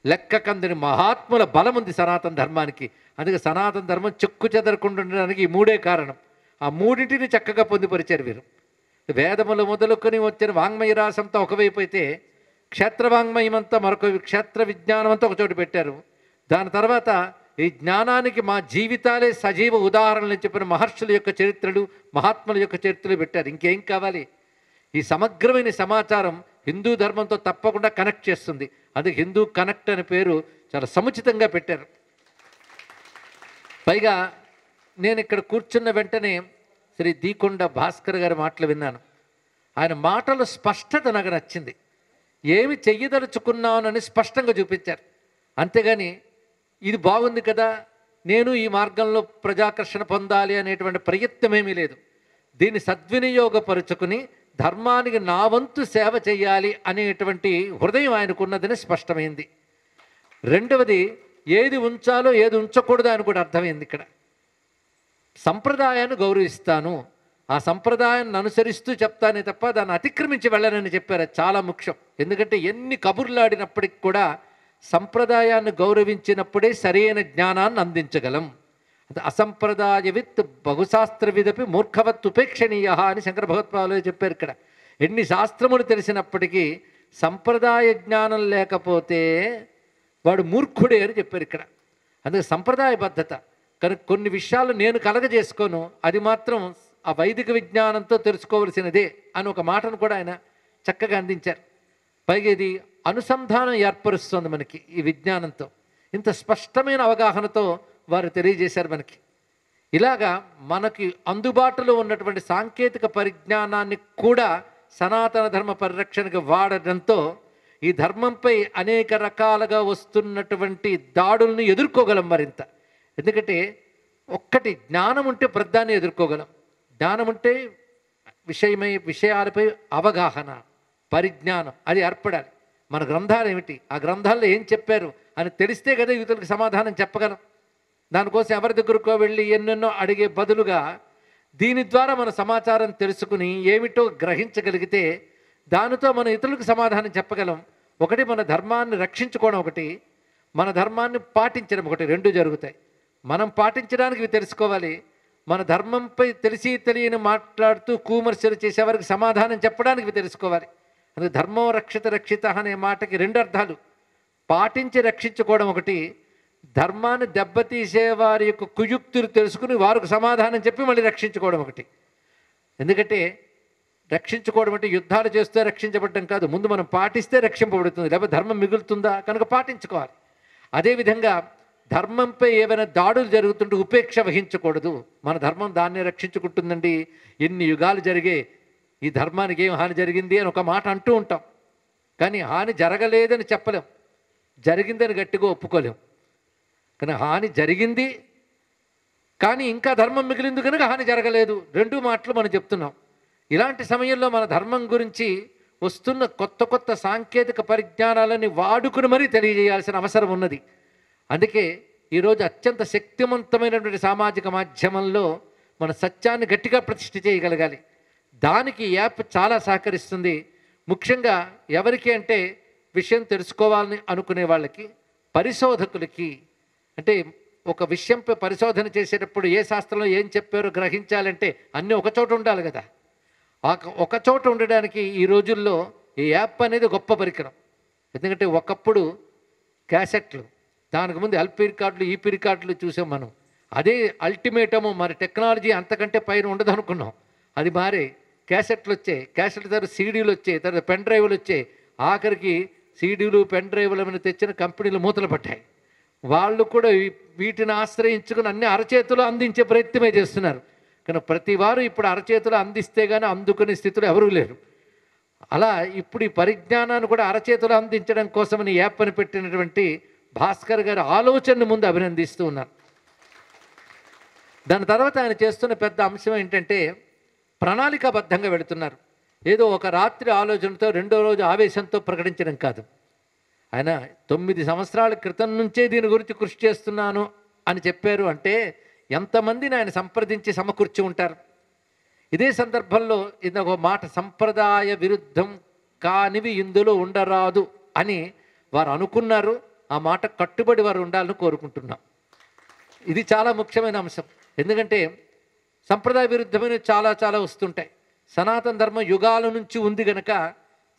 లెక్కకందని మహాత్ముల బలం ఉంది సనాతన ధర్మానికి. అందుకే సనాతన ధర్మం చెక్కు చెదరకుండా ఉండడానికి ఈ మూడే కారణం. ఆ మూడింటిని చక్కగా పొందుపరిచారు వీరు. వేదములు మొదలుకొని వచ్చిన వాంగ్మయ రాసంతా ఒకవైపు అయితే, క్షేత్రవాంగ్మయం అంతా మరొక, క్షేత్ర విజ్ఞానం అంతా ఒకచోట పెట్టారు. దాని తర్వాత ఈ జ్ఞానానికి మా జీవితాలే సజీవ ఉదాహరణలు చెప్పిన మహర్షుల యొక్క చరిత్రలు, మహాత్ముల యొక్క చరిత్రలు పెట్టారు. ఇంకేం కావాలి? ఈ సమగ్రమైన సమాచారం హిందూ ధర్మంతో తప్పకుండా కనెక్ట్ చేస్తుంది. అందుకే హిందూ కనెక్ట్ అనే పేరు చాలా సముచితంగా పెట్టారు. పైగా నేను ఇక్కడ కూర్చున్న వెంటనే శ్రీ దీకొండ భాస్కర్ గారి మాటలు విన్నాను. ఆయన మాటల స్పష్టత నాకు నచ్చింది. ఏమి చెయ్యదలుచుకున్నానని స్పష్టంగా చూపించారు. అంతేగాని ఇది బాగుంది కదా, నేను ఈ మార్గంలో ప్రజాకర్షణ పొందాలి అనేటువంటి ప్రయత్నమేమీ లేదు. దీన్ని సద్వినియోగపరుచుకుని ధర్మానికి నా వంతు సేవ చేయాలి అనేటువంటి హృదయం ఆయనకున్నదని స్పష్టమైంది. రెండవది, ఏది ఉంచాలో ఏది ఉంచకూడదు అని కూడా అర్థమైంది. ఇక్కడ సంప్రదాయాన్ని గౌరవిస్తాను, ఆ సంప్రదాయాన్ని అనుసరిస్తూ చెప్తానే తప్ప దాన్ని అతిక్రమించి వెళ్ళనని చెప్పారు. అది చాలా ముఖ్యం. ఎందుకంటే ఎన్ని కబుర్లాడినప్పటికి కూడా సంప్రదాయాన్ని గౌరవించినప్పుడే సరైన జ్ఞానాన్ని అందించగలం. అసంప్రదాయవిత్ బహుశాస్త్రవిదపి మూర్ఖవత్ ఉపేక్షణీయ అని శంకర భగవత్పాదులు చెప్పారు. ఇక్కడ ఎన్ని శాస్త్రములు తెలిసినప్పటికీ సంప్రదాయ జ్ఞానం లేకపోతే వాడు మూర్ఖుడే అని చెప్పారు ఇక్కడ. అందుకే సంప్రదాయబద్ధత కనుక కొన్ని విషయాలు నేను కలగజేసుకోను, అది మాత్రం ఆ వైదిక విజ్ఞానంతో తెలుసుకోవలసినదే అని ఒక మాటను కూడా ఆయన చక్కగా అందించారు. పైగా ఇది అనుసంధానం ఏర్పరుస్తుంది మనకి ఈ విజ్ఞానంతో. ఇంత స్పష్టమైన అవగాహనతో వారు తెలియజేశారు మనకి. ఇలాగా మనకి అందుబాటులో ఉన్నటువంటి సాంకేతిక పరిజ్ఞానాన్ని కూడా సనాతన ధర్మ పరిరక్షణకు వాడడంతో ఈ ధర్మంపై అనేక రకాలుగా వస్తున్నటువంటి దాడుల్ని ఎదుర్కోగలం మరింత. ఎందుకంటే ఒక్కటి జ్ఞానం ఉంటే ప్రధాన్ని ఎదుర్కోగలం. జ్ఞానం ఉంటే విషయాలపై అవగాహన, పరిజ్ఞానం అది ఏర్పడాలి. మన గ్రంథాలు ఏమిటి, ఆ గ్రంథాల్లో ఏం చెప్పారు అని తెలిస్తే కదా యువతులకు సమాధానం చెప్పగలం. దానికోసం ఎవరి దగ్గరకో వెళ్ళి ఎన్నెన్నో అడిగే బదులుగా దీని ద్వారా మన సమాచారం తెలుసుకుని ఏమిటో గ్రహించగలిగితే దానితో మన ఇతరులకు సమాధానం చెప్పగలం. ఒకటి మన ధర్మాన్ని రక్షించుకోవడం, ఒకటి మన ధర్మాన్ని పాటించడం, ఒకటి రెండు జరుగుతాయి. మనం పాటించడానికి ఇవి తెలుసుకోవాలి. మన ధర్మంపై తెలిసి తెలియని మాట్లాడుతూ కూమర్శలు చేసేవారికి సమాధానం చెప్పడానికి ఇవి తెలుసుకోవాలి. అందుకే ధర్మం రక్షిత రక్షిత అనే మాటకి రెండు అర్థాలు. పాటించి రక్షించుకోవడం ఒకటి, ధర్మాన్ని దెబ్బతీసే వారి యొక్క కుయుక్తులు తెలుసుకుని వారికి సమాధానం చెప్పి మళ్ళీ రక్షించుకోవడం ఒకటి. ఎందుకంటే రక్షించుకోవడం అంటే యుద్ధాలు చేస్తే రక్షించబడడం కాదు, ముందు మనం పాటిస్తే రక్షింపబడుతుంది, లేకపోతే ధర్మం మిగులుతుందా కనుక పాటించుకోవాలి. అదేవిధంగా ధర్మంపై ఏమైనా దాడులు జరుగుతుంటే ఉపేక్ష వహించకూడదు. మన ధర్మం దాన్నే రక్షించుకుంటుందండి. ఎన్ని యుగాలు జరిగే ఈ ధర్మానికి ఏం హాని జరిగింది అని ఒక మాట అంటూ ఉంటాం, కానీ హాని జరగలేదని చెప్పలేం, జరిగిందని గట్టిగా ఒప్పుకోలేం. కానీ హాని జరిగింది, కానీ ఇంకా ధర్మం మిగిలింది కనుక హాని జరగలేదు, రెండు మాటలు మనం చెప్తున్నాం. ఇలాంటి సమయంలో మన ధర్మం గురించి వస్తున్న కొత్త కొత్త సాంకేతిక పరిజ్ఞానాలని వాడుకుని మరీ తెలియజేయాల్సిన అవసరం ఉన్నది. అందుకే ఈరోజు అత్యంత శక్తివంతమైనటువంటి సామాజిక మాధ్యమంలో మన సత్యాన్ని గట్టిగా ప్రతిష్ఠ చేయగలగాలి. దానికి యాప్ చాలా సహకరిస్తుంది. ముఖ్యంగా ఎవరికి అంటే విషయం తెలుసుకోవాలని అనుకునే వాళ్ళకి, పరిశోధకులకి. అంటే ఒక విషయంపై పరిశోధన చేసేటప్పుడు ఏ శాస్త్రంలో ఏం చెప్పారో గ్రహించాలంటే అన్నీ ఒకచోట ఉండాలి కదా. ఒకచోట ఉండడానికి ఈ రోజుల్లో ఈ యాప్ అనేది గొప్ప పరికరం. ఎందుకంటే ఒకప్పుడు క్యాసెట్లు, దానికి ముందు ఎల్పి రికార్డులు ఈపీ రికార్డులు చూసాం మనం. అదే అల్టిమేటము. మరి టెక్నాలజీ అంతకంటే పైన ఉండదు అనుకున్నాం. అది మారే క్యాసెట్లు వచ్చాయి, క్యాసెట్ తర్వాత సీడీలు వచ్చాయి, తర్వాత పెన్ డ్రైవ్లు వచ్చాయి. ఆఖరికి సీడీలు పెన్ డ్రైవ్ల మీద తెచ్చిన కంపెనీలు మూతలు పట్టాయి. వాళ్ళు కూడా వీటిని ఆశ్రయించుకుని అన్ని అరచేతులు అందించే ప్రయత్నమే చేస్తున్నారు. కానీ ప్రతి వారు ఇప్పుడు అరచేతులు అందిస్తే కానీ అందుకునే స్థితిలో ఎవరూ లేరు. అలా ఇప్పుడు ఈ పరిజ్ఞానాన్ని కూడా అరచేతులు అందించడం కోసమని యాప్ అని పెట్టినటువంటి భాస్కర్ గారి ఆలోచనను ముందు అభినందిస్తూ ఉన్నారు. దాని తర్వాత ఆయన చేస్తున్న పెద్ద అంశం ఏంటంటే ప్రణాళికాబద్ధంగా వెళుతున్నారు. ఏదో ఒక రాత్రి ఆలోచనతో రెండో రోజు ఆవేశంతో ప్రకటించడం కాదు. ఆయన 9 సంవత్సరాల క్రితం నుంచే దీని గురించి కృషి చేస్తున్నాను అని చెప్పారు అంటే ఎంతమందిని ఆయన సంప్రదించి సమకూర్చి ఉంటారు. ఇదే సందర్భంలో ఇది ఒక మాట, సంప్రదాయ విరుద్ధం కానివి ఇందులో ఉండరాదు అని వారు అనుకున్నారు. ఆ మాట కట్టుబడి వారు ఉండాలని కోరుకుంటున్నాం. ఇది చాలా ముఖ్యమైన అంశం. ఎందుకంటే సంప్రదాయ విరుద్ధమైన చాలా చాలా వస్తుంటాయి. సనాతన ధర్మం యుగాల నుంచి ఉంది గనక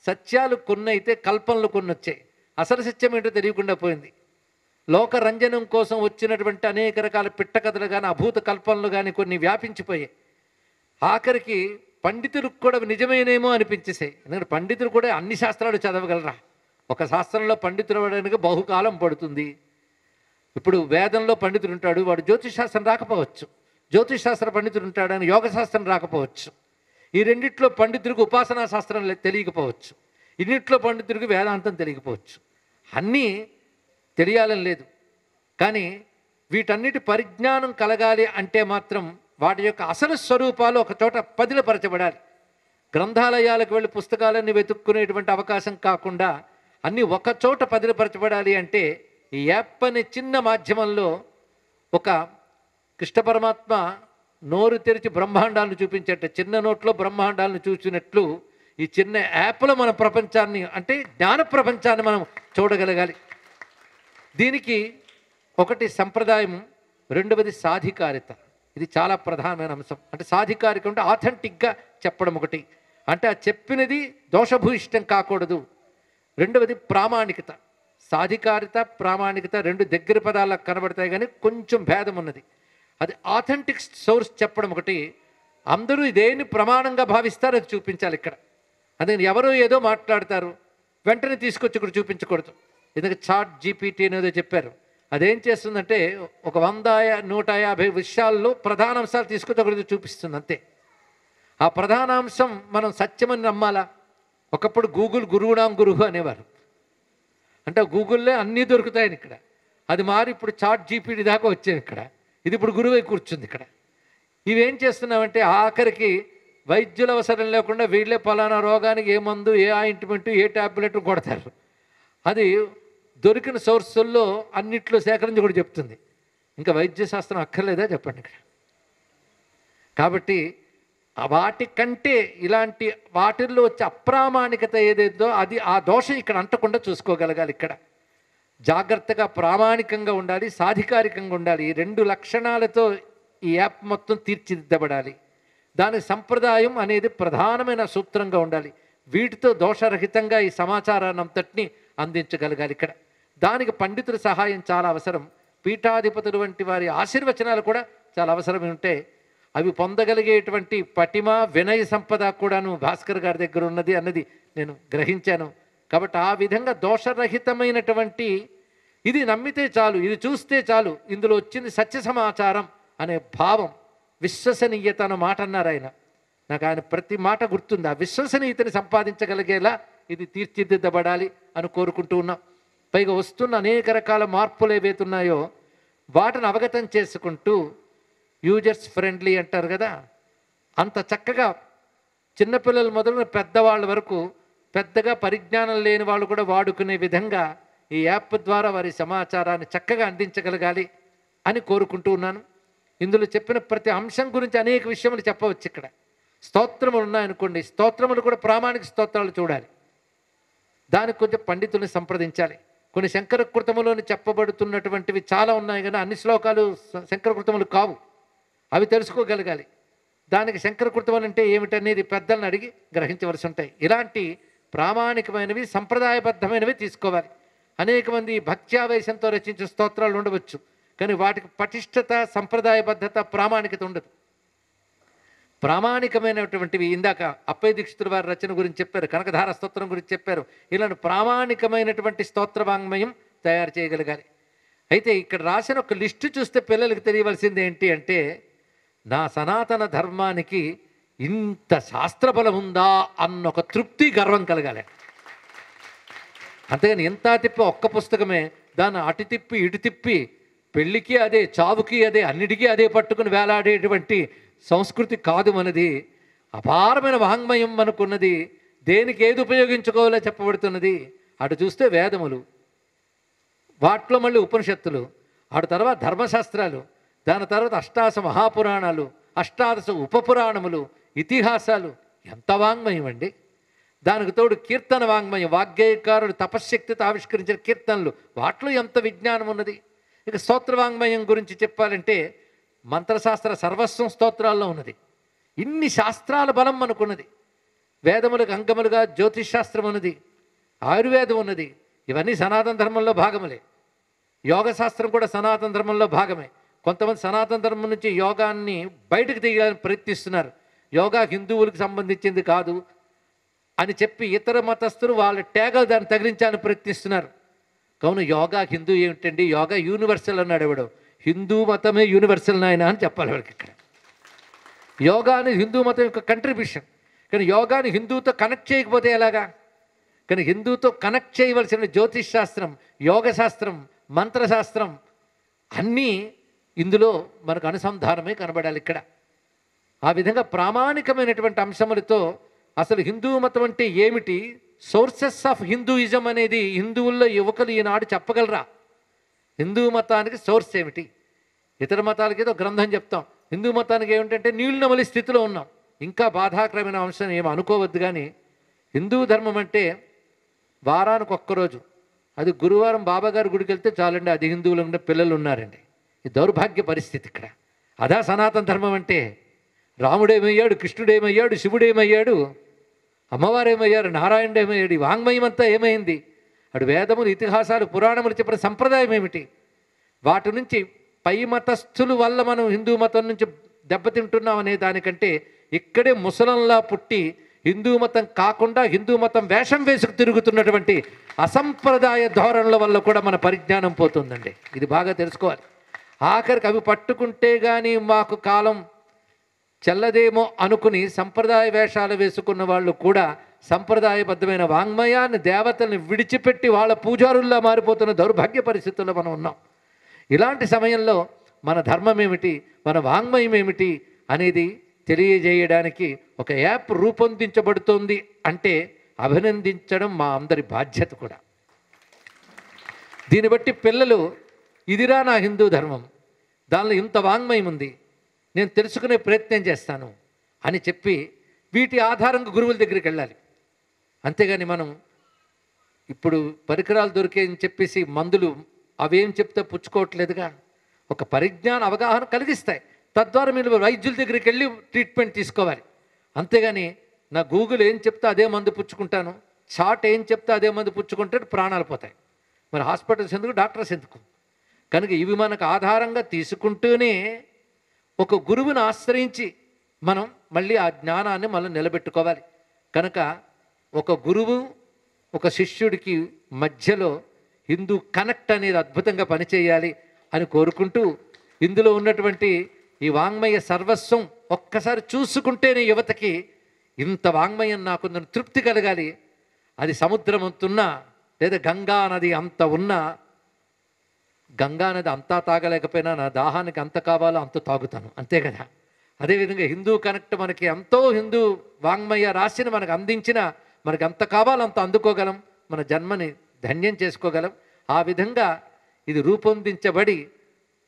సత్యాలు కొన్ని అయితే కల్పనలు కొన్ని వచ్చాయి. అసలు సత్యం ఏంటో తెలియకుండా పోయింది. లోకరంజనం కోసం వచ్చినటువంటి అనేక రకాల పిట్టకథలు కానీ అభూత కల్పనలు కానీ కొన్ని వ్యాపించిపోయాయి. ఆఖరికి పండితులకు కూడా నిజమేనేమో అనిపించేసాయి. ఎందుకంటే పండితులు కూడా అన్ని శాస్త్రాలు చదవగలరా? ఒక శాస్త్రంలో పండితులు అవ్వడానికి బహుకాలం పడుతుంది. ఇప్పుడు వేదంలో పండితుడు ఉంటాడు, వాడు జ్యోతిషశాస్త్రం రాకపోవచ్చు. జ్యోతిషశాస్త్ర పండితుడు ఉంటాడు, అని యోగశాస్త్రం రాకపోవచ్చు. ఈ రెండిట్లో పండితుడికి ఉపాసనా శాస్త్రం తెలియకపోవచ్చు. ఇన్నిట్లో పండితుడికి వేదాంతం తెలియకపోవచ్చు. అన్నీ తెలియాలని లేదు, కానీ వీటన్నిటి పరిజ్ఞానం కలగాలి అంటే మాత్రం వాటి యొక్క అసలు స్వరూపాలు ఒక చోట పదిలపరచబడాలి. గ్రంథాలయాలకు వెళ్ళి పుస్తకాలన్నీ వెతుక్కునేటువంటి అవకాశం కాకుండా అన్నీ ఒక చోట పదిలపరచబడాలి అంటే ఈ యాప్ అనే చిన్న మాధ్యమంలో ఒక కృష్ణ పరమాత్మ నోరు తెరిచి బ్రహ్మాండాలను చూపించేట, చిన్న నోట్లో బ్రహ్మాండాలను చూసినట్లు ఈ చిన్న యాప్లో మన ప్రపంచాన్ని అంటే జ్ఞాన ప్రపంచాన్ని మనం చూడగలగాలి. దీనికి ఒకటి సంప్రదాయం, రెండవది సాధికారిత. ఇది చాలా ప్రధానమైన అంశం. అంటే సాధికారిక అంటే ఆథెంటిక్గా చెప్పడం ఒకటి, అంటే ఆ చెప్పినది దోషభూయిష్టం కాకూడదు. రెండవది ప్రామాణికత. సాధికారిత ప్రామాణికత రెండు దగ్గర పదాలకు కనబడతాయి, కానీ కొంచెం భేదం ఉన్నది. అది ఆథెంటిక్ సోర్స్ చెప్పడం ఒకటి. అందరూ ఇదేని ప్రమాణంగా భావిస్తారు, అది చూపించాలి ఇక్కడ. అదే ఎవరో ఏదో మాట్లాడతారు, వెంటనే తీసుకొచ్చి ఇక్కడ చూపించకూడదు. ఎందుకంటే చాట్ జీపీటీ అనేదో చెప్పారు. అదేం చేస్తుందంటే ఒక 100-150 విషయాల్లో ప్రధాన అంశాలు తీసుకొచ్చి ఒకటి చూపిస్తుంది అంతే. ఆ ప్రధానాంశం మనం సత్యమని నమ్మాలా? ఒకప్పుడు గూగుల్ గురువునాం గురువు అనేవారు, అంటే గూగుల్లో అన్నీ దొరుకుతాయని. ఇక్కడ అది మారి ఇప్పుడు చాట్ జీపీటీ దాకా వచ్చాయి. ఇక్కడ ఇది ఇప్పుడు గురువై కూర్చుంది. ఇక్కడ ఇవేం చేస్తున్నామంటే ఆఖరికి వైద్యుల అవసరం లేకుండా వీళ్ళే పలానా రోగానికి ఏ మందు, ఏ ఆయింట్మెంటు, ఏ ట్యాబ్లెట్ కొడతారు. అది దొరికిన సోర్సుల్లో అన్నిట్లో సేకరించి కూడా చెప్తుంది. ఇంకా వైద్య శాస్త్రం అక్కర్లేదా చెప్పండి ఇక్కడ? కాబట్టి వాటికంటే ఇలాంటి వాటిల్లో వచ్చే అప్రామాణికత ఏదైందో అది ఆ దోషం ఇక్కడ అంటకుండా చూసుకోగలగాలి. ఇక్కడ జాగ్రత్తగా ప్రామాణికంగా ఉండాలి, సాధికారికంగా ఉండాలి. ఈ రెండు లక్షణాలతో ఈ యాప్ మొత్తం తీర్చిదిద్దబడాలి. దాని సంప్రదాయం అనేది ప్రధానమైన సూత్రంగా ఉండాలి. వీటితో దోషరహితంగా ఈ సమాచారాన్ని అంతటినీ అందించగలగాలి. ఇక్కడ దానికి పండితుల సహాయం చాలా అవసరం. పీఠాధిపతులు వంటి వారి ఆశీర్వచనాలు కూడా చాలా అవసరం ఉంటే అవి పొందగలిగేటువంటి పటిమ వినయ సంపద కూడాను భాస్కర్ గారి దగ్గర ఉన్నది అన్నది నేను గ్రహించాను. కాబట్టి ఆ విధంగా దోషరహితమైనటువంటి ఇది నమ్మితే చాలు, ఇది చూస్తే చాలు, ఇందులో వచ్చింది సత్య సమాచారం అనే భావం, విశ్వసనీయత అన్న మాట అన్నారు ఆయన. నాకు ఆయన ప్రతి మాట గుర్తుంది. ఆ విశ్వసనీయతని సంపాదించగలిగేలా ఇది తీర్చిదిద్దబడాలి అని కోరుకుంటూ ఉన్నాం. పైగా వస్తున్న అనేక రకాల మార్పులు ఏవైతున్నాయో వాటిని అవగతం చేసుకుంటూ యూజర్స్ ఫ్రెండ్లీ అంటారు కదా, అంత చక్కగా చిన్నపిల్లలు మొదలు పెద్దవాళ్ళ వరకు పెద్దగా పరిజ్ఞానం లేని వాళ్ళు కూడా వాడుకునే విధంగా ఈ యాప్ ద్వారా వారి సమాచారాన్ని చక్కగా అందించగలగాలి అని కోరుకుంటూ ఉన్నాను. ఇందులో చెప్పిన ప్రతి అంశం గురించి అనేక విషయములు చెప్పవచ్చు. ఇక్కడ స్తోత్రములు ఉన్నాయనుకోండి, స్తోత్రములు కూడా ప్రామాణిక స్తోత్రాలు చూడాలి. దానికి కొంచెం పండితుల్ని సంప్రదించాలి. కొన్ని శంకరకృతములోని చెప్పబడుతున్నటువంటివి చాలా ఉన్నాయి, కానీ అన్ని శ్లోకాలు శంకరకృతములు కావు. అవి తెలుసుకోగలగాలి. దానికి శంకరకృతములు అంటే ఏమిటనేది పెద్దలను అడిగి గ్రహించవలసి ఉంటాయి. ఇలాంటి ప్రామాణికమైనవి సంప్రదాయబద్ధమైనవి తీసుకోవాలి. అనేక మంది భక్త్యావేశంతో రచించే స్తోత్రాలు ఉండవచ్చు, కానీ వాటికి పటిష్టత, సంప్రదాయబద్ధత, ప్రామాణికత ఉండదు. ప్రామాణికమైనటువంటివి ఇందాక అప్పయ్య దీక్షితుల వారి రచన గురించి చెప్పారు, కనకధార స్తోత్రం గురించి చెప్పారు. ఇలాంటి ప్రామాణికమైనటువంటి స్తోత్ర వాంగ్మయం తయారు చేయగలగాలి. అయితే ఇక్కడ రాసిన ఒక లిస్టు చూస్తే పిల్లలకి తెలియవలసింది ఏంటి అంటే, నా సనాతన ధర్మానికి ఇంత శాస్త్రబలం ఉందా అన్న ఒక తృప్తి, గర్వం కలగాలి. అంతేగాని ఎంత తిప్పి ఒక్క పుస్తకమే దాన్ని అటు తిప్పి ఇటు తిప్పి పెళ్ళికి అదే, చావుకి అదే, అన్నిటికీ అదే పట్టుకుని వేలాడేటువంటి సంస్కృతి కాదు మనది. అపారమైన వాంగ్మయం మనకున్నది. దేనికి ఏది ఉపయోగించుకోవాలో చెప్పబడుతున్నది. అటు చూస్తే వేదములు, వాటిలో మళ్ళీ ఉపనిషత్తులు, అటు తర్వాత ధర్మశాస్త్రాలు, దాని తర్వాత అష్టాదశ మహాపురాణాలు, అష్టాదశ ఉపపురాణములు, ఇతిహాసాలు. ఎంత వాంగ్మయం అండి! దానికి తోడు కీర్తన వాంగ్మయం, వాగ్గేయకారుడు తపశ్శక్తితో ఆవిష్కరించిన కీర్తనలు, వాటిలో ఎంత విజ్ఞానం ఉన్నది. ఇక స్తోత్ర వాంగ్మయం గురించి చెప్పాలంటే మంత్రశాస్త్ర సర్వస్వం స్తోత్రాల్లో ఉన్నది. ఇన్ని శాస్త్రాల బలం మనకున్నది. వేదములకు అంగములుగా జ్యోతిష్ శాస్త్రం ఉన్నది, ఆయుర్వేదం ఉన్నది. ఇవన్నీ సనాతన ధర్మంలో భాగములే. యోగ శాస్త్రం కూడా సనాతన ధర్మంలో భాగమే. కొంతమంది సనాతన ధర్మం నుంచి యోగాన్ని బయటకు తీయాలని ప్రయత్నిస్తున్నారు. యోగా హిందువులకు సంబంధించింది కాదు అని చెప్పి ఇతర మతస్థులు వాళ్ళ ట్యాగలు దాన్ని తగిలించాలని ప్రయత్నిస్తున్నారు. కావున యోగా హిందూ ఏమిటండి, యోగా యూనివర్సల్ అన్నాడు ఎవడు. హిందూ మతమే యూనివర్సల్ నాయన అని చెప్పాలి వాడికి. ఇక్కడ యోగా అనేది హిందూ మతం యొక్క కంట్రిబ్యూషన్. కానీ యోగాని హిందూతో కనెక్ట్ చేయకపోతే ఎలాగా? కానీ హిందూతో కనెక్ట్ చేయవలసిన జ్యోతిష్ శాస్త్రం, యోగ శాస్త్రం, మంత్రశాస్త్రం అన్నీ ఇందులో మనకు అనుసంధానమే కనబడాలి ఇక్కడ. ఆ విధంగా ప్రామాణికమైనటువంటి అంశములతో అసలు హిందూ మతం అంటే ఏమిటి, సోర్సెస్ ఆఫ్ హిందూయిజం అనేది హిందువుల్లో యువకులు ఈనాడు చెప్పగలరా? హిందూ మతానికి సోర్స్ ఏమిటి? ఇతర మతాలకి ఏదో గ్రంథం చెప్తాం, హిందూ మతానికి ఏమిటంటే నీళ్ళు నమలి స్థితిలో ఉన్నాం. ఇంకా బాధాకరమైన అంశం ఏమి అనుకోవద్దు. కానీ హిందూ ధర్మం అంటే వారానికి ఒక్కరోజు, అది గురువారం బాబాగారి గుడికి వెళ్తే చాలండి, అది హిందువులు ఉండే పిల్లలు ఉన్నారండి. ఈ దౌర్భాగ్య పరిస్థితి ఇక్కడ. అదా సనాతన ధర్మం అంటే? రాముడేమయ్యాడు, కృష్ణుడేమయ్యాడు, శివుడేమయ్యాడు, అమ్మవారేమయ్యారు, నారాయణుడేమయ్యాడు, ఈ వాంగ్మయం అంతా ఏమైంది? అటు వేదములు, ఇతిహాసాలు, పురాణములు చెప్పిన సంప్రదాయం ఏమిటి? వాటి నుంచి పై మతస్థుల వల్ల మనం హిందూ మతం నుంచి దెబ్బతింటున్నాం అనే దానికంటే ఇక్కడే ముసలంలా పుట్టి హిందూ మతం కాకుండా హిందూ మతం వేషం వేసుకు తిరుగుతున్నటువంటి అసంప్రదాయ ధోరణుల వల్ల కూడా మన పరిజ్ఞానం పోతుందండి. ఇది బాగా తెలుసుకోవాలి. ఆఖరికి అవి పట్టుకుంటే కానీ మాకు కాలం చెల్లదేమో అనుకుని సంప్రదాయ వేషాలు వేసుకున్న వాళ్ళు కూడా సంప్రదాయబద్ధమైన వాంగ్మయాన్ని, దేవతల్ని విడిచిపెట్టి వాళ్ళ పూజారుల్లా మారిపోతున్న దౌర్భాగ్య పరిస్థితుల్లో మనం ఉన్నాం. ఇలాంటి సమయంలో మన ధర్మం ఏమిటి, మన వాంగ్మయం ఏమిటి అనేది తెలియజేయడానికి ఒక యాప్ రూపొందించబడుతోంది అంటే అభినందించడం మా అందరి బాధ్యత కూడా. దీన్ని బట్టి పిల్లలు ఇదిరా నా హిందూ ధర్మం, దానిలో ఇంత వాంగ్మయం ఉంది, నేను తెలుసుకునే ప్రయత్నం చేస్తాను అని చెప్పి వీటి ఆధారంగా గురువుల దగ్గరికి వెళ్ళాలి. అంతేగాని మనం ఇప్పుడు పరికరాలు దొరికాయని చెప్పేసి మందులు అవేం చెప్తే పుచ్చుకోవట్లేదుగా. ఒక పరిజ్ఞాన అవగాహన కలిగిస్తాయి, తద్వారా మీరు వైద్యుల దగ్గరికి వెళ్ళి ట్రీట్మెంట్ తీసుకోవాలి. అంతేగాని నా గూగుల్ ఏం చెప్తే అదే మందు పుచ్చుకుంటాను, చాట్ ఏం చెప్తే అదే మందు పుచ్చుకుంటే ప్రాణాలు పోతాయి. మరి హాస్పిటల్స్ ఎందుకు, డాక్టర్స్ ఎందుకు? కనుక ఇవి మనకు ఆధారంగా తీసుకుంటూనే ఒక గురువుని ఆశ్రయించి మనం మళ్ళీ ఆ జ్ఞానాన్ని మనం నిలబెట్టుకోవాలి. కనుక ఒక గురువు ఒక శిష్యుడికి మధ్యలో హిందూ కనెక్ట్ అనేది అద్భుతంగా పనిచేయాలి అని కోరుకుంటూ, ఇందులో ఉన్నటువంటి ఈ వాంగ్మయ సర్వస్వం ఒక్కసారి చూసుకుంటేనే యువతకి ఇంత వాంగ్మయం నాకుందని తృప్తి కలగాలి. అది సముద్రం అంతున్నా లేదా గంగా నది అంత ఉన్నా, గంగా నది అంతా తాగలేకపోయినా నా దాహానికి అంత కావాలో అంత తాగుతాను, అంతే కదా. అదేవిధంగా హిందూ కనెక్ట్ మనకి ఎంతో హిందూ వాంగ్మయ రాశిని మనకు అందించిన మనకు ఎంత కావాలో అంత అందుకోగలం, మన జన్మని ధన్యం చేసుకోగలం. ఆ విధంగా ఇది రూపొందించబడి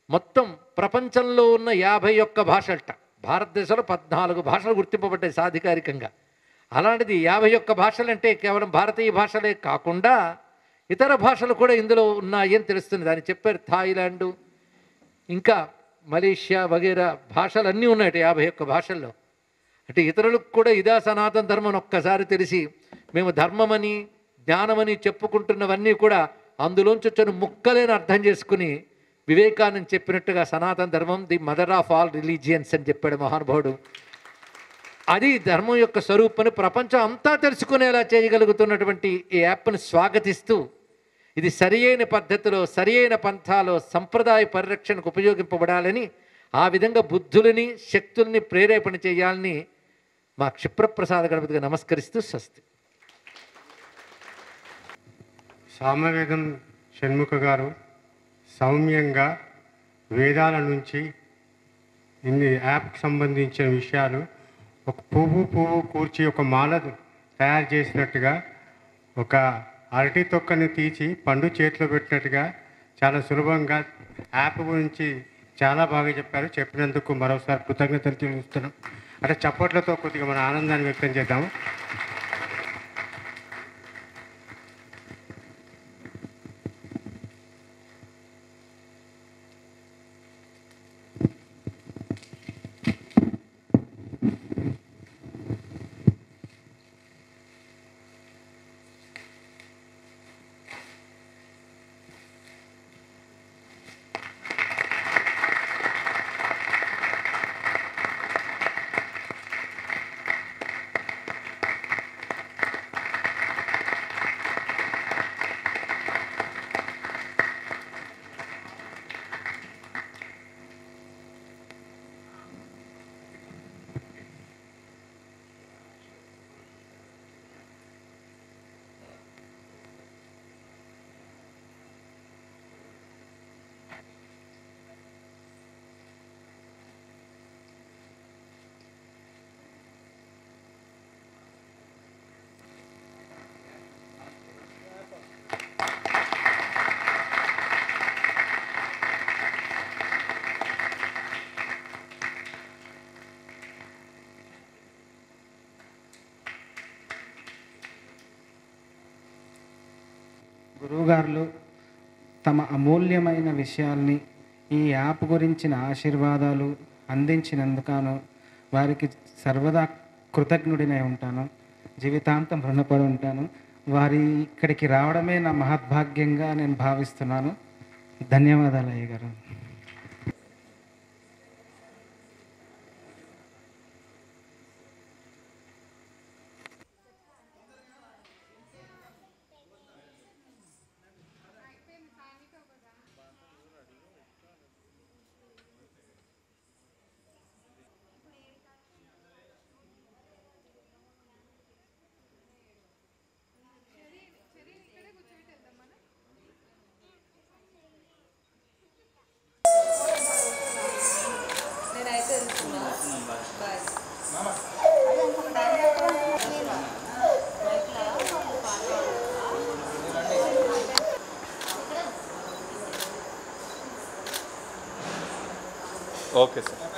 మొత్తం ప్రపంచంలో ఉన్న 51 భాషలట. భారతదేశంలో 14 భాషలు గుర్తింపబడ్డాయి సాధికారికంగా. అలాంటిది 51 భాషలు అంటే కేవలం భారతీయ భాషలే కాకుండా ఇతర భాషలు కూడా ఇందులో ఉన్నాయి అని తెలుస్తుంది. దాన్ని చెప్పారు థాయిలాండు, ఇంకా మలేషియా వగేరా భాషలు అన్నీ ఉన్నాయి 51 భాషల్లో. అంటే ఇతరులకు కూడా ఇదా సనాతన ధర్మం ఒక్కసారి తెలిసి మేము ధర్మమని జ్ఞానమని చెప్పుకుంటున్నవన్నీ కూడా అందులోంచి వచ్చిన ముక్కలేని అర్థం చేసుకుని వివేకానంద చెప్పినట్టుగా సనాతన ధర్మం the mother of all religions అని చెప్పాడు మహానుభావుడు. అది ధర్మం యొక్క స్వరూపాన్ని ప్రపంచం అంతా తెలుసుకునేలా చేయగలుగుతున్నటువంటి ఈ యాప్ను స్వాగతిస్తూ ఇది సరియైన పద్ధతిలో సరియైన పంథాలో సంప్రదాయ పరిరక్షణకు ఉపయోగింపబడాలని ఆ విధంగా బుద్ధులని శక్తుల్ని ప్రేరేపణ చేయాలని మా క్షిప్రప్రసాద గణపతిగా నమస్కరిస్తూ స్వస్తి. సామవేదం షణ్ముఖ గారు సౌమ్యంగా వేదాల నుంచి ఇన్ని యాప్కి సంబంధించిన విషయాలు ఒక పువ్వు కూర్చి ఒక మాల తయారు చేసినట్టుగా ఒక అరటి తొక్కని తీసి పండు చేతిలో పెట్టినట్టుగా చాలా సులభంగా యాప్ గురించి చాలా బాగా చెప్పారు. చెప్పినందుకు మరోసారి కృతజ్ఞతలు తెలుస్తున్నాం. అంటే చప్పట్లతో కొద్దిగా మన ఆనందాన్ని వ్యక్తం చేద్దాము. గురువుగారులు తమ అమూల్యమైన విషయాల్ని ఈ యాప్ గురించిన ఆశీర్వాదాలు అందించినందుకు వారికి సర్వదా కృతజ్ఞుడినై ఉంటాను. జీవితాంతం రుణపడి ఉంటాను. వారి ఇక్కడికి రావడమే నా మహద్భాగ్యంగా నేను భావిస్తున్నాను. ధన్యవాదాలు అయ్య గారు. Okay, sir.